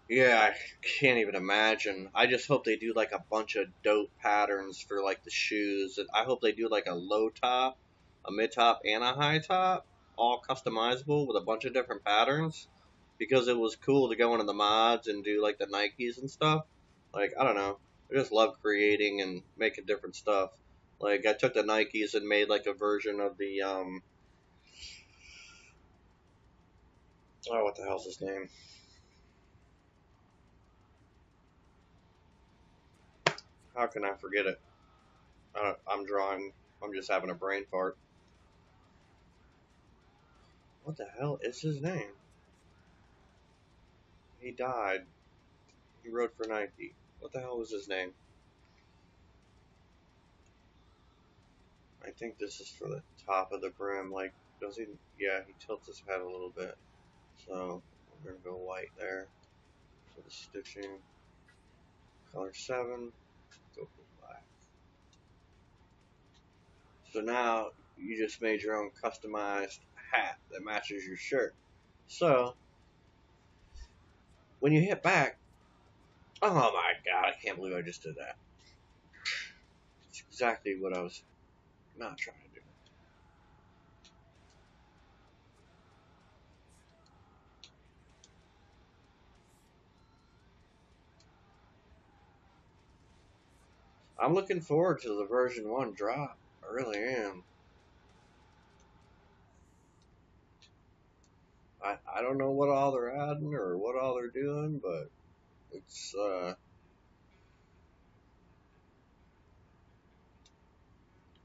S2: Yeah, I can't even imagine. I just hope they do like a bunch of dope patterns for like the shoes. I hope they do like a low top, a mid top, and a high top, all customizable with a bunch of different patterns. Because it was cool to go into the mods and do like the Nikes and stuff. Like, I don't know. I just love creating and making different stuff. Like, I took the Nikes and made like a version of the, what the hell's his name? How can I forget it? I'm drawing. I'm just having a brain fart. What the hell is his name? He died. He wrote for Nike. What the hell was his name? I think this is for the top of the brim. Like, does he? Yeah, he tilts his head a little bit. So, we're going to go white there for the stitching. Color 7. Go for black. So now, you just made your own customized hat that matches your shirt. So, when you hit back, oh my god, I can't believe I just did that. It's exactly what I was not trying to do. I'm looking forward to the version 1 drop. I really am. I don't know what all they're adding or what all they're doing, but it's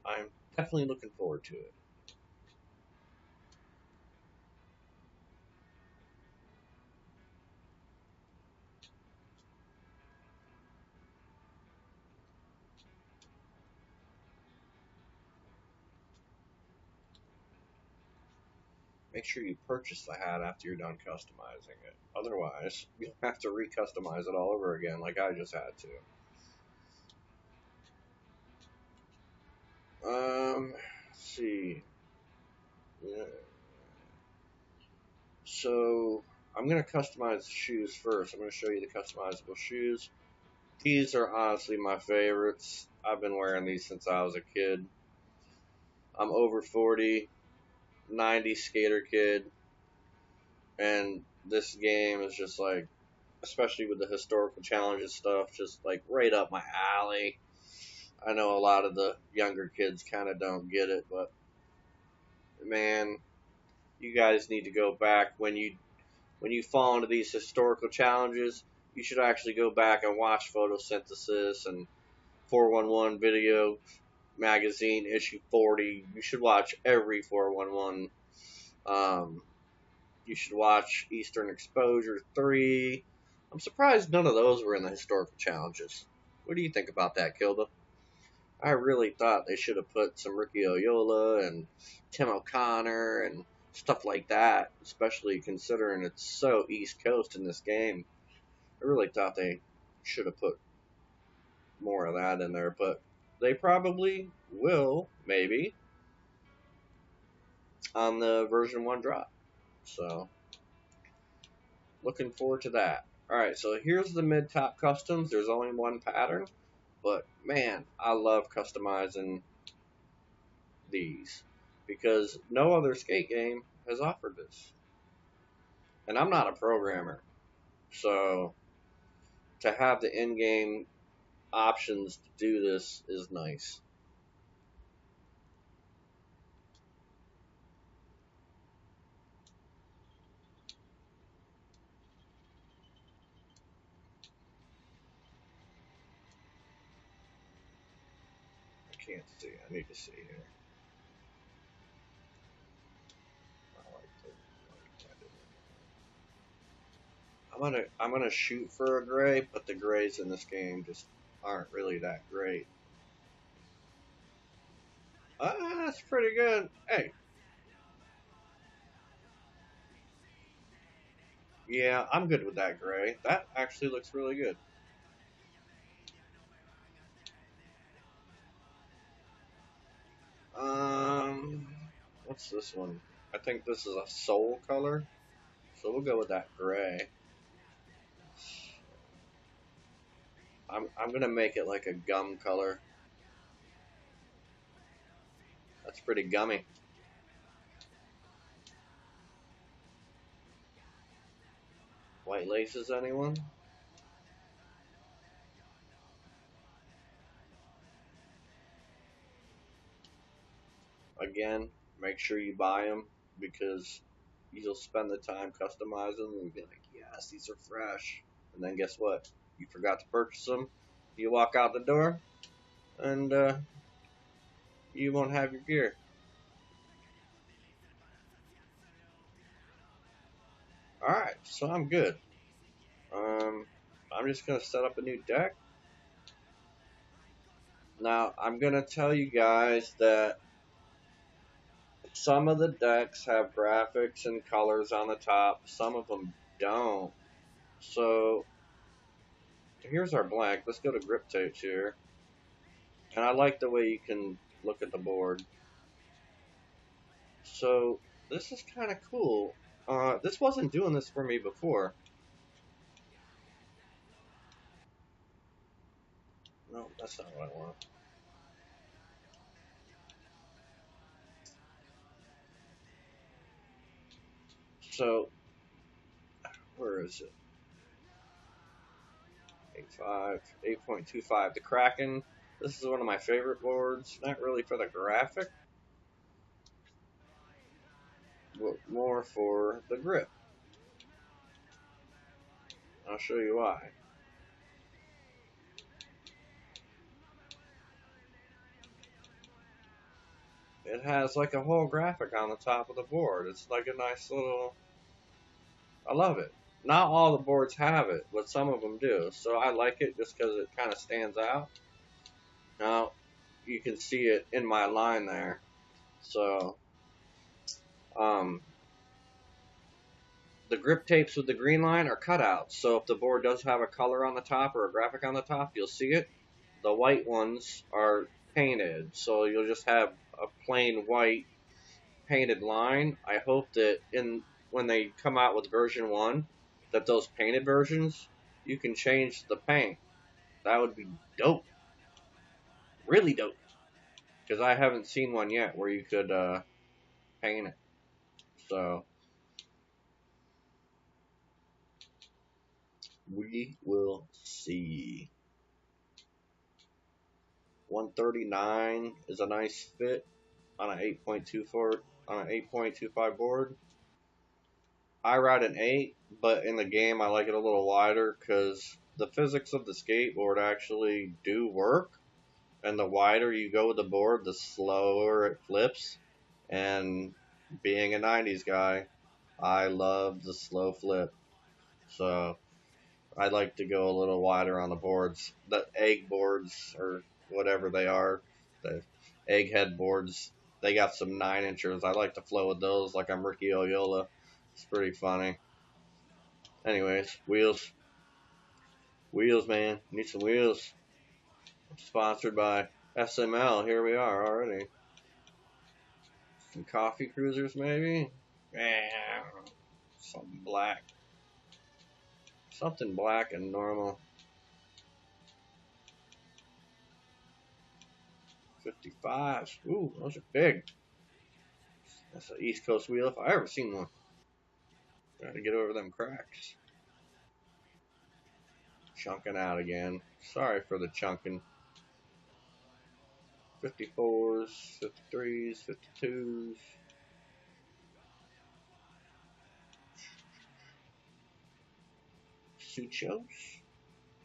S2: I'm definitely looking forward to it. Make sure you purchase the hat after you're done customizing it. Otherwise, you'll have to re-customize it all over again like I just had to. Let's see. Yeah. So, I'm going to customize the shoes first. I'm going to show you the customizable shoes. These are honestly my favorites. I've been wearing these since I was a kid. I'm over 40, 90 skater kid, and this game is just like, especially with the historical challenges stuff, just like right up my alley. I know a lot of the younger kids kind of don't get it, but man, you guys need to go back when you fall into these historical challenges. You should actually go back and watch Photosynthesis and 411 Video Magazine issue 40. You should watch every 411. You should watch Eastern Exposure 3. I'm surprised none of those were in the historical challenges. What do you think about that, Kilda? I really thought they should have put some Ricky Oyola and Tim O'Connor and stuff like that, especially considering it's so East Coast in this game. I really thought they should have put more of that in there, but they probably will, maybe, on the version 1 drop. So, looking forward to that. Alright, so here's the mid-top customs. There's only one pattern, but man, I love customizing these because no other skate game has offered this. And I'm not a programmer, so to have the in-game options to do this is nice. I can't see. I need to see here. I like I'm gonna shoot for a gray, but the grays in this game just aren't really that great. That's pretty good. Hey, yeah, I'm good with that gray. That actually looks really good. Um, what's this one? I think this is a soul color, so we'll go with that gray. I'm gonna make it like a gum color. That's pretty gummy. White laces, anyone? Again, make sure you buy them because you'll spend the time customizing them and be like, yes, these are fresh. And then guess what? You forgot to purchase them. You walk out the door and you won't have your gear. Alright, so I'm good. I'm just going to set up a new deck. Now, I'm going to tell you guys that some of the decks have graphics and colors on the top. Some of them don't. So, here's our blank. Let's go to grip tapes here. And I like the way you can look at the board. So, this is kind of cool. This wasn't doing this for me before. No, that's not what I want. So, where is it? 8.25. The Kraken. This is one of my favorite boards. Not really for the graphic, but more for the grip. I'll show you why. It has like a whole graphic on the top of the board. It's like a nice little. I love it. Not all the boards have it, but some of them do. So I like it just because it kind of stands out. Now, you can see it in my line there. So, um, the grip tapes with the green line are cutouts. So if the board does have a color on the top or a graphic on the top, you'll see it. The white ones are painted. So you'll just have a plain white painted line. I hope that when they come out with version 1, that those painted versions, you can change the paint. That would be dope. Really dope. Because I haven't seen one yet where you could paint it. So we will see. 139 is a nice fit on an 8.25 board. I ride an 8, but in the game I like it a little wider because the physics of the skateboard actually do work. And the wider you go with the board, the slower it flips. And being a 90s guy, I love the slow flip. So I like to go a little wider on the boards. The egg boards, or whatever they are, the egghead boards, they got some 9-inchers. I like to flow with those like I'm Ricky Oyola. It's pretty funny. Anyways, wheels. Wheels, man. Need some wheels. Sponsored by SML. Here we are already. Some coffee cruisers, maybe? Yeah. Something black. Something black and normal. 55s. Ooh, those are big. That's an East Coast wheel if I ever seen one. Gotta get over them cracks. Chunking out again. Sorry for the chunking. 54s, 53s, 52s. Suchos.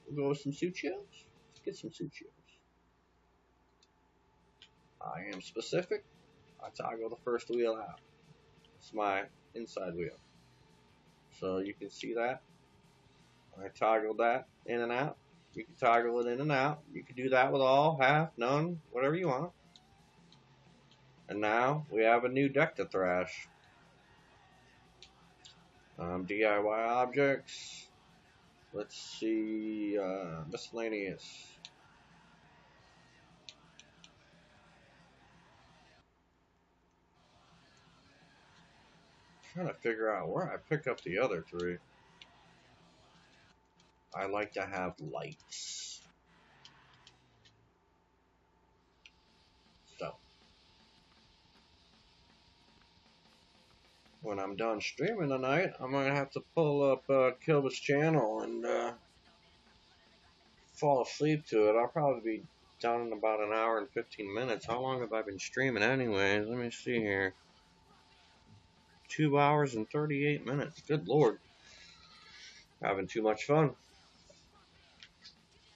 S2: We'll go with some Suchos. Let's get some Suchos. I am specific. I toggle the first wheel out. It's my inside wheel. So you can see that. I toggled that in and out. You can toggle it in and out. You can do that with all, half, none, whatever you want. And now we have a new deck to thrash. DIY objects. Let's see, miscellaneous. Trying to figure out where I pick up the other three. I like to have lights. So, when I'm done streaming tonight, I'm going to have to pull up Kilba's channel and fall asleep to it. I'll probably be done in about an hour and 15 minutes. How long have I been streaming anyways? Let me see here. 2 hours and 38 minutes. Good Lord. Having too much fun.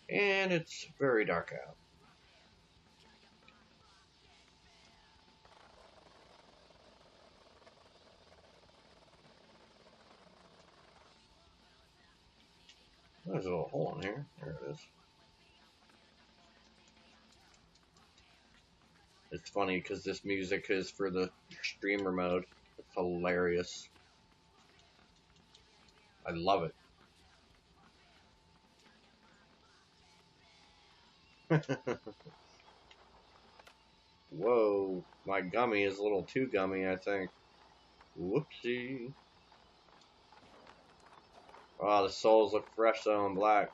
S2: And it's very dark out. There's a little hole in here. There it is. It's funny because this music is for the streamer mode. It's hilarious. I love it. Whoa, my gummy is a little too gummy, I think. Whoopsie. Oh, the soles look fresh though and black.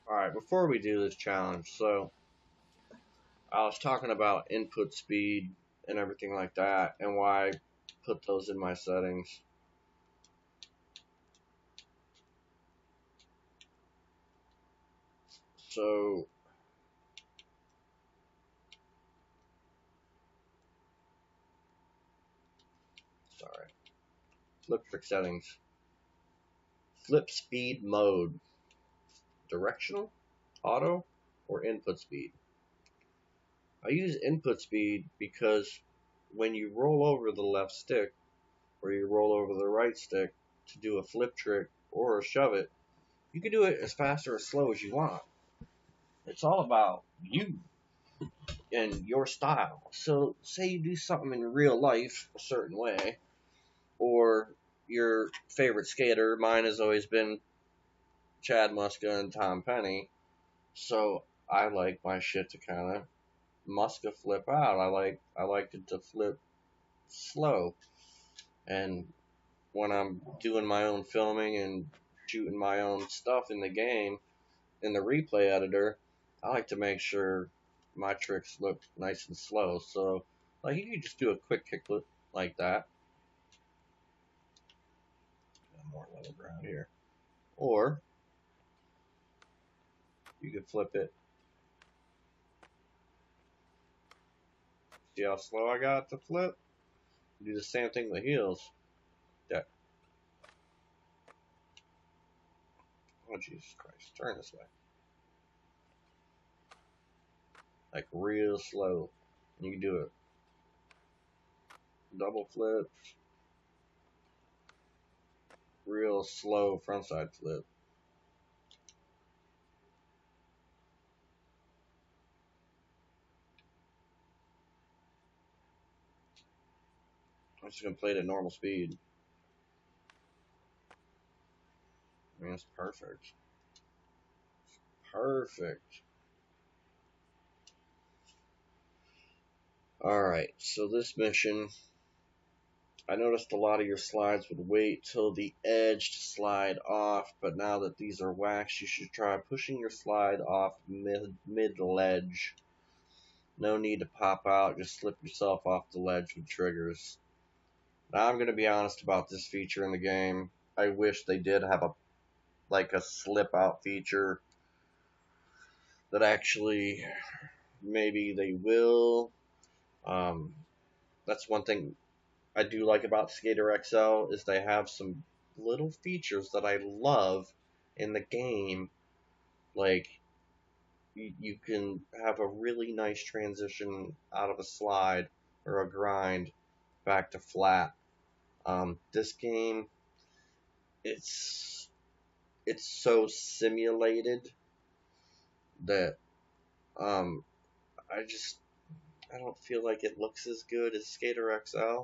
S2: Alright, before we do this challenge, so I was talking about input speed and everything like that and why I put those in my settings. So sorry. Flip trick settings. Flip speed mode. Directional, auto, or input speed. I use input speed because when you roll over the left stick or you roll over the right stick to do a flip trick or a shove it, you can do it as fast or as slow as you want. It's all about you and your style. So say you do something in real life a certain way, or your favorite skater, mine has always been Chad Muska and Tom Penny, so I like my shit to kind of Muska flip out. I like it to flip slow. And when I'm doing my own filming and shooting my own stuff in the game, in the replay editor, I like to make sure my tricks look nice and slow. So, like, you can just do a quick kickflip like that. More level ground here. Or, you could flip it. See how slow I got to flip? Do the same thing with heels. That. Oh, Jesus Christ. Turn this way. Like, real slow. You can do it. Double flips. Real slow frontside flip. I'm just going to play it at normal speed. I mean, it's perfect. It's perfect. Alright, so this mission, I noticed a lot of your slides would wait till the edge to slide off, but now that these are waxed, you should try pushing your slide off mid-ledge No need to pop out, just slip yourself off the ledge with triggers. Now I'm going to be honest about this feature in the game. I wish they did have a slip out feature that actually maybe they will. That's one thing I do like about Skater XL is they have some little features that I love in the game. Like you can have a really nice transition out of a slide or a grind back to flat. This game, it's so simulated that um, I don't feel like it looks as good as Skater XL.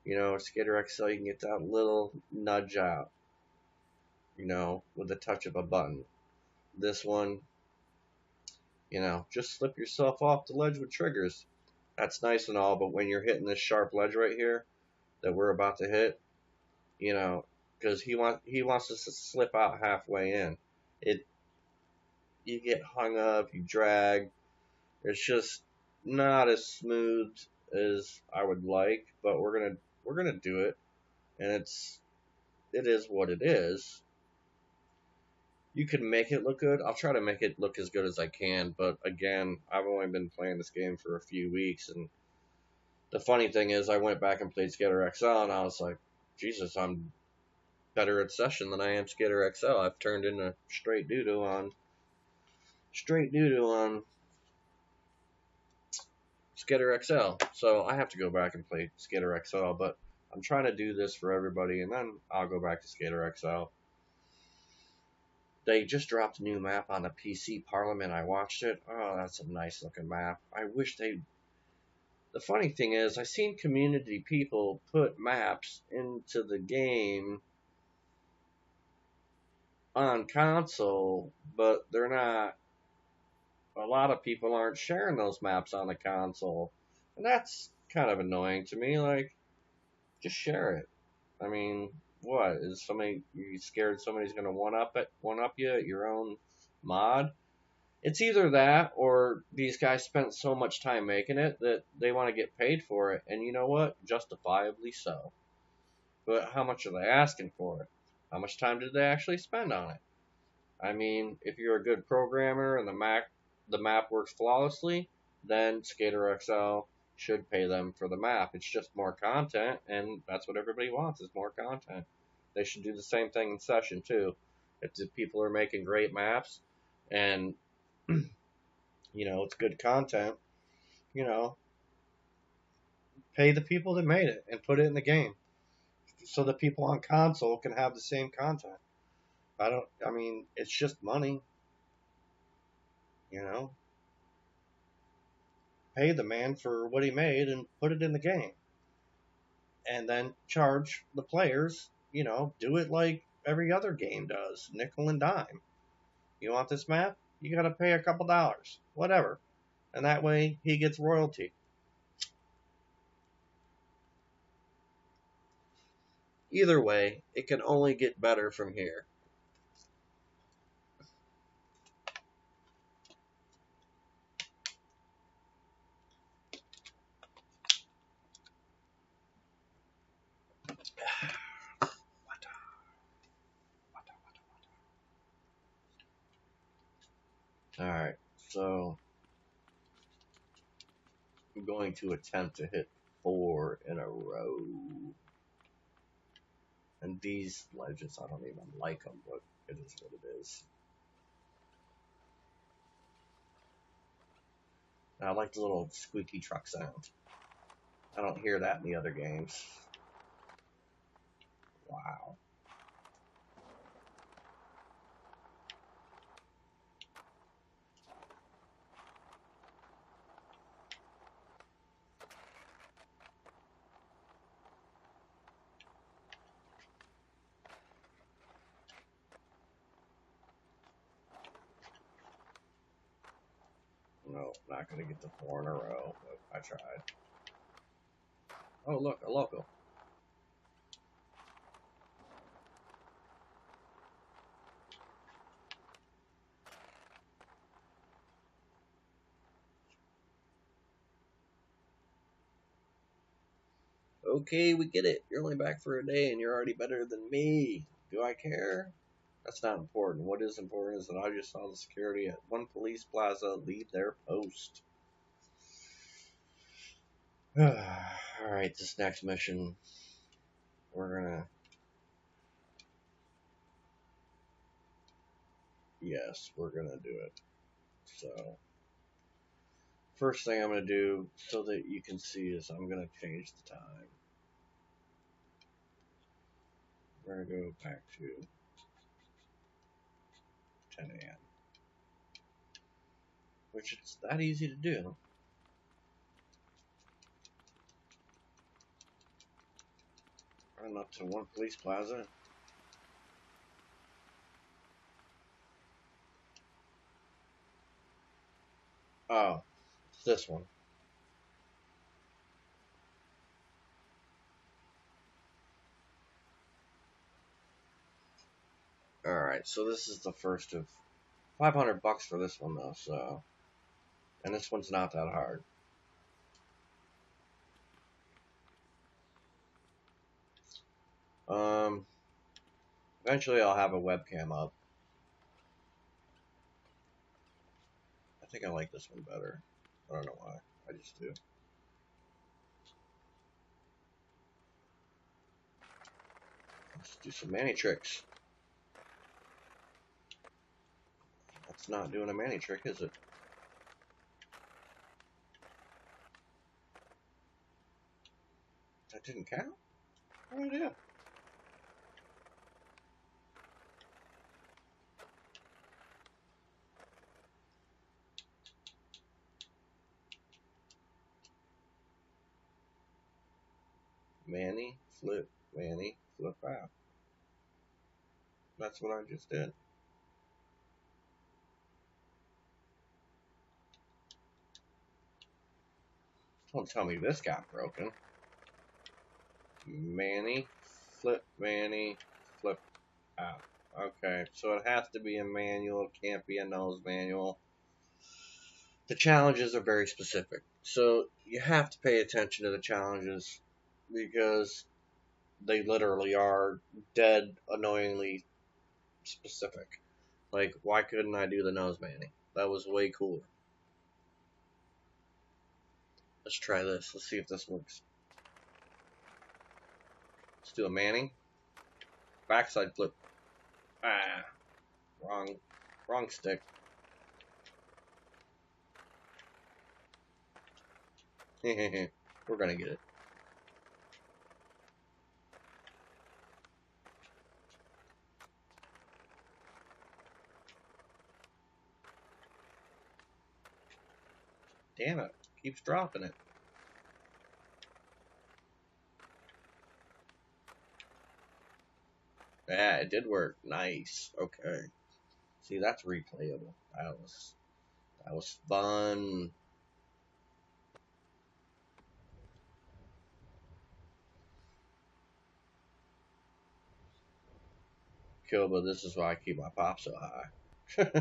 S2: You know, Skater XL, you can get that little nudge out, you know, with the touch of a button. This one, you know, just slip yourself off the ledge with triggers. That's nice and all, but when you're hitting this sharp ledge right here that we're about to hit, you know, because he wants us to slip out halfway in. You get hung up, you drag. It's just not as smooth as I would like, but we're gonna do it, and it is what it is. You can make it look good. I'll try to make it look as good as I can, but again, I've only been playing this game for a few weeks, and the funny thing is, I went back and played Skater XL, and I was like, Jesus, I'm better at Session than I am Skater XL. I've turned into straight doo-doo on Skater XL. So I have to go back and play Skater XL, but I'm trying to do this for everybody, and then I'll go back to Skater XL. They just dropped a new map on the PC Parliament. I watched it. Oh, that's a nice looking map. I wish they... The funny thing is, I've seen community people put maps into the game on console, but they're not... A lot of people aren't sharing those maps on the console. And that's kind of annoying to me. Like, just share it. I mean, what is you scared somebody's gonna one up you at your own mod? It's either that or these guys spent so much time making it that they want to get paid for it, and you know what? Justifiably so. But how much are they asking for it? How much time did they actually spend on it? I mean, if you're a good programmer and the map works flawlessly, then Skater XL should pay them for the map. It's just more content, and that's what everybody wants is more content. They should do the same thing in Session too. If the people are making great maps and you know it's good content, you know, pay the people that made it and put it in the game so the people on console can have the same content. I mean, it's just money, you know. Pay the man for what he made and put it in the game. And then charge the players, you know, do it like every other game does, nickel and dime. You want this map? You gotta pay a couple dollars, whatever. And that way he gets royalty. Either way, it can only get better from here. Alright, so I'm going to attempt to hit 4 in a row. And these ledges, I don't even like them, but it is what it is. I like the little squeaky truck sound. I don't hear that in the other games. Wow. No, not going to get the 4 in a row, but I tried. Oh, look, a local. Okay, we get it. You're only back for a day and you're already better than me. Do I care? That's not important. What is important is that I just saw the security at one police plaza leave their post. Alright, this next mission, we're gonna... Yes, we're gonna do it. So, first thing I'm gonna do, so that you can see, is I'm gonna change the time. We're gonna go back to 10 a.m. Which it's that easy to do. Run up to one police plaza. Oh, it's this one. Alright, so this is the first of $500 for this one though, so, and this one's not that hard. Eventually I'll have a webcam up. I think I like this one better. I don't know why. I just do. Let's do some mani tricks. That's not doing a mani trick, is it? That didn't count? No idea. Mani, flip, out. That's what I just did. Don't tell me this got broken. Mani, flip out. Okay, so it has to be a manual. It can't be a nose manual. The challenges are very specific. So you have to pay attention to the challenges because they literally are dead annoyingly specific. Like, why couldn't I do the nose mani? That was way cooler. Let's try this. Let's see if this works. Let's do a mani. Backside flip. Ah, wrong stick. We're gonna get it. Damn it. Keeps dropping it. Yeah, it did work. Nice. Okay. See, that's replayable. That was fun. Kilba, this is why I keep my pop so high.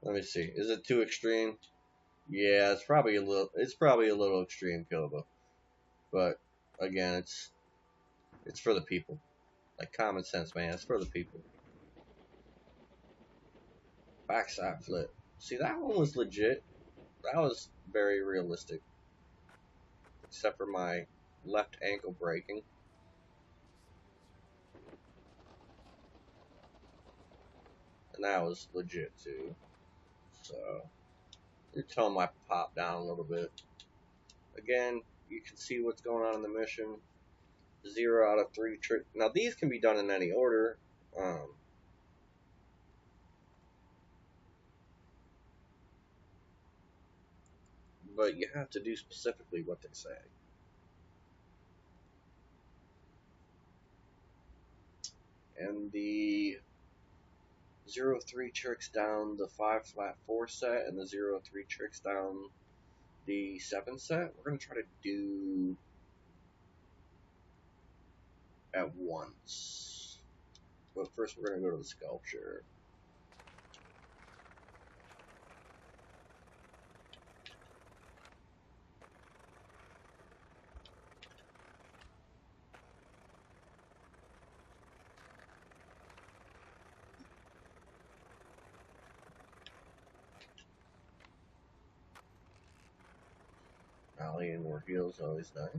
S2: Let me see. Is it too extreme? Yeah, it's probably a little extreme, Kilba. But again, it's for the people. Like common sense, man. It's for the people. Backside flip. See, that one was legit. That was very realistic. Except for my left ankle breaking. And that was legit too. So, you're telling my pop down a little bit. Again, you can see what's going on in the mission. 0 out of 3 trick. Now, these can be done in any order. But you have to do specifically what they say. And the 0-3 tricks down the 5 flat 4 set and the 0-3 tricks down the 7 set, we're going to try to do at once. But first we're going to go to the sculpture. Ollie and more heels, always nice.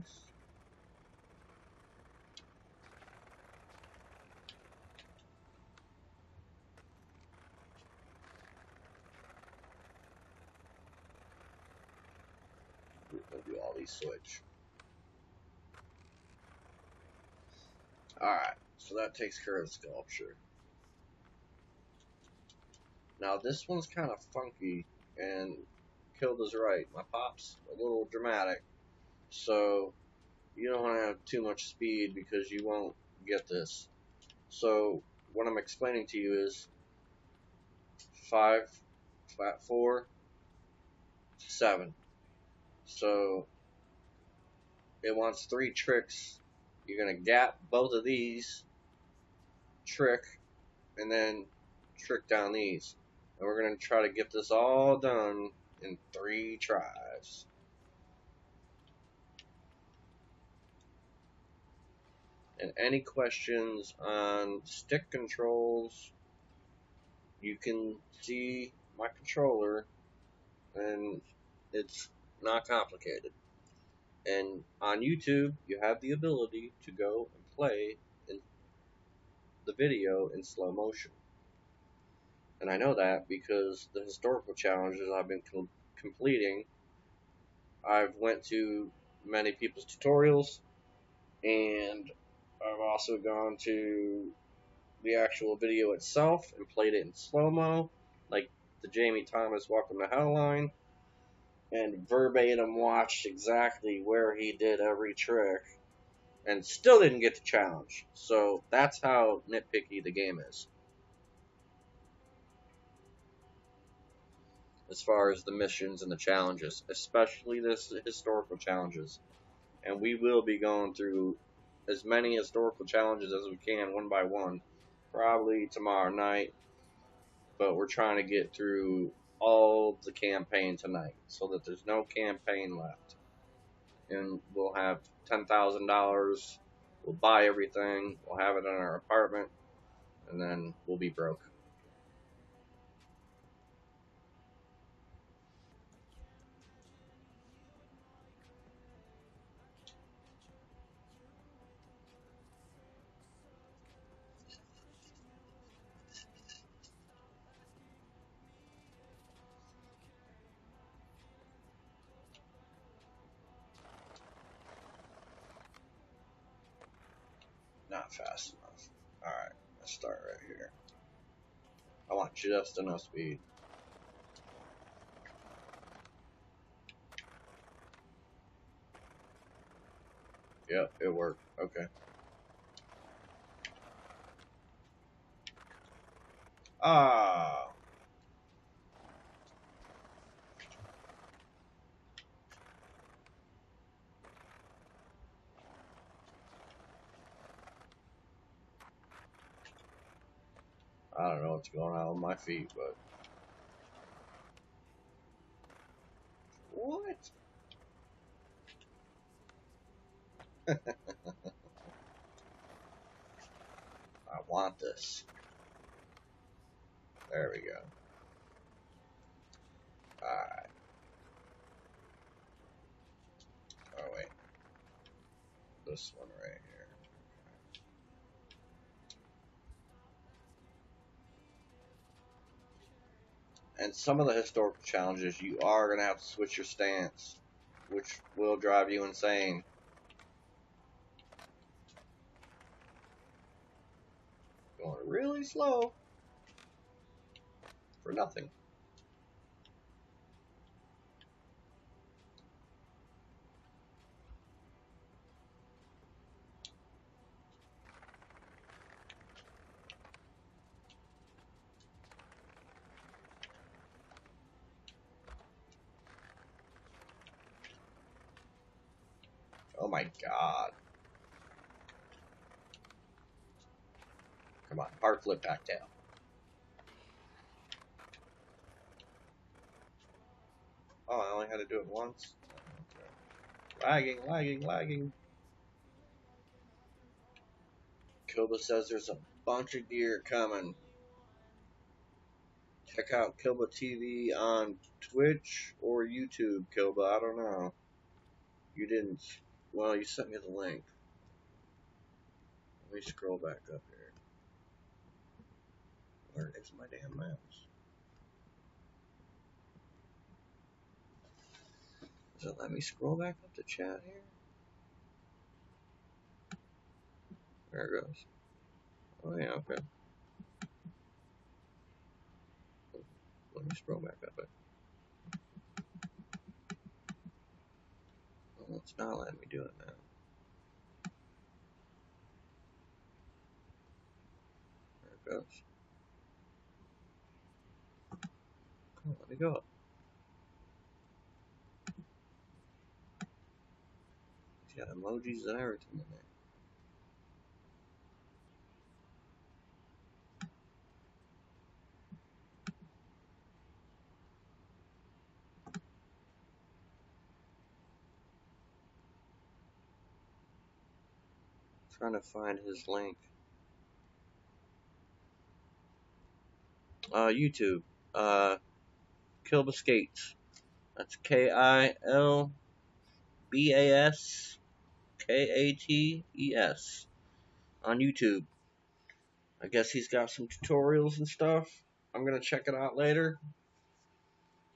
S2: We're gonna do all these switch. Alright, so that takes care of the sculpture. Now this one's kind of funky, and Kilda's right. My pop's a little dramatic, so you don't want to have too much speed because you won't get this. So what I'm explaining to you is 5, flat 4, 7. So it wants 3 tricks. You're going to gap both of these, trick, and then trick down these. And we're going to try to get this all done in 3 tries. And any questions on stick controls, you can see my controller, and it's not complicated. And on YouTube, you have the ability to go and play in the video in slow motion. And I know that because the historical challenges I've been completing, I've went to many people's tutorials, and I've also gone to the actual video itself and played it in slow-mo, like the Jamie Thomas Welcome to Hell line, and verbatim watched exactly where he did every trick, and still didn't get the challenge. So that's how nitpicky the game is, as far as the missions and the challenges, especially the historical challenges. And we will be going through as many historical challenges as we can, one by one, probably tomorrow night. But we're trying to get through all the campaign tonight so that there's no campaign left. And we'll have $10,000. We'll buy everything. We'll have it in our apartment. And then we'll be broke. Not fast enough. Alright, let's start right here. I want just enough speed. Yep, it worked. Okay. Ah. I don't know what's going on with my feet, but... What? I want this. There we go. Alright. Oh, wait. This one right here. And some of the historical challenges, you are going to have to switch your stance, which will drive you insane. Going really slow for nothing. Oh my god. Come on, hard flip back down. Oh, I only had to do it once? Okay. Lagging. Kilba says there's a bunch of gear coming. Check out Kilba TV on Twitch or YouTube, Kilba, I don't know.
S1: You didn't. Well, you sent me the link. Let me scroll back up here. Where is my damn mouse? Does it let me scroll back up to chat here? There it goes. Oh yeah, okay. Let me scroll back up it. Well, it's not letting me do it now. There it goes. Come on, let me go up. It's got emojis and everything in there. Trying to find his link. YouTube. Kilba Skates. That's KILBASKATES on YouTube. I guess he's got some tutorials and stuff. I'm gonna check it out later.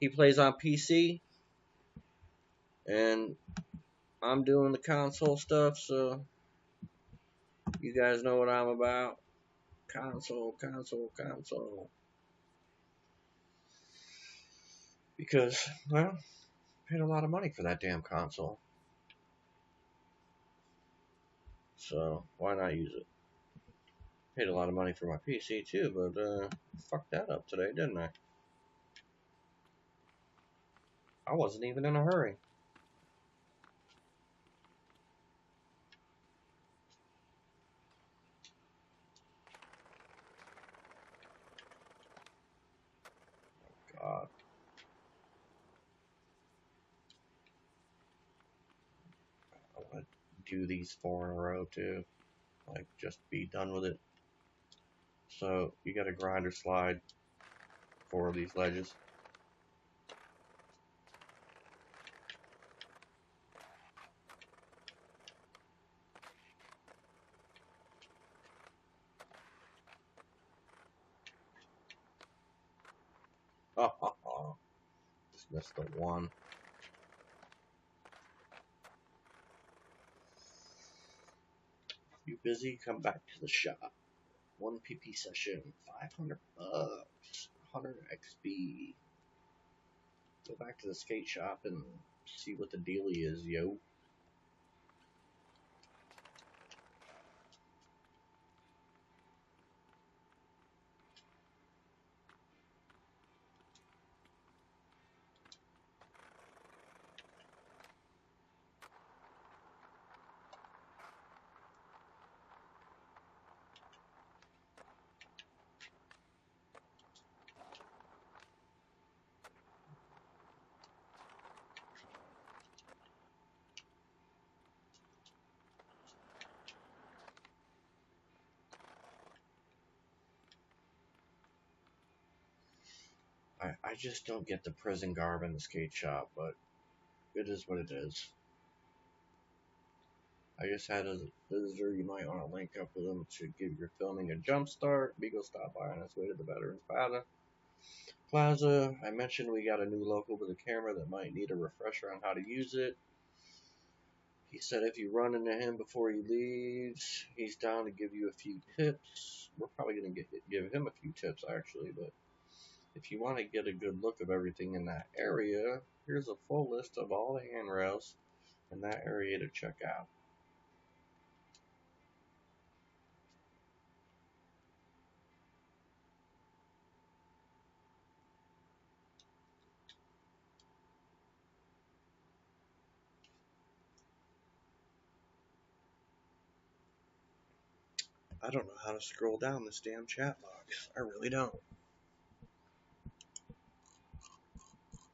S1: He plays on PC, and I'm doing the console stuff, so you guys know what I'm about. Console. Because, well, paid a lot of money for that damn console. So, why not use it? Paid a lot of money for my PC too, but fucked that up today, didn't I? I wasn't even in a hurry. God. I want to do these 4 in a row too. Like, just be done with it. So, you got a grinder slide 4 of these ledges. Just missed the one. You busy? Come back to the shop. 1 PP session, $500, 100 XP. Go back to the skate shop and see what the dealie is, yo. I just don't get the prison garb in the skate shop, but it is what it is. I just had as a visitor, you might want to link up with them to give your filming a jump start. Beagle stopped by on his way to the Veterans Plaza. I mentioned we got a new local with a camera that might need a refresher on how to use it. He said if you run into him before he leaves, he's down to give you a few tips. We're probably going to give him a few tips, actually, but if you want to get a good look of everything in that area, here's a full list of all the handrails in that area to check out. I don't know how to scroll down this damn chat box. I really don't.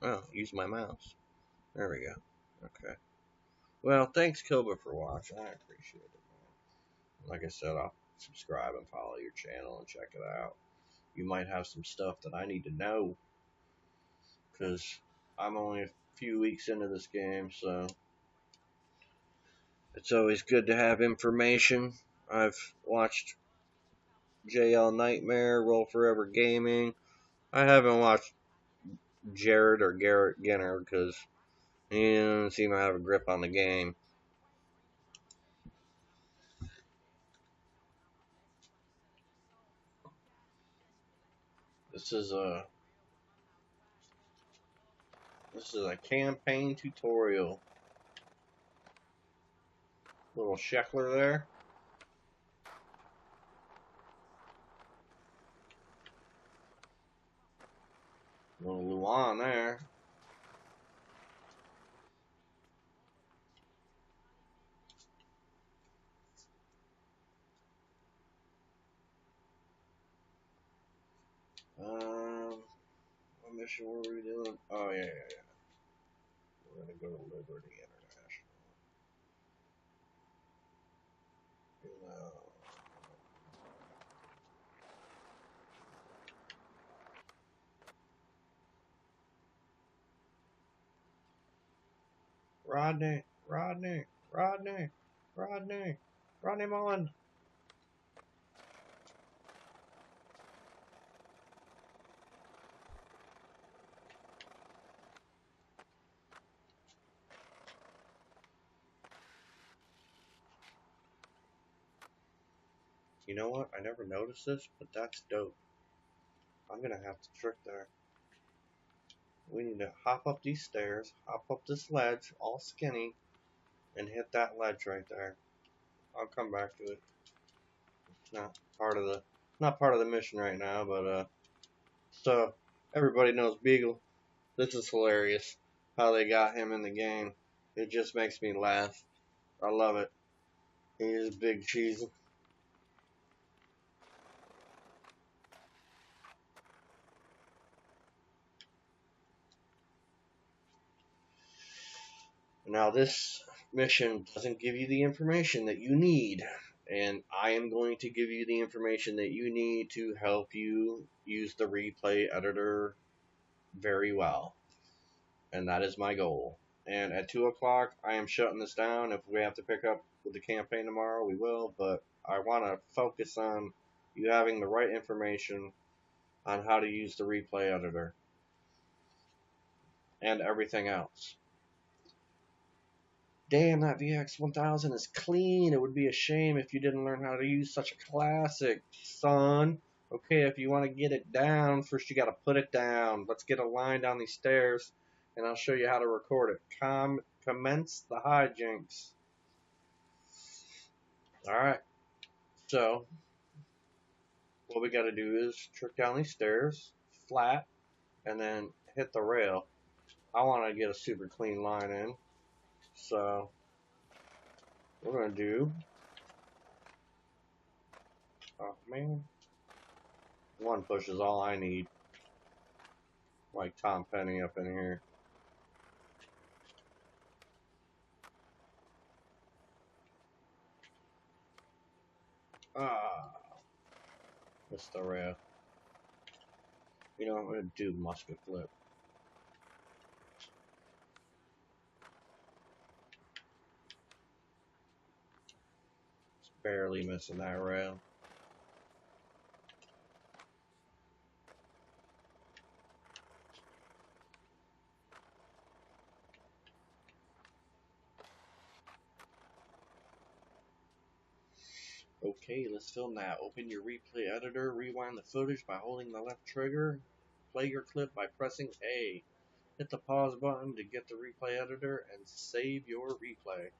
S1: Oh, use my mouse. There we go. Okay. Well, thanks, Kilba, for watching. I appreciate it, man. Like I said, I'll subscribe and follow your channel and check it out. You might have some stuff that I need to know, because I'm only a few weeks into this game, so
S2: It's always good to have information. I've watched JL Nightmare, Roll Forever Gaming. I haven't watched Jared or Garrett Ginner because he doesn't seem to have a grip on the game. This is a campaign tutorial. Little Sheckler there. Little Luan there. What mission were we doing? Oh, yeah. We're going to go to Liberty International. Rodney Mullen. You know what? I never noticed this, but that's dope. I'm gonna have to trick there. We need to hop up these stairs, hop up this ledge, all skinny, and hit that ledge right there. I'll come back to it. It's not part of the mission right now, but so everybody knows Beagle. This is hilarious how they got him in the game. It just makes me laugh. I love it. He is big cheese. Now this mission doesn't give you the information that you need, and I am going to give you the information that you need to help you use the replay editor very well. And that is my goal. And at 2 o'clock, I am shutting this down. If we have to pick up with the campaign tomorrow, we will, but I want to focus on you having the right information on how to use the replay editor and everything else. Damn, that VX1000 is clean. It would be a shame if you didn't learn how to use such a classic, son. Okay, if you want to get it down, first you got to put it down. Let's get a line down these stairs, and I'll show you how to record it. Commence the hijinks. Alright, so what we got to do is trick down these stairs, flat, and then hit the rail. I want to get a super clean line in, so we're going to do, oh man, one push is all I need, like Tom Penny up in here. Missed the rail. You know, I'm going to do musket flip. Just barely missing that rail. Okay, let's film that. Open your replay editor, rewind the footage by holding the left trigger, play your clip by pressing A. Hit the pause button to get the replay editor and save your replay.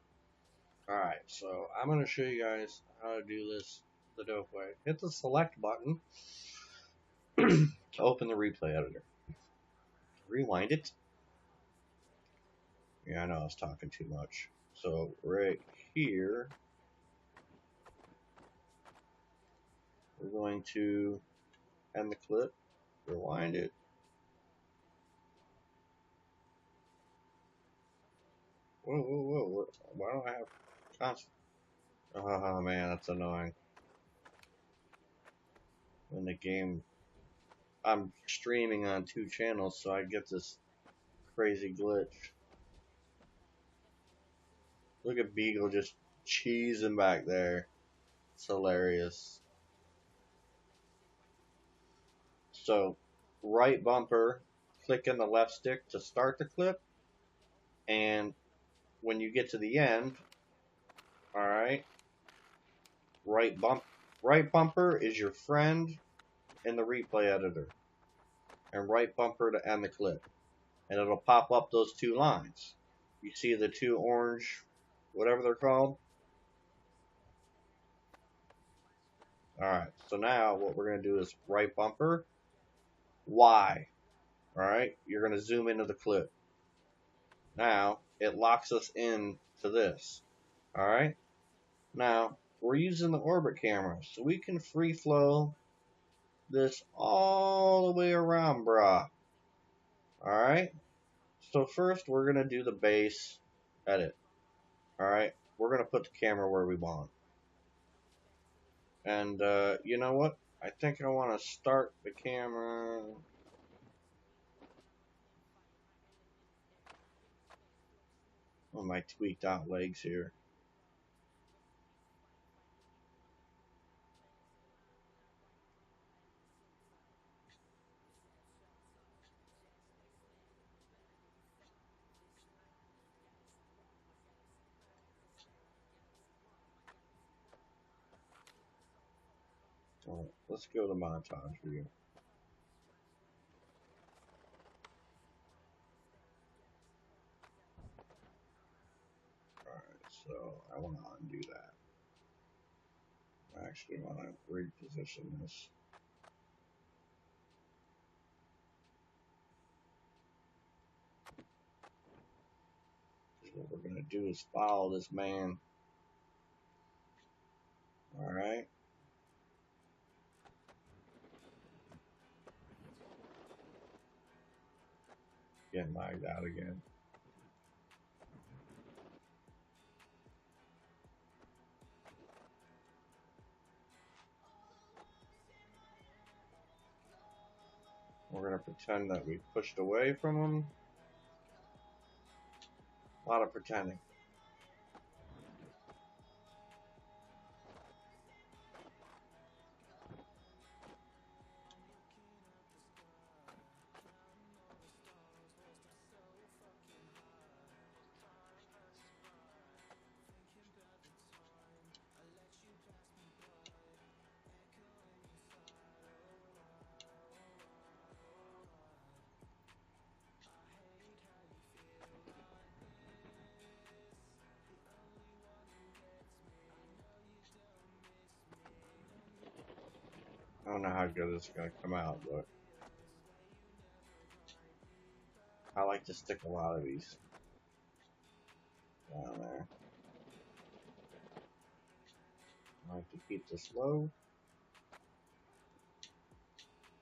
S2: Alright, so I'm going to show you guys how to do this the dope way. Hit the select button to open the replay editor. Rewind it. Yeah, I know I was talking too much. So right here, we're going to end the clip, rewind it. Whoa. Why don't I have constant? Oh man, that's annoying. In the game, I'm streaming on 2 channels, so I get this crazy glitch. Look at Beagle just cheesing back there. It's hilarious. So, right bumper, click in the left stick to start the clip, and when you get to the end, alright, right bumper is your friend in the replay editor, and right bumper to end the clip. And it'll pop up those two lines. You see the two orange, whatever they're called? Alright, so now what we're going to do is right bumper, Y. Alright, you're going to zoom into the clip. Now, it locks us in to this. Alright, now we're using the orbit camera, so we can free flow this all the way around, brah. Alright, so first we're going to do the base edit. Alright, we're going to put the camera where we want. And you know what? I think I want to start the camera. Oh, my tweaked out legs here. Right, let's go to montage view. Alright, so I want to undo that. I actually want to reposition this. Because what we're going to do is follow this man. Alright. Getting lagged out again. We're going to pretend that we pushed away from him. A lot of pretending. I don't know how good it's going to come out, but I like to stick a lot of these down there. I like to keep this low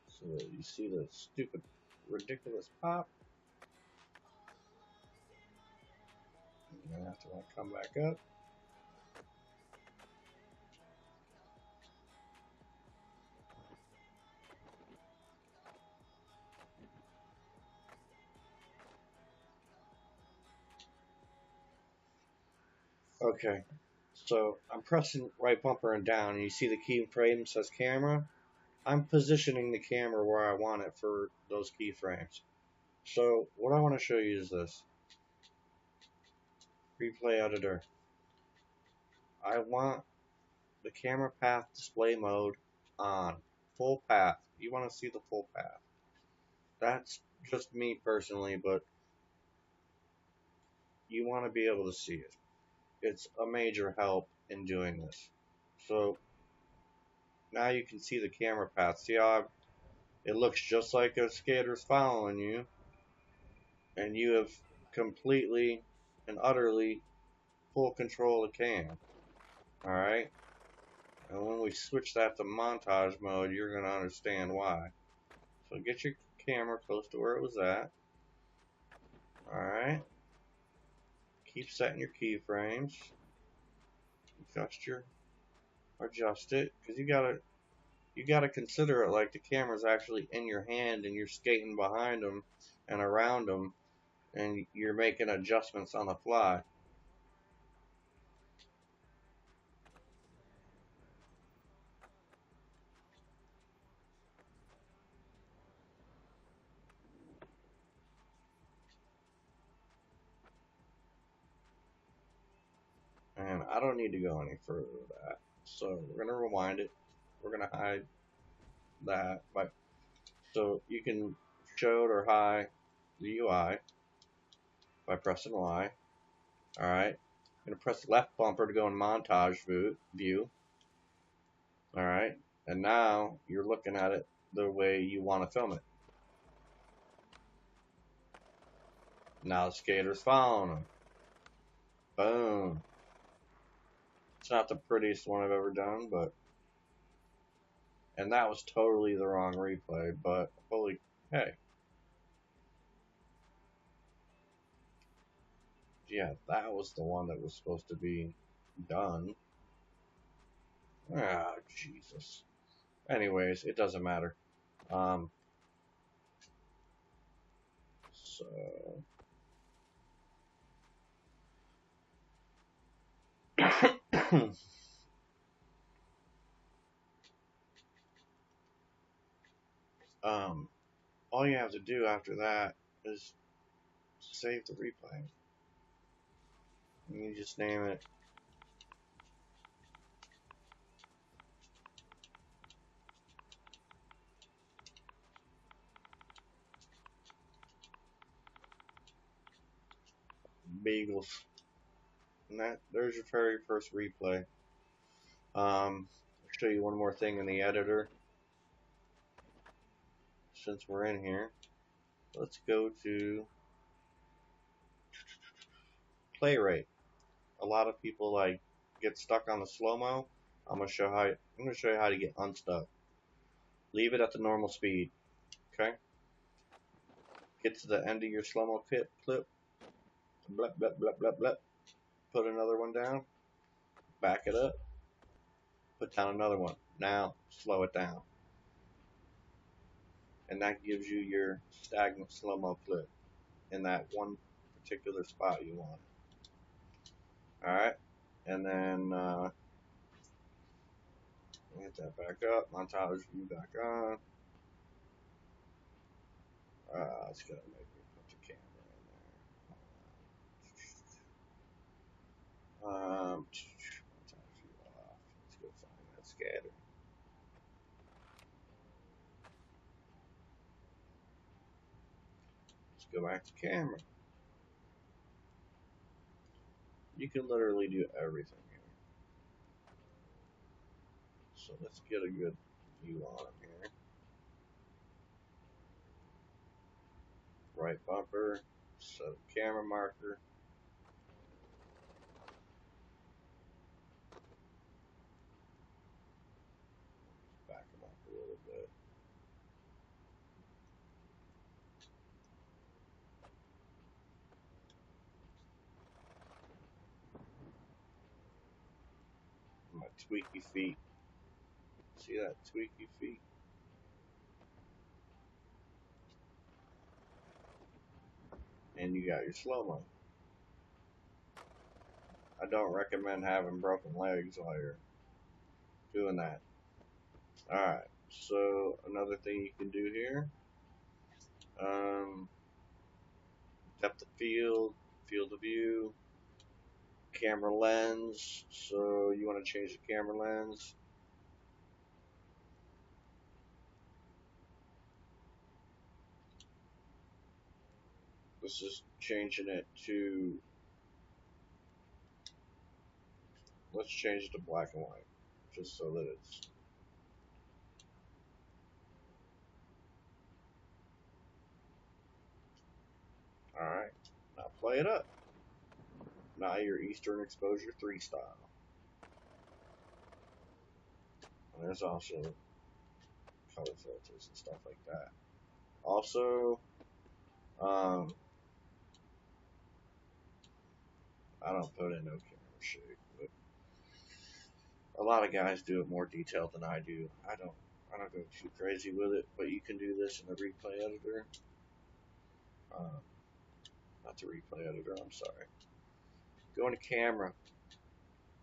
S2: so that you see the stupid, ridiculous pop. You're going to have to come back up. Okay, so I'm pressing right bumper and down, and you see the keyframe says camera. I'm positioning the camera where I want it for those keyframes. So what I want to show you is this. Replay editor. I want the camera path display mode on. Full path. You want to see the full path. That's just me personally, but you want to be able to see it. It's a major help in doing this. So now you can see the camera path. See how it looks just like a skater's following you, and you have completely and utterly full control of the cam. Alright? And when we switch that to montage mode, you're going to understand why. So get your camera close to where it was at. Alright? Keep setting your keyframes. Adjust it, because you gotta consider it like the camera's actually in your hand and you're skating behind them and around them, and you're making adjustments on the fly. I don't need to go any further with that. So we're gonna rewind it. We're gonna hide that so you can show it or hide the UI by pressing Y. Alright. I'm gonna press the left bumper to go in montage view. Alright. And now you're looking at it the way you want to film it. Now the skater's following him. Boom. It's not the prettiest one I've ever done, but... And that was totally the wrong replay, but holy... Hey. Yeah, that was the one that was supposed to be done. Ah, Jesus. Anyways, it doesn't matter. So... all you have to do after that is save the replay. You just name it Bagels. And there's your very first replay. I'll show you one more thing in the editor. Since we're in here, let's go to play rate. A lot of people like get stuck on the slow-mo. I'm gonna show you how to get unstuck. Leave it at the normal speed. Okay? Get to the end of your slow-mo clip. Blep, blep, blep, blep, blep. Put another one down. Back it up. Put down another one. Now slow it down. And that gives you your stagnant slow-mo clip in that one particular spot you want. Alright, and then get that back up, montage view back on. It's gonna make me put the camera in there. Montage view off. Let's go find that scatter. Let's go back to camera. You can literally do everything here. So let's get a good view on it here. Right bumper, set camera marker. Back them up a little bit. My tweaky feet. See that tweaky feet? And you got your slow-mo. I don't recommend having broken legs while you're doing that. Alright, so another thing you can do here, depth of field of view, camera lens. So you want to change the camera lens. This is changing it to, let's change it to black and white, just so that it's alright. Now play it up. Now your Eastern Exposure 3 style. And there's also color filters and stuff like that. Also, I don't put in no camera shake, but a lot of guys do it more detailed than I do. I don't go too crazy with it, but you can do this in the replay editor. Not the replay editor, I'm sorry. Go into camera.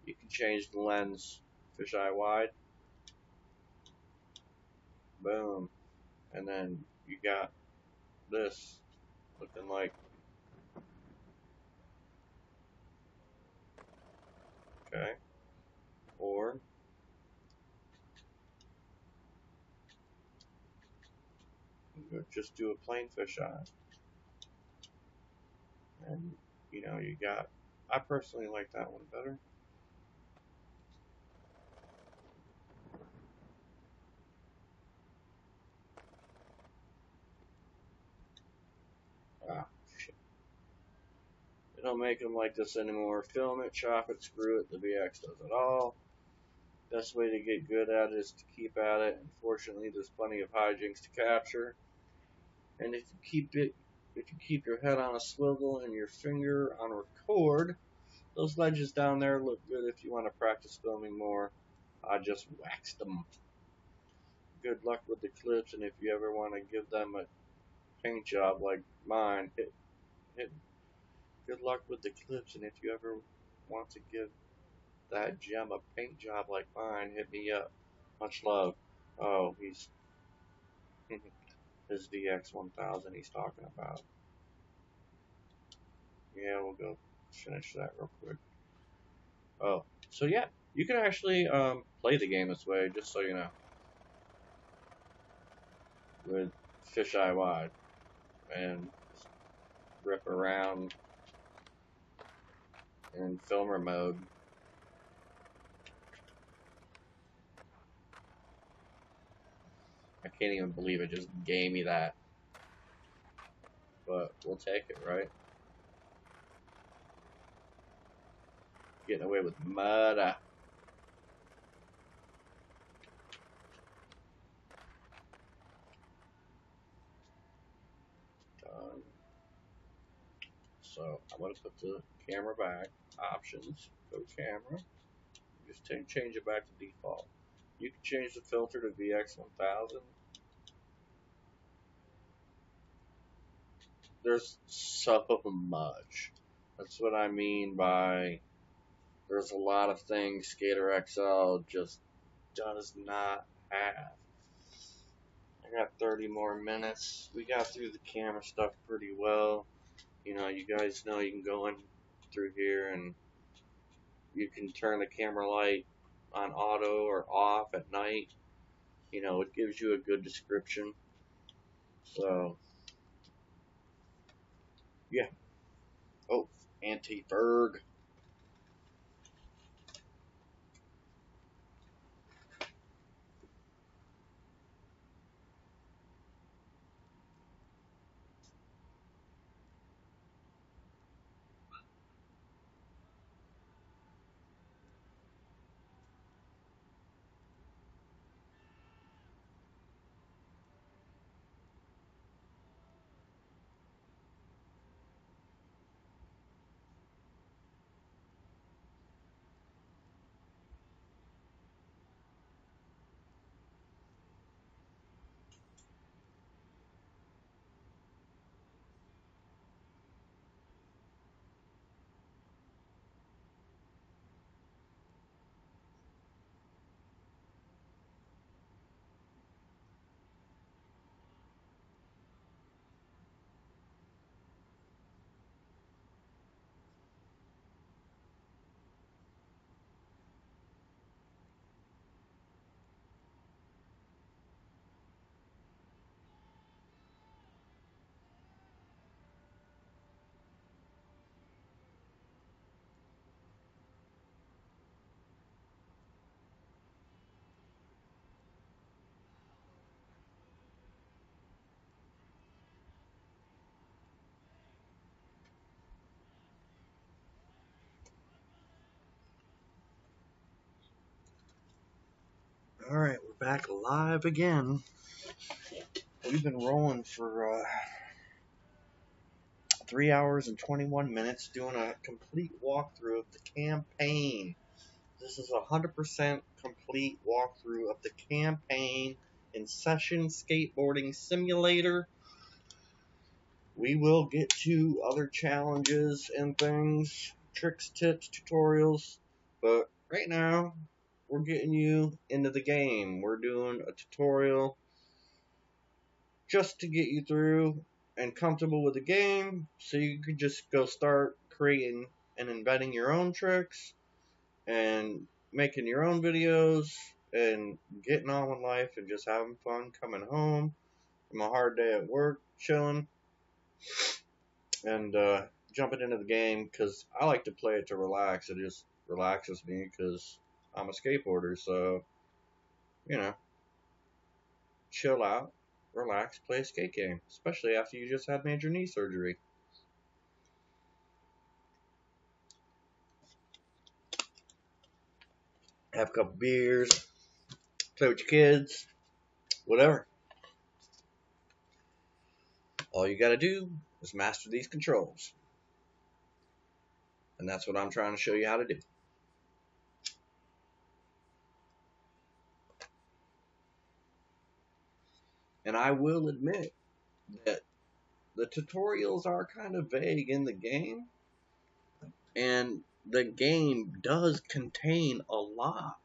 S2: You can change the lens, fisheye wide. Boom. And then you got this looking like Okay. Or you could just do a plain fisheye. And, you know, you got, I personally like that one better. Ah, shit. They don't make them like this anymore. Film it, chop it, screw it. The VX does it all. Best way to get good at it is to keep at it. Unfortunately, there's plenty of hijinks to capture. And if you keep your head on a swivel and your finger on record, those ledges down there look good if you want to practice filming more. I just waxed them. Good luck with the clips, and if you ever want to give them a paint job like mine, hit. Good luck with the clips, and if you ever want to give that gem a paint job like mine, hit me up. Much love. Oh, he's his VX1000 he's talking about. Yeah, we'll go finish that real quick. Oh, so yeah, you can actually play the game this way, just so you know, with fisheye wide, and rip around in filmer mode. I can't even believe it just gave me that, but we'll take it, right? Getting away with murder. Done. So I'm going to put the camera back. Options. Go camera. Just change it back to default. You can change the filter to VX1000. There's so much. That's what I mean by there's a lot of things Skater XL just does not have. I got 30 more minutes. We got through the camera stuff pretty well. You know, you guys know you can go in through here and you can turn the camera light on auto or off at night. You know, it gives you a good description. So, yeah. Oh, anti-Berg. Alright, we're back live again. We've been rolling for 3 hours and 21 minutes doing a complete walkthrough of the campaign. This is a 100% complete walkthrough of the campaign in Session Skateboarding Simulator. We will get to other challenges and things, tricks, tips, tutorials, but right now we're getting you into the game. We're doing a tutorial just to get you through and comfortable with the game so you can just go start creating and inventing your own tricks and making your own videos and getting on with life and just having fun coming home from a hard day at work, chilling, and jumping into the game because I like to play it to relax. It just relaxes me because I'm a skateboarder, so, you know, chill out, relax, play a skate game, especially after you just had major knee surgery. Have a couple beers, play with your kids, whatever. All you gotta do is master these controls. And that's what I'm trying to show you how to do. And I will admit that the tutorials are kind of vague in the game. And the game does contain a lot.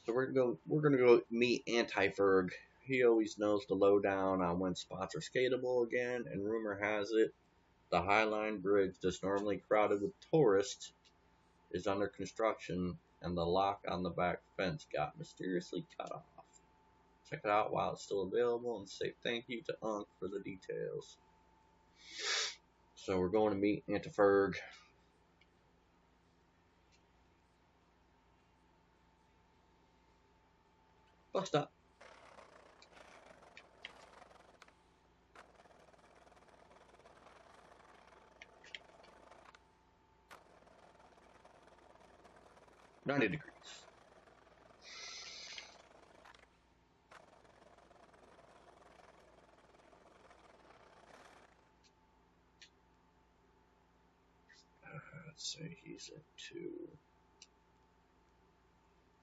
S2: So we're gonna go meet Anti-Ferg. He always knows the lowdown on when spots are skatable again, and rumor has it the Highline Bridge that's normally crowded with tourists is under construction, and the lock on the back fence got mysteriously cut off. Check it out while it's still available and say thank you to Unc for the details. So we're going to meet Anti-Ferg. Bus stop. $90 degrees. Let's say he's at 2.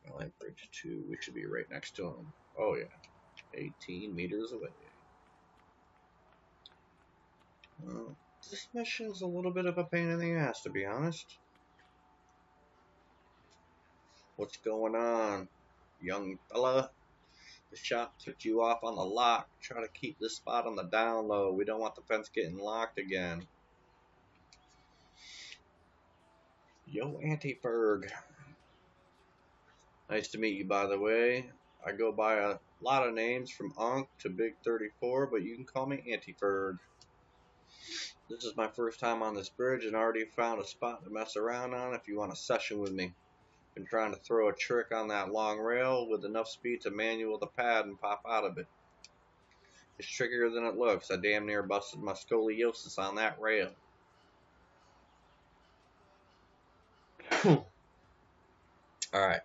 S2: I like bridge 2. We should be right next to him. Oh yeah, 18 meters away. Well, this mission's a little bit of a pain in the ass, to be honest. What's going on, young fella? The shop took you off on the lock. Try to keep this spot on the down low. We don't want the fence getting locked again. Yo, Anti-Ferg. Nice to meet you, by the way. I go by a lot of names from Ankh to Big 34, but you can call me Anti-Ferg. This is my first time on this bridge and already found a spot to mess around on if you want a session with me. Been trying to throw a trick on that long rail with enough speed to manual the pad and pop out of it. It's trickier than it looks. I damn near busted my scoliosis on that rail. Alright,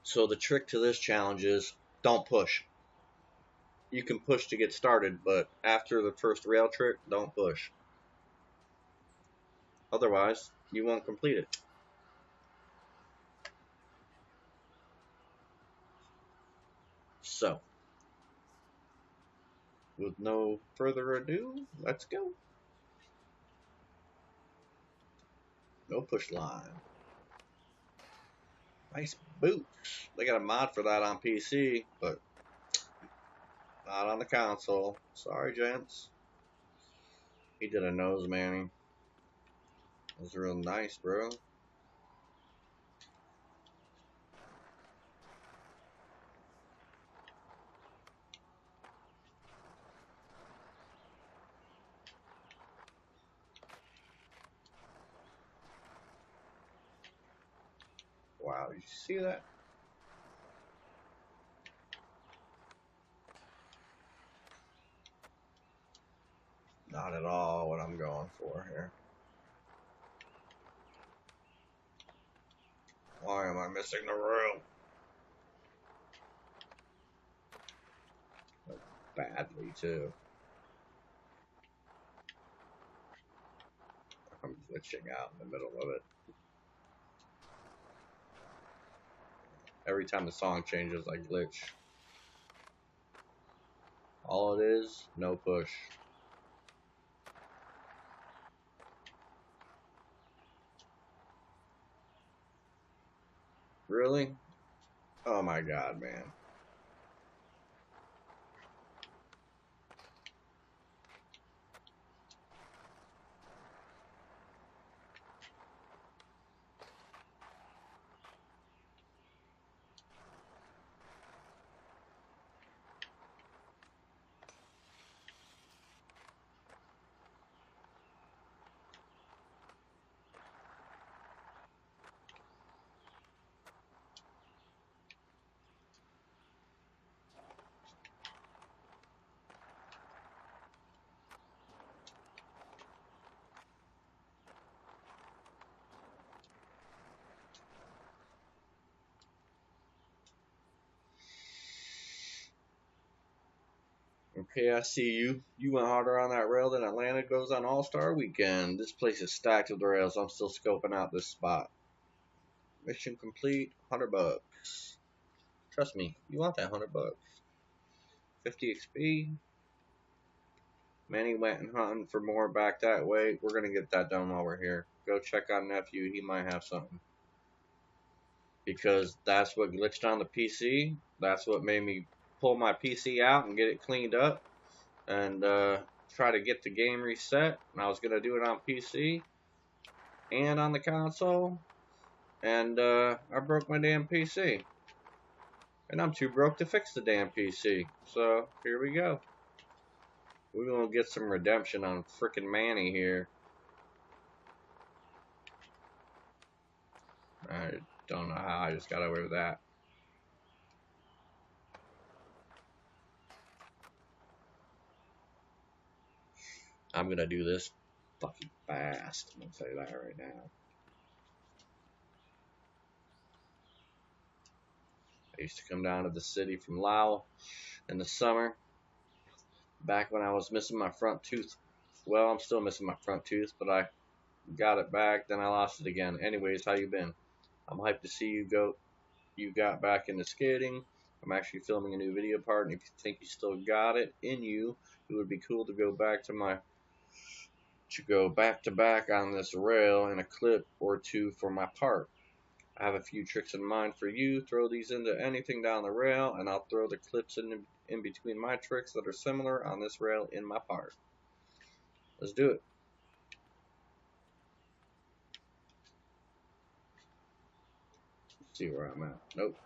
S2: so the trick to this challenge is don't push. You can push to get started, but after the first rail trick, don't push. Otherwise, you won't complete it. So, with no further ado, let's go. No push line. Nice boots. They got a mod for that on PC, but not on the console. Sorry, gents. He did a nose manning. It was real nice, bro. Wow, did you see that? Not at all what I'm going for here. Why am I missing the rail? Badly, too. I'm glitching out in the middle of it. Every time the song changes, I glitch. All it is, no push. Really? Oh my god, man. Okay, I see you. You went harder on that rail than Atlanta goes on All-Star Weekend. This place is stacked with rails. I'm still scoping out this spot. Mission complete, $100. Trust me, you want that $100. 50 XP. Manny went and hunting for more back that way. We're gonna get that done while we're here. Go check on nephew. He might have something. Because that's what glitched on the PC. That's what made me pull my PC out and get it cleaned up. And try to get the game reset. And I was gonna do it on PC and on the console, and I broke my damn PC, and I'm too broke to fix the damn PC. So here we go. We're gonna get some redemption on frickin' Manny here. I don't know how I just got away with that. I'm gonna do this fucking fast. I'm gonna tell you that right now. I used to come down to the city from Laos in the summer, back when I was missing my front tooth. Well, I'm still missing my front tooth, but I got it back, then I lost it again. Anyways, how you been? I'm hyped to see you got back into skating. I'm actually filming a new video part, and if you think you still got it in you, it would be cool to go back to back on this rail in a clip or two for my part. I have a few tricks in mind for you. Throw these into anything down the rail, and I'll throw the clips in between my tricks that are similar on this rail in my part. Let's do it. Let's see where I'm at. Nope.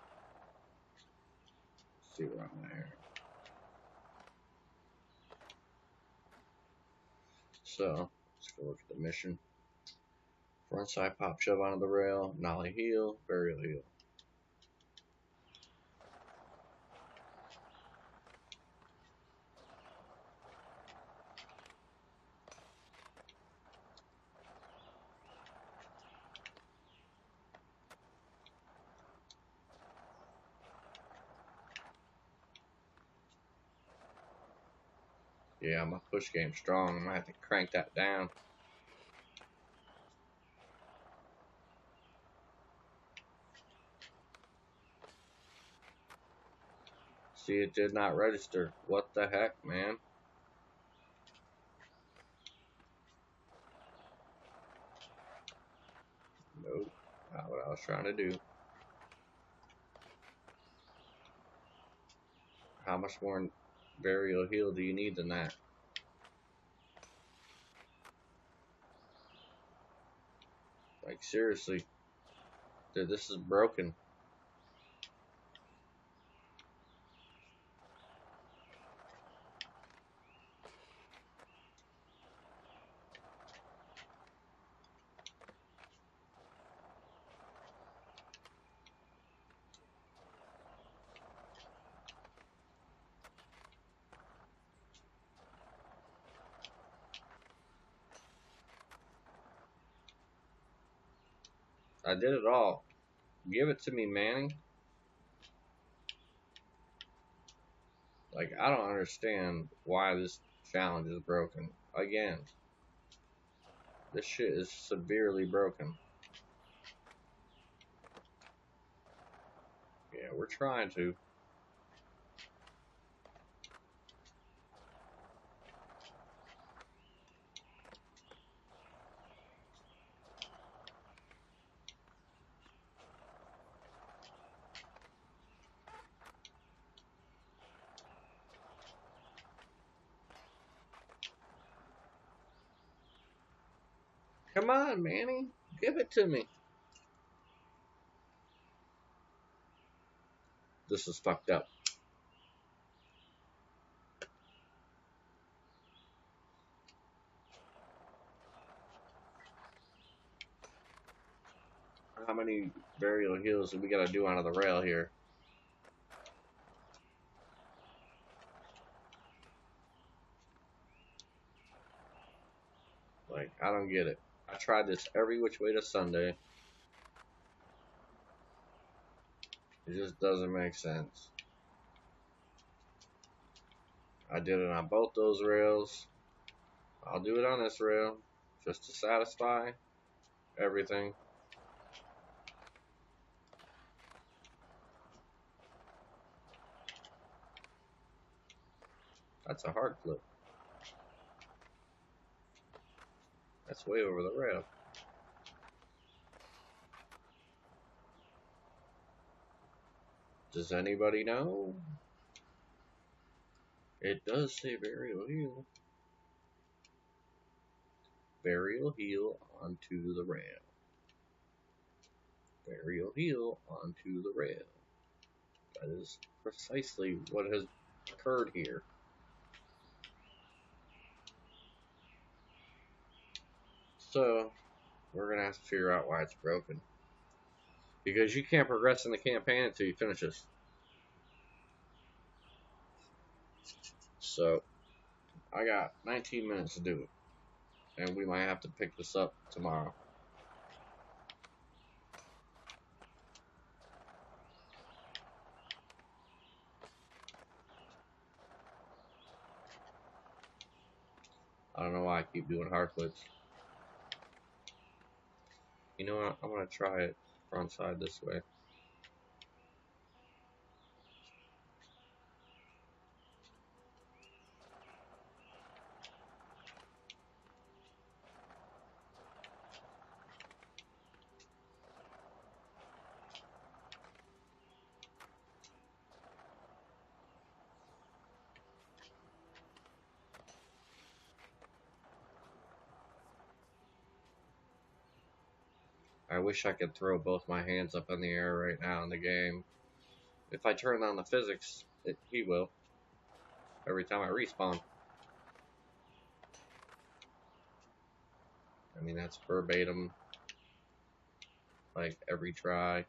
S2: Let's see where I'm at here. So, let's go look at the mission. Frontside pop shove onto the rail, nollie heel, burial heel. Yeah, my push game's strong. I'm gonna have to crank that down. See, it did not register. What the heck, man? Nope, not what I was trying to do. How much more burial heel do you need than that? Like, seriously. Dude, this is broken. I did it all. Give it to me, Manny. Like, I don't understand why this challenge is broken. Again, this shit is severely broken. Yeah, we're trying to. Come on, Manny. Give it to me. This is fucked up. How many burial heels do we gotta do onto the rail here? Like, I don't get it. I tried this every which way to Sunday. It just doesn't make sense. I did it on both those rails. I'll do it on this rail just to satisfy everything. That's a hard flip. That's way over the rail. Does anybody know? It does say varial heel. Varial heel onto the rail. Varial heel onto the rail. That is precisely what has occurred here. So, we're going to have to figure out why it's broken. Because you can't progress in the campaign until you finish this. So, I got 19 minutes to do it. And we might have to pick this up tomorrow. I don't know why I keep doing hard flips. You know what? I'm going to try it front side this way. I wish I could throw both my hands up in the air right now in the game. If I turn on the physics, he will. Every time I respawn. I mean, that's verbatim. Like, every try.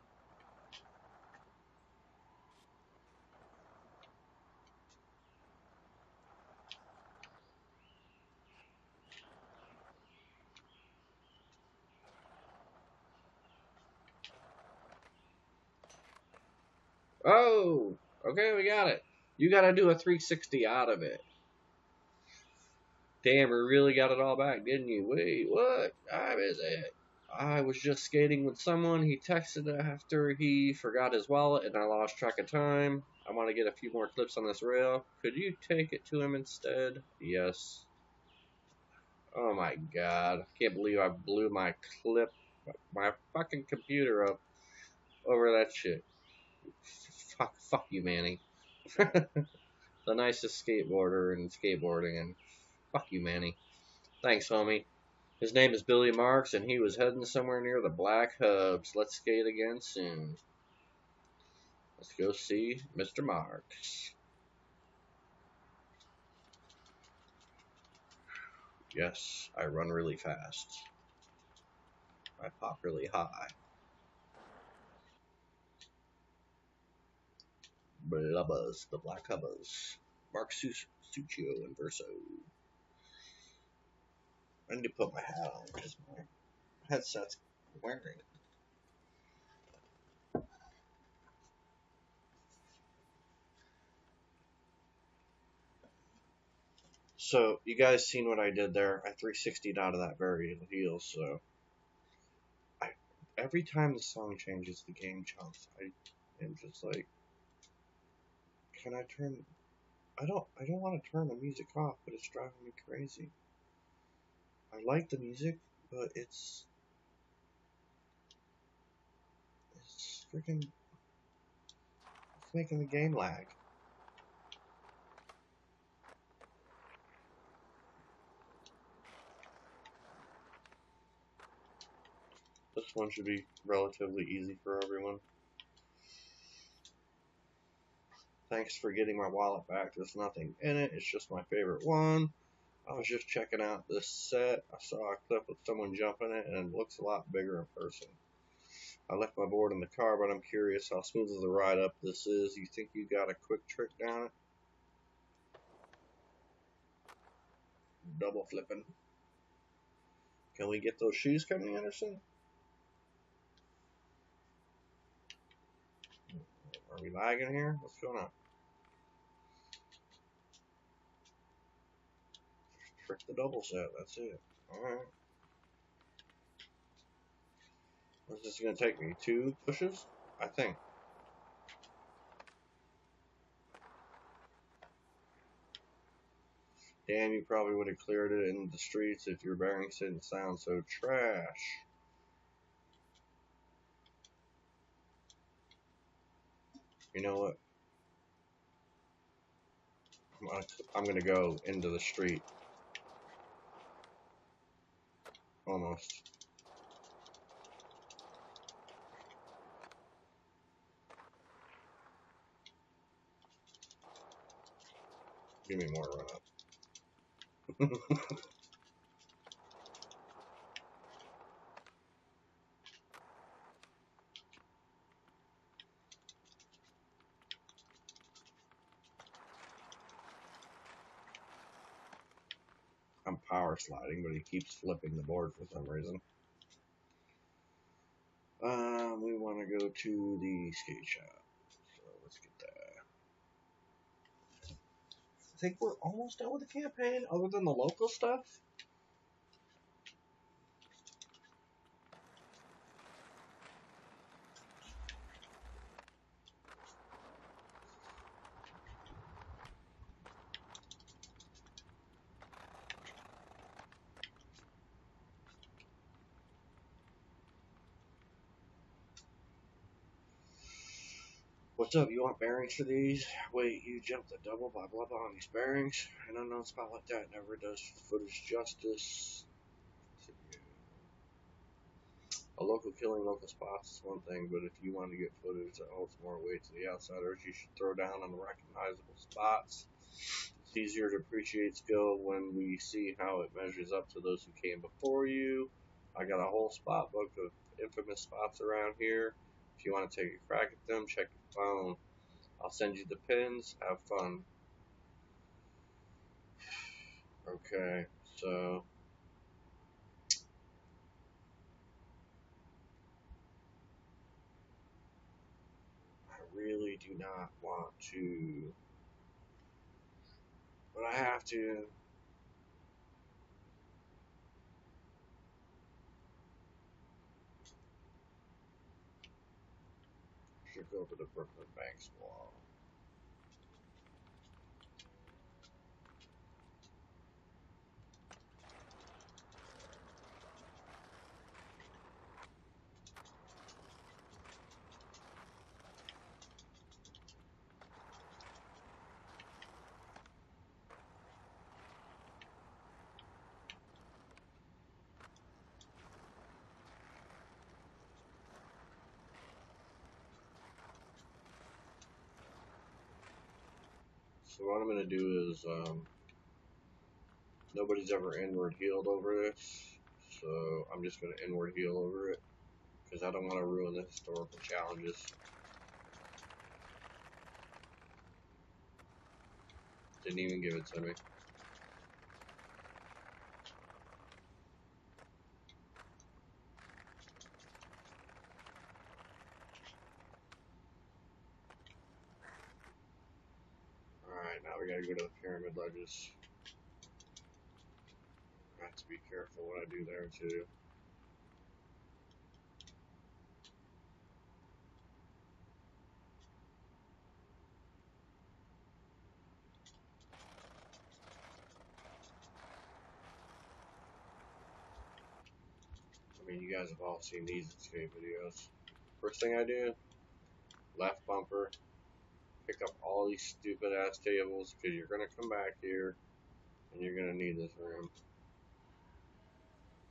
S2: Oh! Okay, we got it. You gotta do a 360 out of it. Damn, we really got it all back, didn't you? Wait, what time is it? I was just skating with someone. He texted after he forgot his wallet and I lost track of time. I want to get a few more clips on this rail. Could you take it to him instead? Yes. Oh my god. I can't believe I blew my fucking computer up over that shit. Fuck you, Manny. The nicest skateboarder in skateboarding, and fuck you, Manny. Thanks, homie. His name is Billy Marks, and he was heading somewhere near the Black Hubs. Let's skate again soon. Let's go see Mr. Marks. Yes, I run really fast. I pop really high. Blubbas, the Black Hubbas. Mark Succio and Verso. I need to put my hat on because my headset's wearing. So, you guys seen what I did there? I 360'd out of that variable heel, so every time the song changes, the game jumps. I am just like, can I turn? I don't want to turn the music off, but it's driving me crazy. I like the music, but it's freaking, it's making the game lag. This one should be relatively easy for everyone. Thanks for getting my wallet back. There's nothing in it. It's just my favorite one. I was just checking out this set. I saw a clip of someone jumping it, and it looks a lot bigger in person. I left my board in the car, but I'm curious how smooth of the ride up this is. You think you got a quick trick down it? Double flipping. Can we get those shoes coming, Anderson? Are we lagging here? What's going on? trick the double set. That's it. Alright. What's this going to take me? 2 pushes? I think. Damn, you probably would have cleared it in the streets if your bearings didn't sound so trash. You know what? I'm gonna go into the street. Almost. Give me more run up. I'm power sliding, but he keeps flipping the board for some reason. We want to go to the skate shop. So let's get that. I think we're almost done with the campaign, other than the local stuff. What's up? You want bearings for these? Wait, you jumped the double, blah blah blah on these bearings. An unknown spot like that never does footage justice. A local killing local spots is one thing, but if you want to get footage that holds more weight to the outsiders, you should throw down on the recognizable spots. It's easier to appreciate skill when we see how it measures up to those who came before you. I got a whole spot book of infamous spots around here. If you want to take a crack at them, check your phone. I'll send you the pins. Have fun. Okay, so I really do not want to, but I have to. Should go to the Brooklyn Banks wall. So what I'm going to do is, nobody's ever inward healed over this, so I'm just going to inward heal over it, because I don't want to ruin the historical challenges. Didn't even give it to me. Alright, now we gotta go to the pyramid ledges. I have to be careful what I do there too. I mean, you guys have all seen these escape videos. First thing I do, left bumper, pick up all these stupid ass tables, because you're gonna come back here, and you're gonna need this room.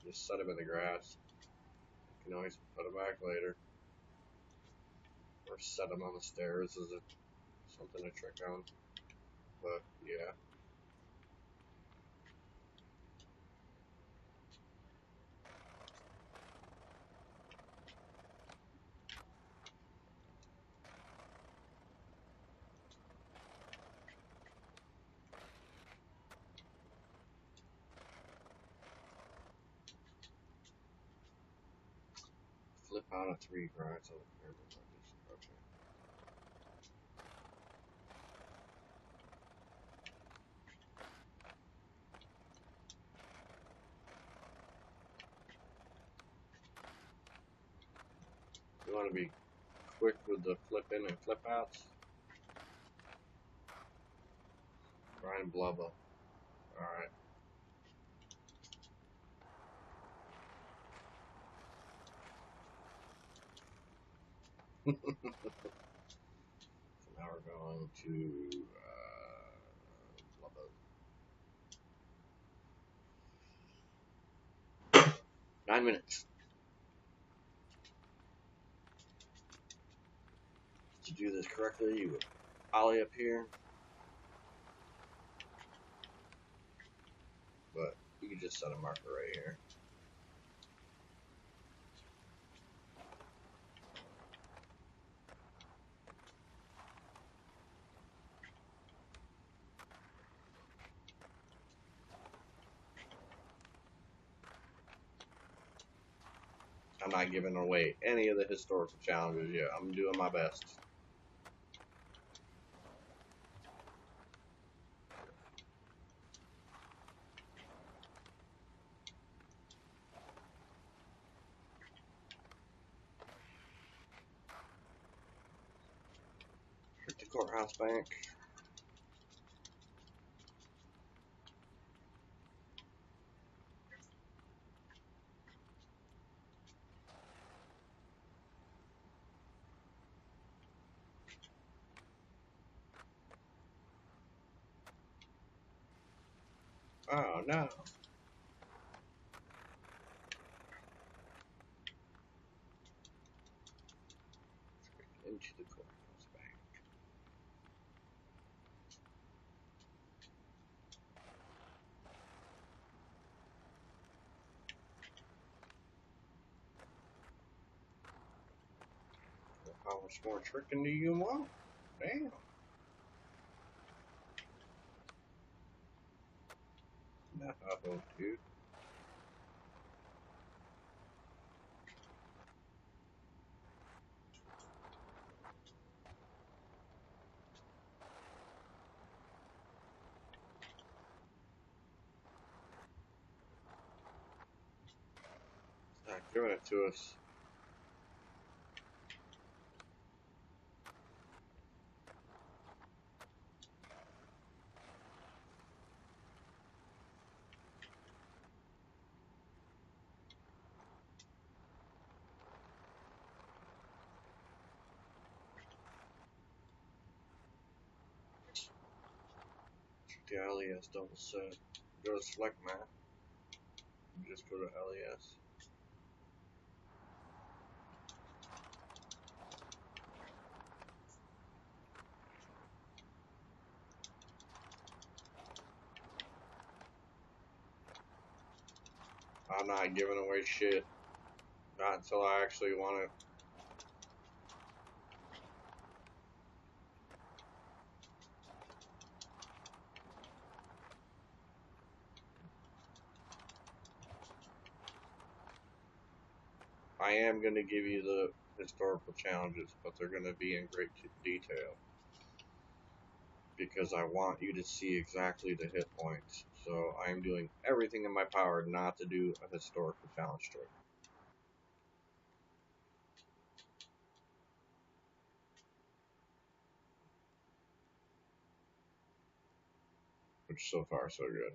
S2: Just set them in the grass. You can always put them back later. Or set them on the stairs as something to trick on. But, yeah. Flip out of 3 grinds on the pyramid ledges. Okay. want to be quick with the flip in and flip outs. Brian Blubba. Alright. So now we're going to Blubba. 9 minutes. To do this correctly, you would ollie up here. But you can just set a marker right here. I'm not giving away any of the historical challenges yet. I'm doing my best. Hit the courthouse bank. Oh no. Into the courthouse bank. How much more tricking do you want? Damn. No, dude. Not giving it to us. The LES double set. Go to select map. Just go to LES. I'm not giving away shit. Not until I actually want it. I am going to give you the historical challenges, but they're going to be in great detail. Because I want you to see exactly the hit points. So I am doing everything in my power not to do a historical challenge trick. Which so far so good.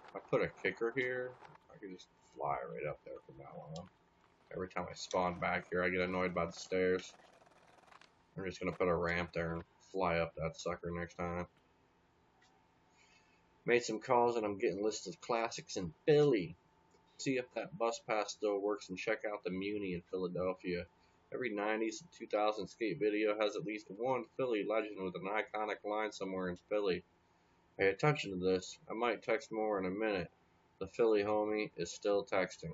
S2: If I put a kicker here, I can just fly right up there from now on. Every time I spawn back here, I get annoyed by the stairs. I'm just going to put a ramp there and fly up that sucker next time. Made some calls and I'm getting lists of classics in Philly. See if that bus pass still works and check out the Muni in Philadelphia. Every 90s and 2000 skate video has at least one Philly legend with an iconic line somewhere in Philly. Pay attention to this. I might text more in a minute. The Philly homie is still texting.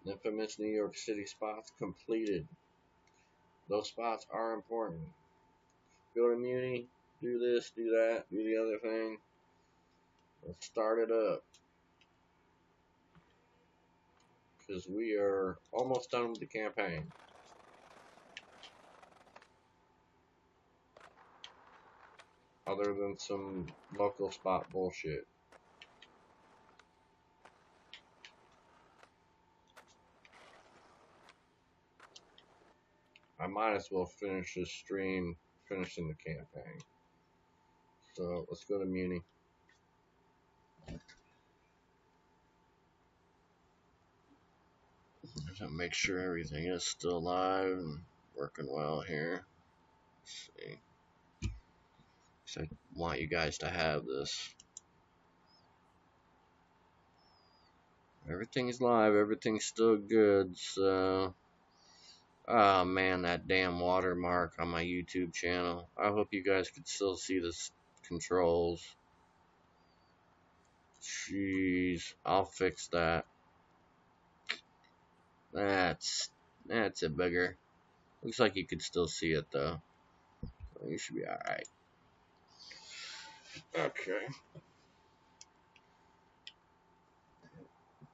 S2: Infamous New York City spots completed. Those spots are important. Go to Muni, do this, do that, do the other thing. Let's start it up. Because we are almost done with the campaign. other than some local spot bullshit. I might as well finish this stream finishing the campaign. So let's go to Muni. Make sure everything is still live and working well here. Let's see. So I want you guys to have this. Everything's live, everything's still good, so... Oh man, that damn watermark on my YouTube channel. I hope you guys could still see the controls. Jeez, I'll fix that. That's a bigger. Looks like you could still see it though. So you should be alright. Okay.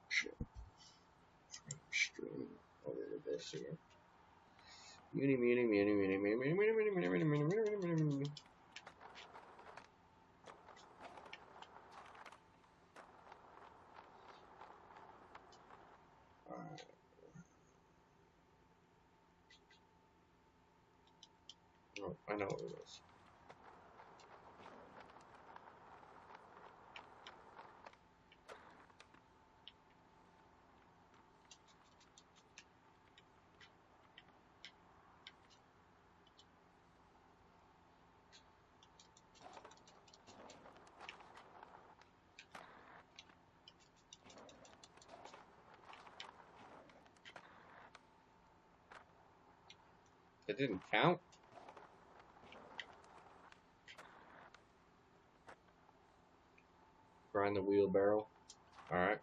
S2: Shit. Stream over to this here. Muni. Alright. Oh, I know what it is. It didn't count? Grind the wheelbarrow. Alright.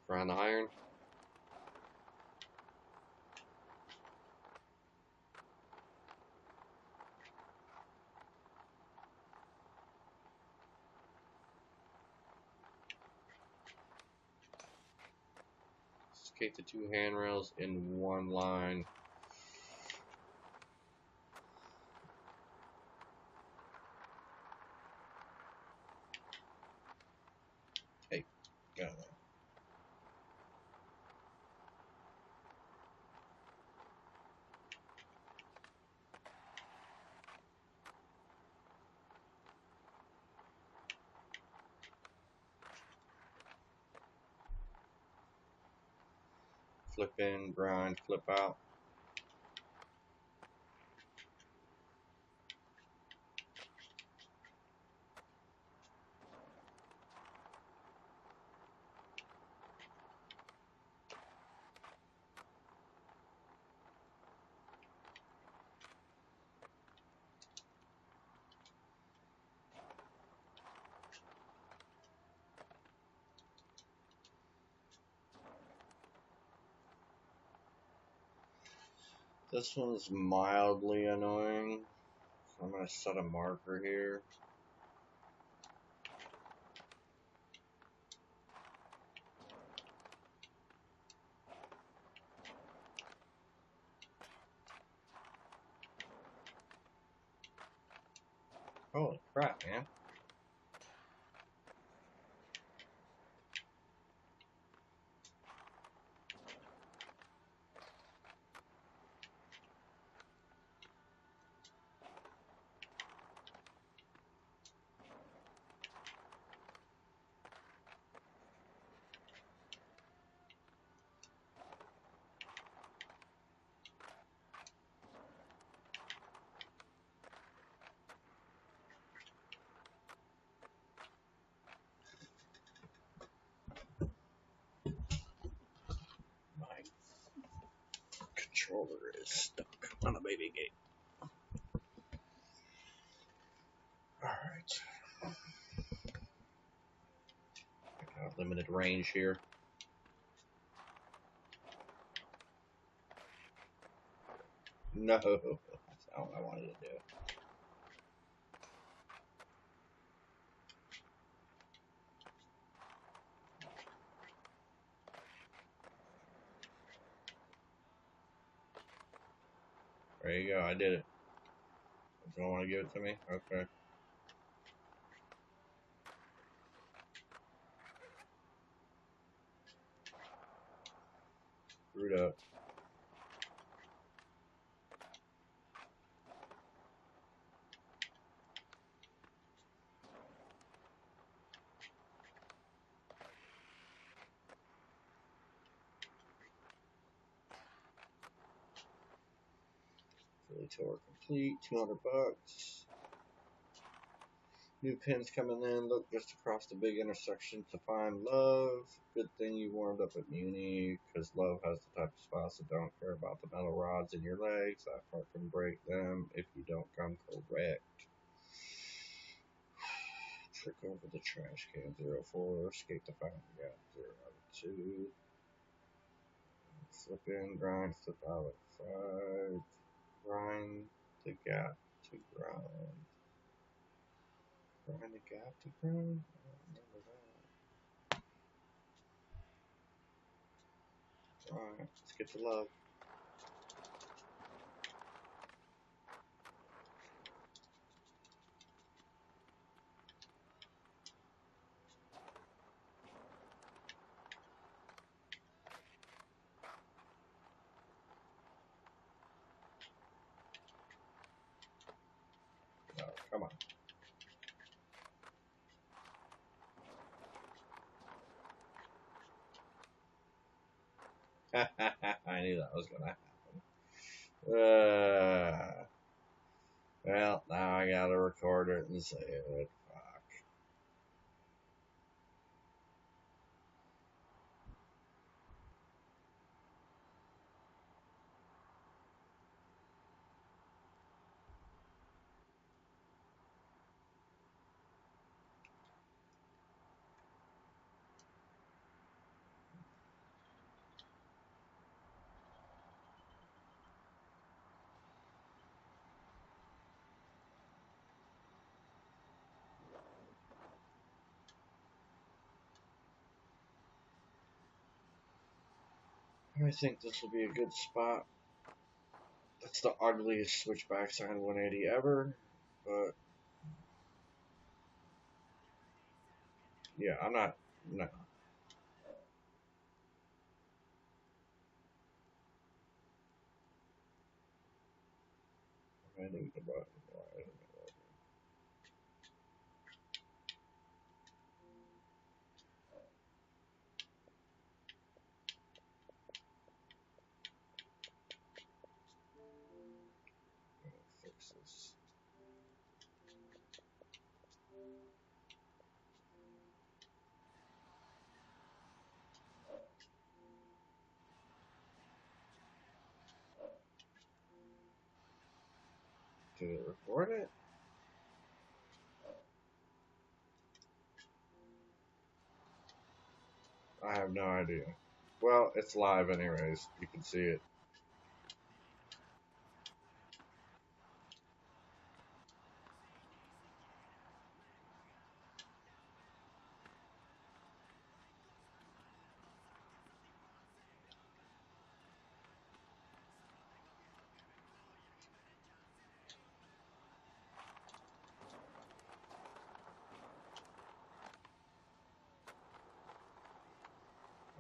S2: Grind the iron. Skate the two handrails in one line. Hey, get out of there. Flip in, grind, flip out. This one's mildly annoying. So I'm going to set a marker here. Holy crap, man. My controller is stuck on a baby gate. Alright. I got a limited range here. No, that's not what I wanted to do. There you go. I did it. Do you want to give it to me? Okay. Screwed up. Fully tour complete. $200. New pins coming in. Look just across the big intersection to find love. Good thing you warmed up at Muni, because love has the type of spouse that don't care about the metal rods in your legs. That part can break them if you don't come correct. Trick over the trash can. 04. Skate to find the gap. 0 2. Flip in, grind, flip out at 5. Grind the gap to grind. Grind the gap to grind? I don't remember that. Alright, let's get to love. No, come on. I knew that was going to happen. Well, now I gotta record it and say it. Fuck. I think this will be a good spot. It's the ugliest switchback sign 180 ever, but yeah, I'm not. No. I need the button. Why isn't it working? I'm gonna fix this. Did it record it? I have no idea. Well, it's live anyways. You can see it.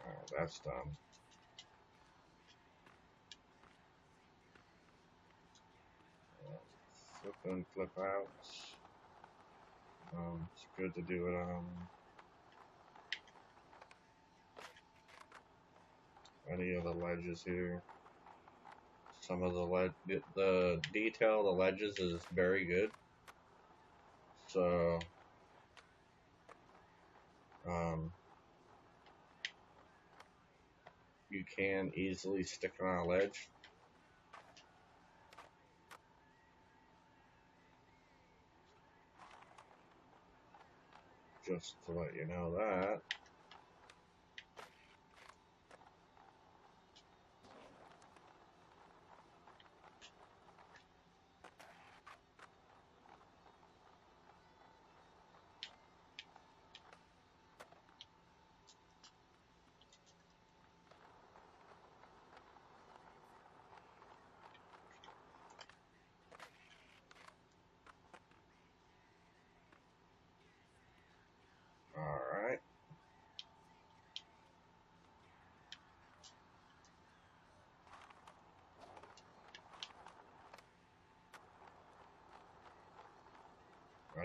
S2: Oh, that's done. Flip in, flip out. It's good to do it on any of the ledges here. Some of the detail of the ledges is very good. So, you can easily stick it on a ledge. Just to let you know that.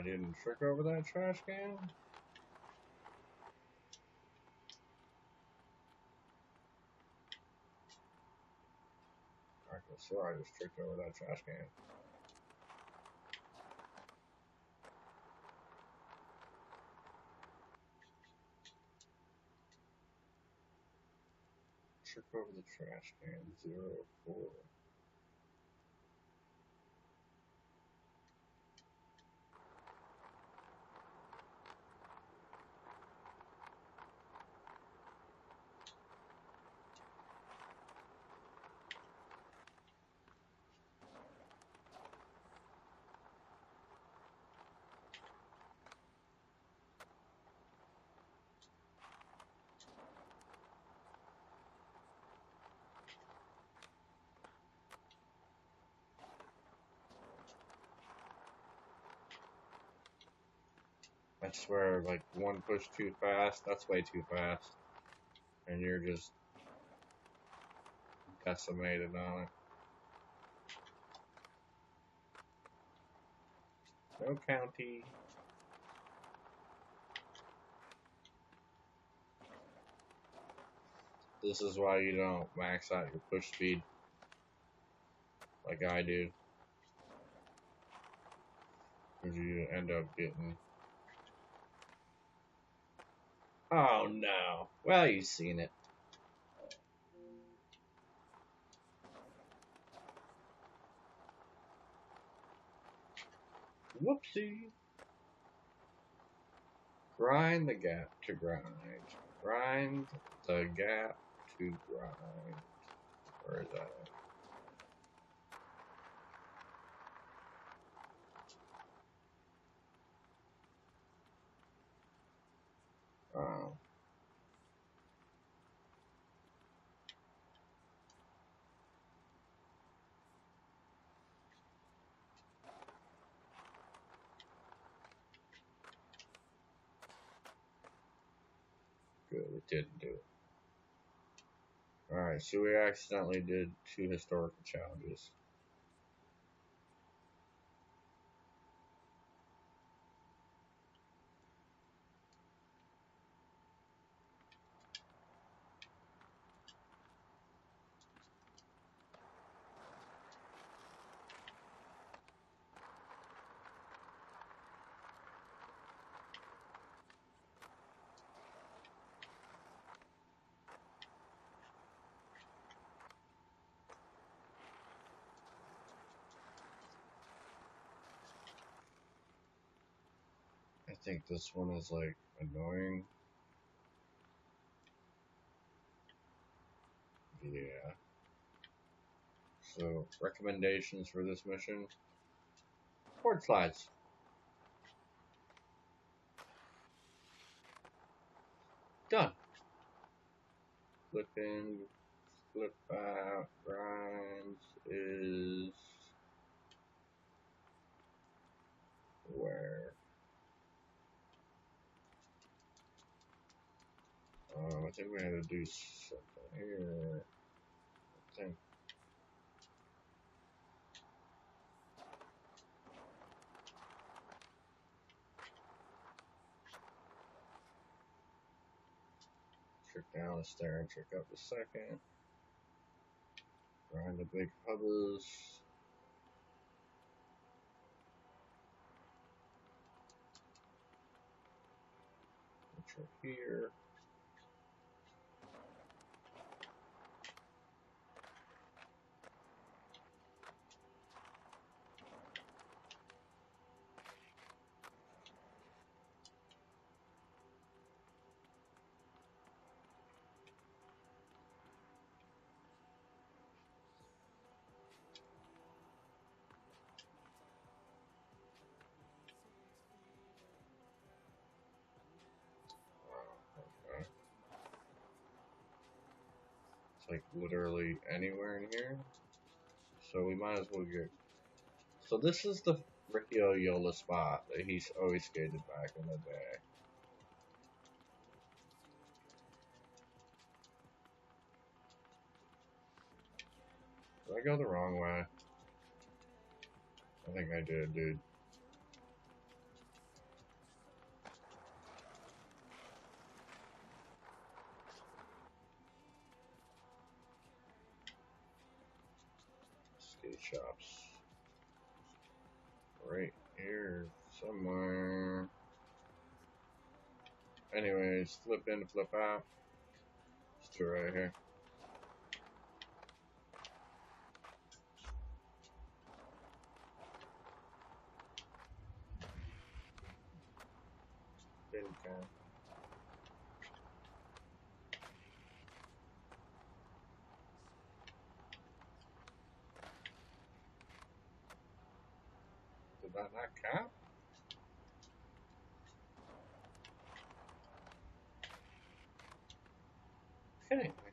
S2: didn't trick over that trash can? I can swear I just tricked over that trash can. Trick over the trash can, 04. I swear, like, one push too fast, that's way too fast. And you're just decimated on it. No county. This is why you don't max out your push speed like I do. Because you end up getting... Oh no. Well, you've seen it. Whoopsie. Grind the gap to grind. Grind the gap to grind. Where is that at? Oh. Good, it didn't do it. Alright, so we accidentally did 2 historical challenges. I think this one is like annoying. Yeah. So, recommendations for this mission. Board slides. Done. Flip in, flip out, grinds is where? I think we had to do something here. I think. Trick down the stair and trick up the second. Grind the big hubbers. Trick here. It's like literally anywhere in here. So we might as well get... So this is the Riccio Yola spot that he's always skated back in the day. Did I go the wrong way? I think I did, dude. these shops? Right here somewhere. Anyways, flip in, flip out. Let's do it right here. Didn't count. Did that not count? Kidding me.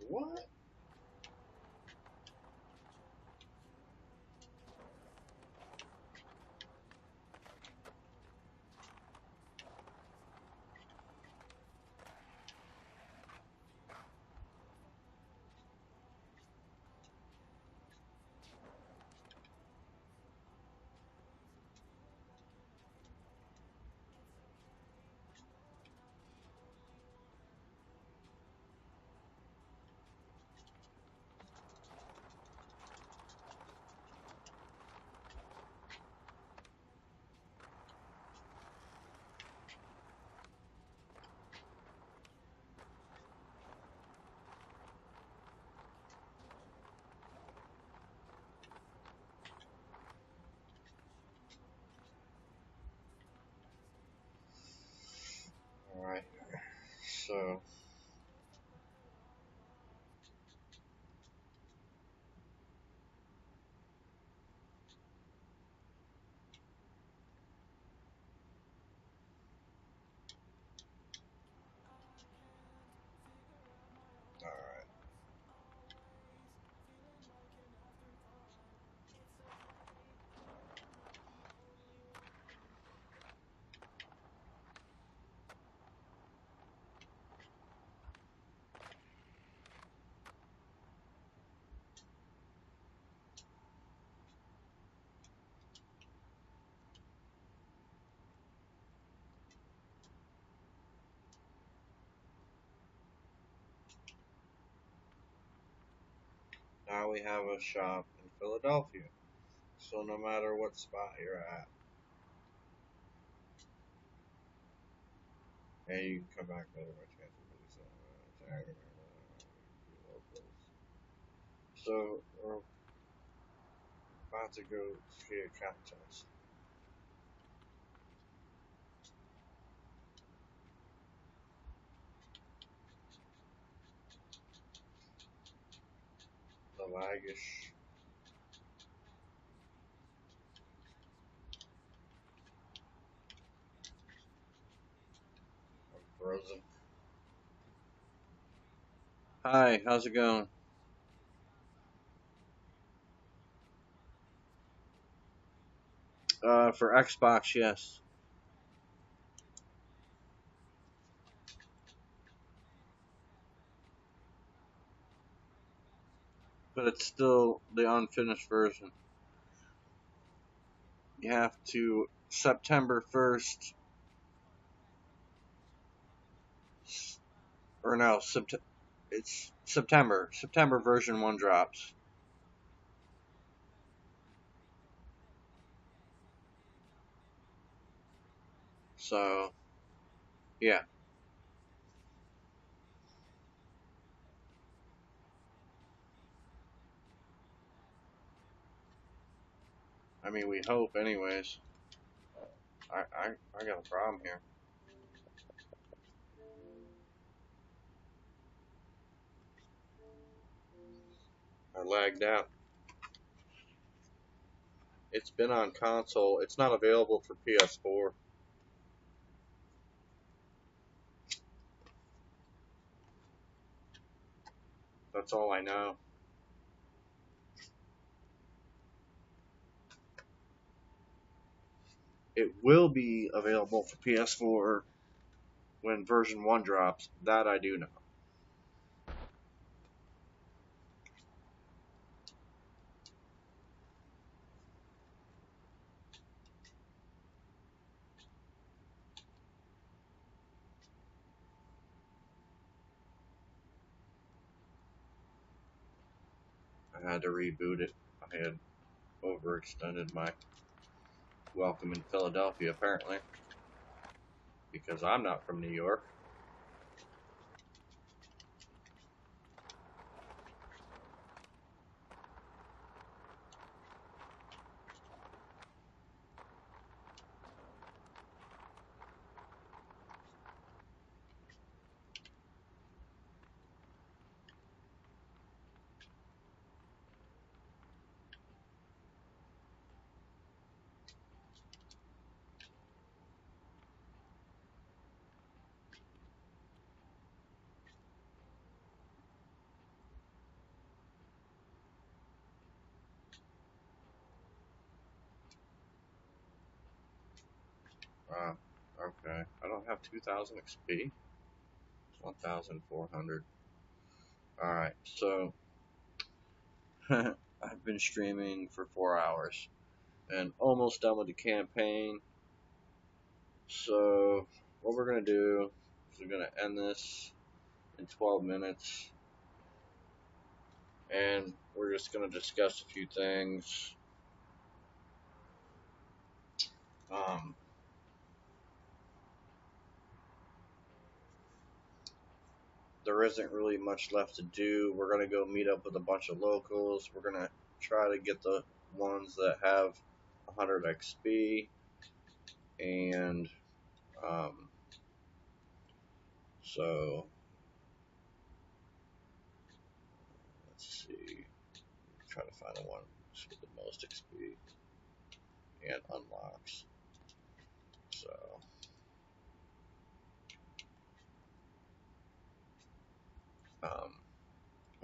S2: What? Alright. So. Alright. Now we have a shop in Philadelphia. So no matter what spot you're at, and you can come back later by chance. So we're about to go see a contest. The laggish. I'm frozen. Hi, how's it going? For Xbox, yes. But it's still the unfinished version. You have to September 1st, or no, it's September. September version 1 drops. So, yeah. I mean, we hope, anyways. I got a problem here. I lagged out. It's been on console. It's not available for PS4. That's all I know. It will be available for PS4 when version 1 drops. That I do know. I had to reboot it. I had overextended my welcome in Philadelphia, apparently, because I'm not from New York. Okay. I don't have 2,000 XP. 1,400. Alright, so I've been streaming for 4 hours and almost done with the campaign. So what we're going to do is we're going to end this in 12 minutes and we're just going to discuss a few things. There isn't really much left to do. We're going to go meet up with a bunch of locals. We're going to try to get the ones that have 100 XP, and so let's see, try to find the one with the most XP and unlocks. So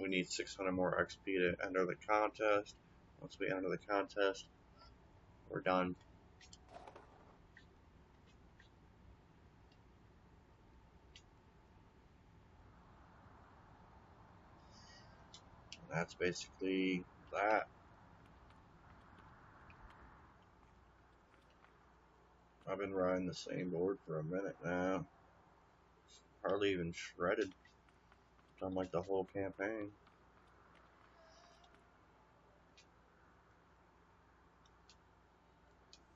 S2: we need 600 more XP to enter the contest. Once we enter the contest, we're done. And that's basically that. I've been riding the same board for a minute now. Hardly even shredded. Done like the whole campaign.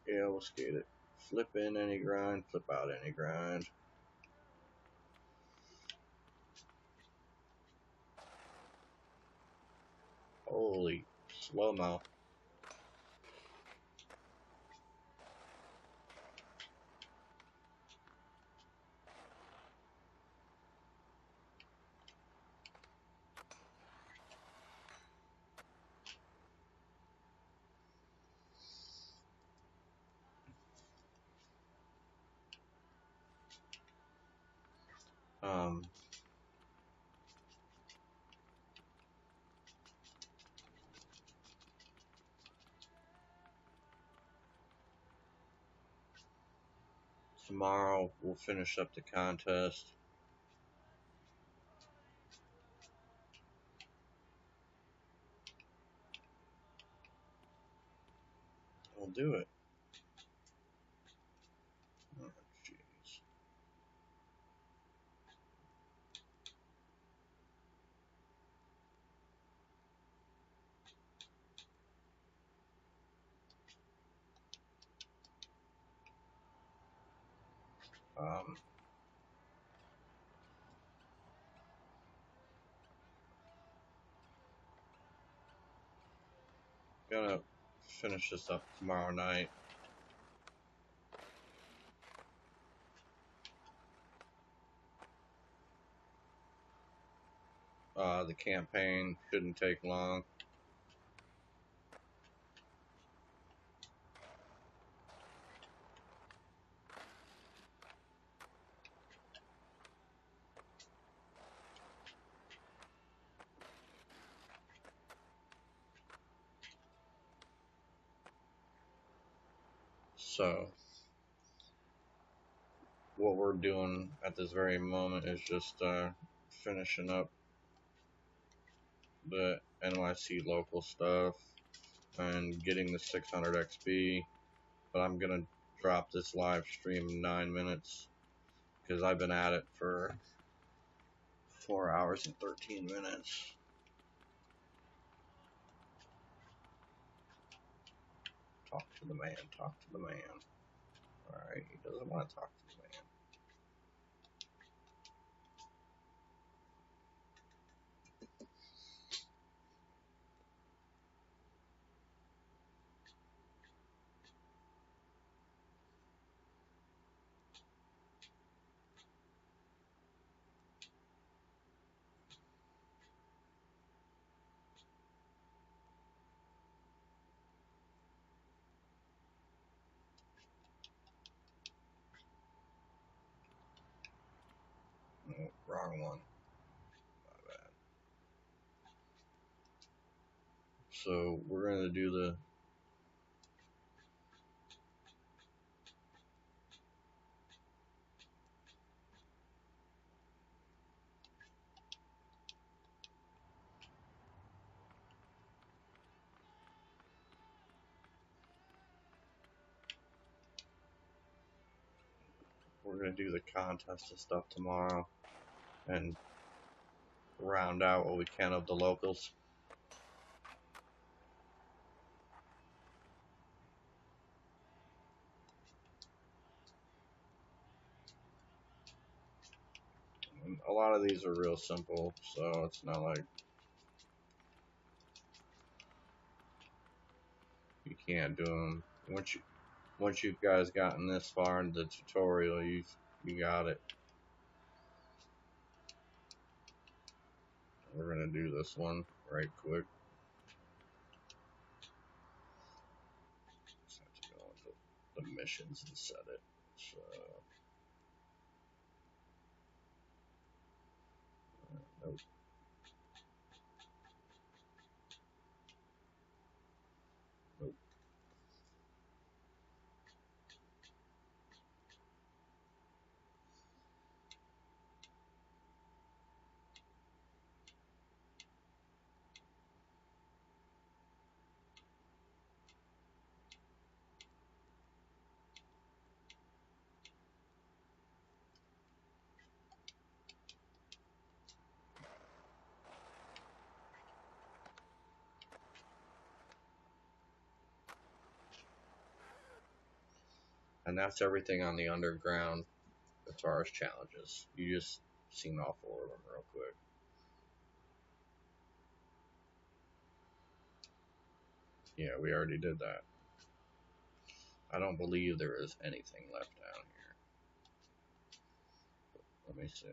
S2: Yeah, we'll skate it. Flip in any grind, flip out any grind. Holy slow-mo. Tomorrow we'll finish up the contest. We'll do it. Oh, jeez. Gonna finish this up tomorrow night. The campaign shouldn't take long. So what we're doing at this very moment is just finishing up the NYC local stuff and getting the 600 XP. But I'm gonna drop this live stream in 9 minutes because I've been at it for 4 hours and 13 minutes. Talk to the man, talk to the man. Alright, he doesn't want to talk to the man. Oh, wrong one. My bad. So we're gonna do the contest and stuff tomorrow and round out what we can of the locals. And a lot of these are real simple, so it's not like you can't do them. Once you guys gotten this far in the tutorial, you got it. We're gonna do this one right quick. Just have to go into the missions and set it. So nope. Nope. And that's everything on the underground as far as challenges. You just seen all 4 of them real quick. Yeah, we already did that. I don't believe there is anything left down here. Let me see.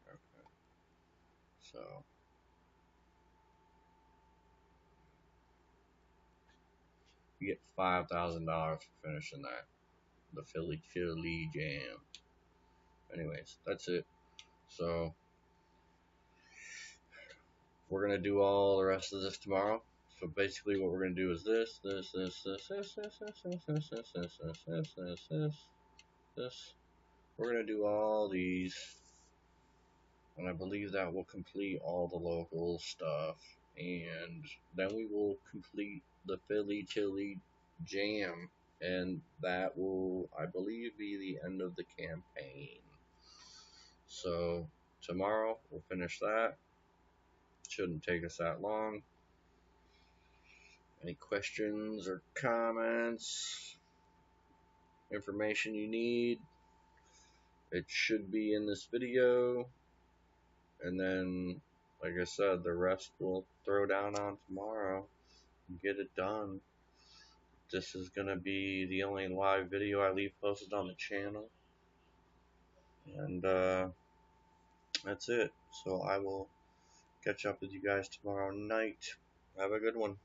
S2: Okay. So you get $5,000 for finishing that. The Philly Jam. Anyways, that's it. So we're gonna do all the rest of this tomorrow. So basically what we're gonna do is this. We're gonna do all these, and I believe that will complete all the local stuff, and then we will complete the Philly Chili Jam, and that will, I believe, be the end of the campaign. So tomorrow we'll finish that. Shouldn't take us that long. Any questions or comments, information you need, it should be in this video. And then, like I said, the rest we'll throw down on tomorrow and get it done. This is going to be the only live video I leave posted on the channel. And that's it. So I will catch up with you guys tomorrow night. Have a good one.